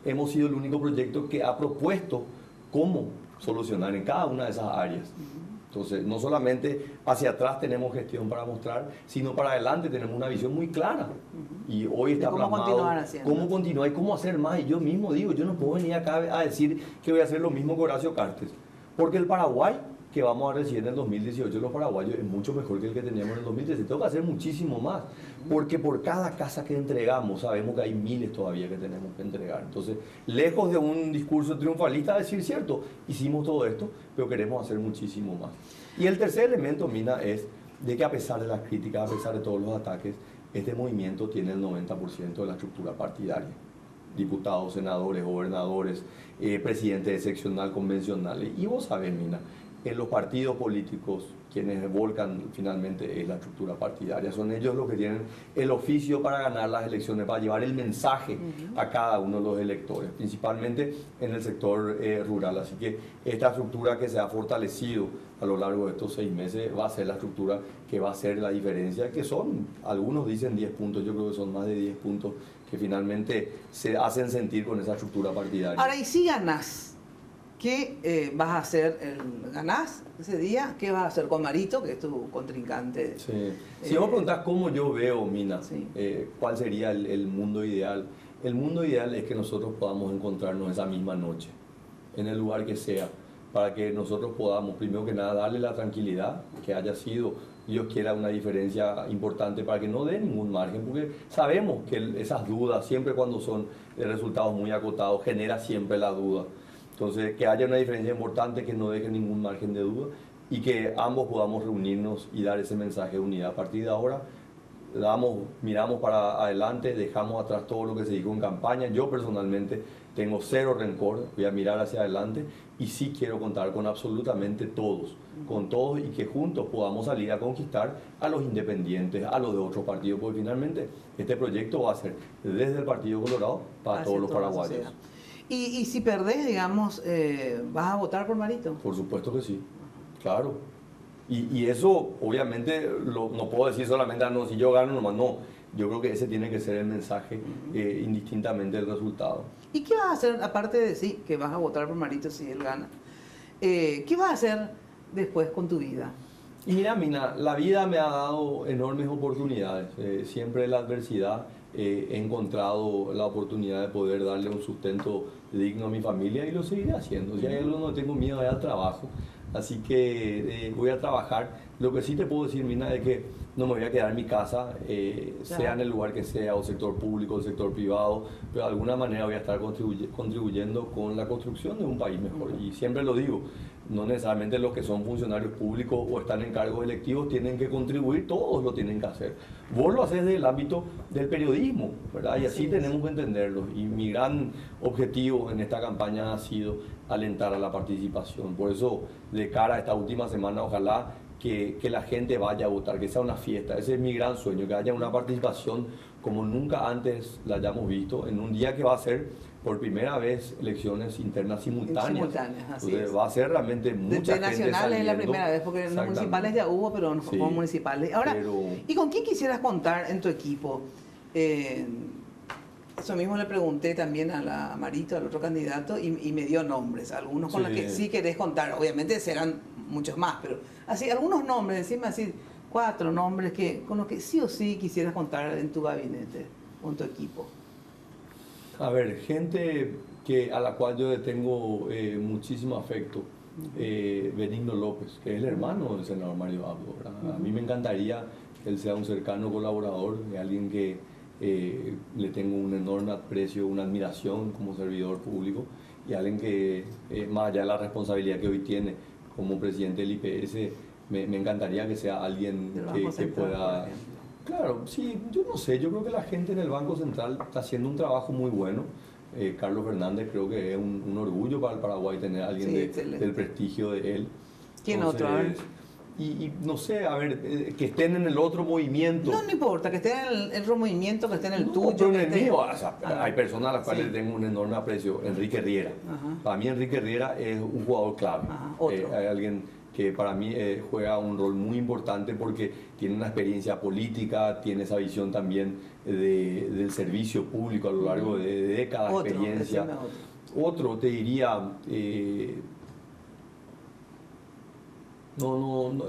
hemos sido el único proyecto que ha propuesto cómo solucionar en cada una de esas áreas. Entonces, no solamente hacia atrás tenemos gestión para mostrar, sino para adelante tenemos una visión muy clara. Y hoy está plasmado cómo continuar y cómo hacer más. Y yo mismo digo, yo no puedo venir acá a decir que voy a hacer lo mismo que Horacio Cartes. Porque el Paraguay que vamos a recibir en el 2018 los paraguayos es mucho mejor que el que teníamos en el 2013. Tengo que hacer muchísimo más, porque por cada casa que entregamos sabemos que hay miles todavía que tenemos que entregar. Entonces, lejos de un discurso triunfalista, decir cierto, hicimos todo esto, pero queremos hacer muchísimo más. Y el tercer elemento, Mina, es de que a pesar de las críticas, a pesar de todos los ataques, este movimiento tiene el 90% de la estructura partidaria. Diputados, senadores, gobernadores, presidentes de seccional, convencionales. Y vos sabés, Mina, en los partidos políticos quienes volcan finalmente es la estructura partidaria. Son ellos los que tienen el oficio para ganar las elecciones, para llevar el mensaje a cada uno de los electores, principalmente en el sector rural. Así que esta estructura que se ha fortalecido a lo largo de estos 6 meses va a ser la estructura que va a hacer la diferencia, que son, algunos dicen 10 puntos, yo creo que son más de 10 puntos que finalmente se hacen sentir con esa estructura partidaria. Ahora, y si ganás, ¿qué vas a hacer? ¿Ganás ese día? ¿Qué vas a hacer con Marito, que es tu contrincante? Sí. Si vos preguntás cómo yo veo, Mina, cuál sería el mundo ideal. El mundo ideal es que nosotros podamos encontrarnos esa misma noche, en el lugar que sea, para que nosotros podamos, primero que nada, darle la tranquilidad, que haya sido, Dios quiera, una diferencia importante para que no dé ningún margen, porque sabemos que esas dudas, siempre cuando son resultados muy acotados, genera siempre la duda. Entonces, que haya una diferencia importante, que no deje ningún margen de duda y que ambos podamos reunirnos y dar ese mensaje de unidad. A partir de ahora, miramos para adelante, dejamos atrás todo lo que se dijo en campaña. Yo personalmente tengo 0 rencor, voy a mirar hacia adelante y sí quiero contar con absolutamente todos, con todos, y que juntos podamos salir a conquistar a los independientes, a los de otros partidos, porque finalmente este proyecto va a ser desde el Partido Colorado para todos los paraguayos. Y si perdés, digamos, ¿vas a votar por Marito? Por supuesto que sí, claro. Y eso, obviamente, no puedo decir solamente, no, si yo gano nomás, no. Yo creo que ese tiene que ser el mensaje, indistintamente del resultado. ¿Y qué vas a hacer, aparte de sí, que vas a votar por Marito si él gana? ¿Qué vas a hacer después con tu vida? Y mira, Mina, la vida me ha dado enormes oportunidades. Siempre en la adversidad he encontrado la oportunidad de poder darle un sustento digno a mi familia y lo seguiré haciendo. Si hay algo no tengo miedo es al trabajo, así que voy a trabajar. Lo que sí te puedo decir, Mina, es que no me voy a quedar en mi casa, sea en el lugar que sea, o sector público, o sector privado, pero de alguna manera voy a estar contribuyendo con la construcción de un país mejor. Y siempre lo digo, no necesariamente los que son funcionarios públicos o están en cargos electivos tienen que contribuir, todos lo tienen que hacer. Vos lo haces desde el ámbito del periodismo, ¿verdad? Y así tenemos que entenderlo. Y mi gran objetivo en esta campaña ha sido alentar a la participación. Por eso, de cara a esta última semana, ojalá que la gente vaya a votar, que sea una fiesta. Ese es mi gran sueño, que haya una participación como nunca antes la hayamos visto, en un día que va a ser por primera vez elecciones internas simultáneas. Así Entonces, es. va a ser realmente mucha gente nacionales saliendo. es la primera vez, porque en los municipales ya hubo, pero no como municipales. Ahora, ¿y con quién quisieras contar en tu equipo? Eso mismo le pregunté también a Marito, al otro candidato, y me dio nombres, algunos con los que sí querés contar. Obviamente serán muchos más, pero así, algunos nombres, decime así, 4 nombres con los que sí o sí quisieras contar en tu gabinete, con tu equipo. A ver, gente a la cual yo le tengo muchísimo afecto. Benigno López, que es el hermano del senador Mario Abdo, ¿verdad? A mí me encantaría que él sea un cercano colaborador, alguien que le tengo un enorme aprecio, una admiración como servidor público, y alguien que, más allá de la responsabilidad que hoy tiene como presidente del IPS, me encantaría que sea alguien que pueda... Claro, sí, yo no sé, yo creo que la gente en el Banco Central está haciendo un trabajo muy bueno. Carlos Fernández creo que es un orgullo para el Paraguay tener a alguien del prestigio de él. ¿Quién otro? A ver. Y no sé, a ver, que estén en el otro movimiento. No importa, que estén en el otro movimiento, que estén en el tuyo. Pero en el mío, o sea, hay personas a las cuales tengo un enorme aprecio. Enrique Riera. Para mí Enrique Riera es un jugador clave. Hay alguien que para mí juega un rol muy importante porque tiene una experiencia política, tiene esa visión también del servicio público a lo largo de décadas, experiencia. Otro, te diría,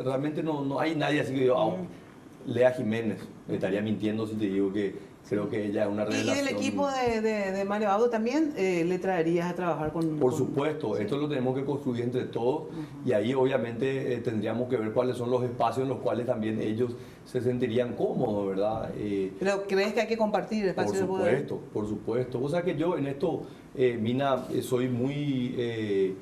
realmente no hay nadie así que diga, Lea Jiménez, me estaría mintiendo si te digo que creo que ella es una revelación. ¿Y del equipo de Mario Abdo también le traerías a trabajar con...? Por supuesto, esto lo tenemos que construir entre todos y ahí obviamente tendríamos que ver cuáles son los espacios en los cuales también ellos se sentirían cómodos, ¿verdad? ¿Pero crees que hay que compartir espacios de poder? Por supuesto. O sea que yo en esto, Mina, soy muy...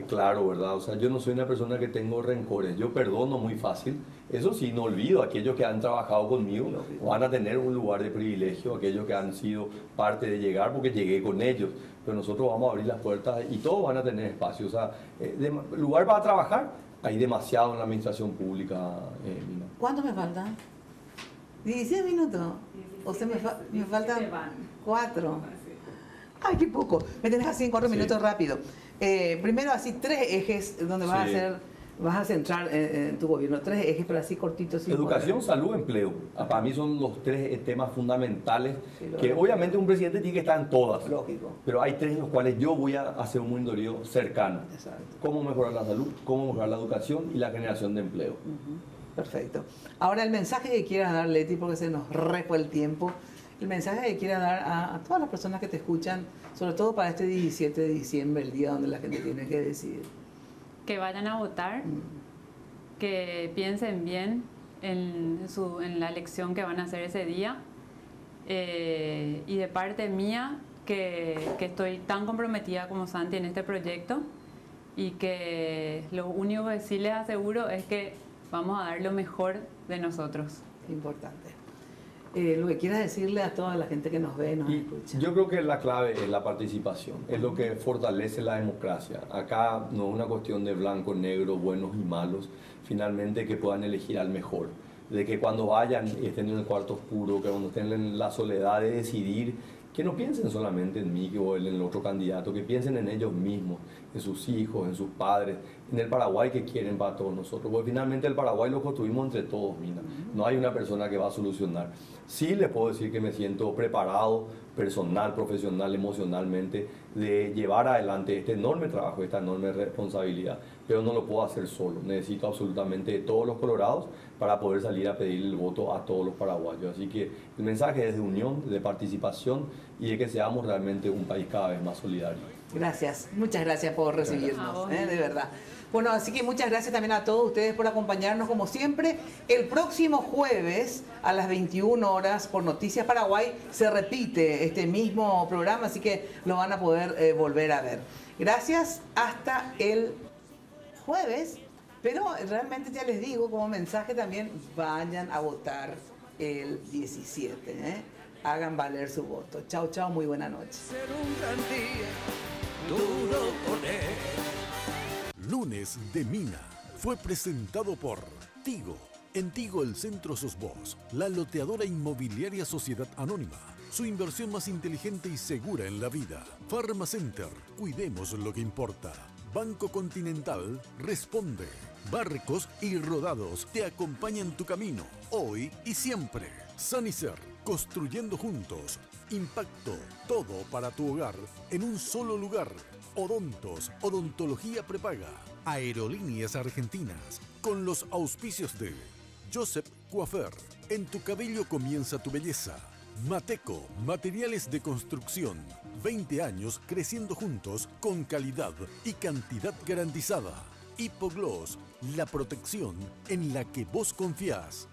claro, ¿verdad? O sea, yo no soy una persona que tengo rencores, yo perdono muy fácil. Eso sí, no olvido, aquellos que han trabajado conmigo van a tener un lugar de privilegio, aquellos que han sido parte de llegar, porque llegué con ellos. Pero nosotros vamos a abrir las puertas y todos van a tener espacio. O sea, lugar para trabajar hay demasiado en la administración pública. Mina. ¿Cuánto me faltan? 17 minutos. O sea, me faltan 4. Ay, qué poco. Me tenés así en 4 minutos rápido. Primero, así 3 ejes donde vas a centrar en tu gobierno. 3 ejes, pero así cortitos. Educación, salud, empleo. Para mí son los 3 temas fundamentales que obviamente un presidente tiene que estar en todas. Lógico. Pero hay 3 en los cuales yo voy a hacer un monitoreo cercano. Exacto. Cómo mejorar la salud, cómo mejorar la educación y la generación de empleo. Perfecto. Ahora, el mensaje que quieras dar, Leti, porque se nos fue el tiempo. El mensaje que quieras dar a todas las personas que te escuchan, sobre todo para este 17 de diciembre, el día donde la gente tiene que decidir. Que vayan a votar, que piensen bien en la elección que van a hacer ese día. Y de parte mía, que estoy tan comprometida como Santi en este proyecto y que lo único que sí les aseguro es que vamos a dar lo mejor de nosotros. Importante. Lo que quieras decirle a toda la gente que nos ve, nos escucha. Yo creo que la clave es la participación, es lo que fortalece la democracia. Acá no es una cuestión de blanco, negro, buenos y malos, finalmente que puedan elegir al mejor. De que cuando vayan y estén en el cuarto oscuro, que cuando estén en la soledad de decidir, que no piensen solamente en mí o en el otro candidato, que piensen en ellos mismos, en sus hijos, en sus padres, en el Paraguay que quieren para todos nosotros. Porque finalmente el Paraguay lo construimos entre todos, Mina. No hay una persona que va a solucionar. Sí les puedo decir que me siento preparado, personal, profesional, emocionalmente, de llevar adelante este enorme trabajo, esta enorme responsabilidad. Pero no lo puedo hacer solo. Necesito absolutamente de todos los colorados para poder salir a pedir el voto a todos los paraguayos. Así que el mensaje es de unión, de participación y de que seamos realmente un país cada vez más solidario. Gracias, muchas gracias por recibirnos, de verdad. Bueno, así que muchas gracias también a todos ustedes por acompañarnos como siempre. El próximo jueves a las 21 horas por Noticias Paraguay se repite este mismo programa, así que lo van a poder volver a ver. Gracias, hasta el jueves, pero realmente ya les digo como mensaje también, vayan a votar el 17, ¿eh? Hagan valer su voto. Chao, chao, muy buena noche. Ser un gran día, duro con él. Lunes de Mina fue presentado por Tigo. En Tigo el centro sos vos, la loteadora inmobiliaria Sociedad Anónima. Su inversión más inteligente y segura en la vida. Pharmacenter, cuidemos lo que importa. Banco Continental responde. Barcos y Rodados te acompañan tu camino, hoy y siempre. Sanicer, construyendo juntos. Impacto, todo para tu hogar en un solo lugar. Odontos, odontología prepaga. Aerolíneas Argentinas, con los auspicios de Joseph Coiffeur. En tu cabello comienza tu belleza. Mateco, materiales de construcción. 20 años creciendo juntos con calidad y cantidad garantizada. Hipogloss, la protección en la que vos confiás.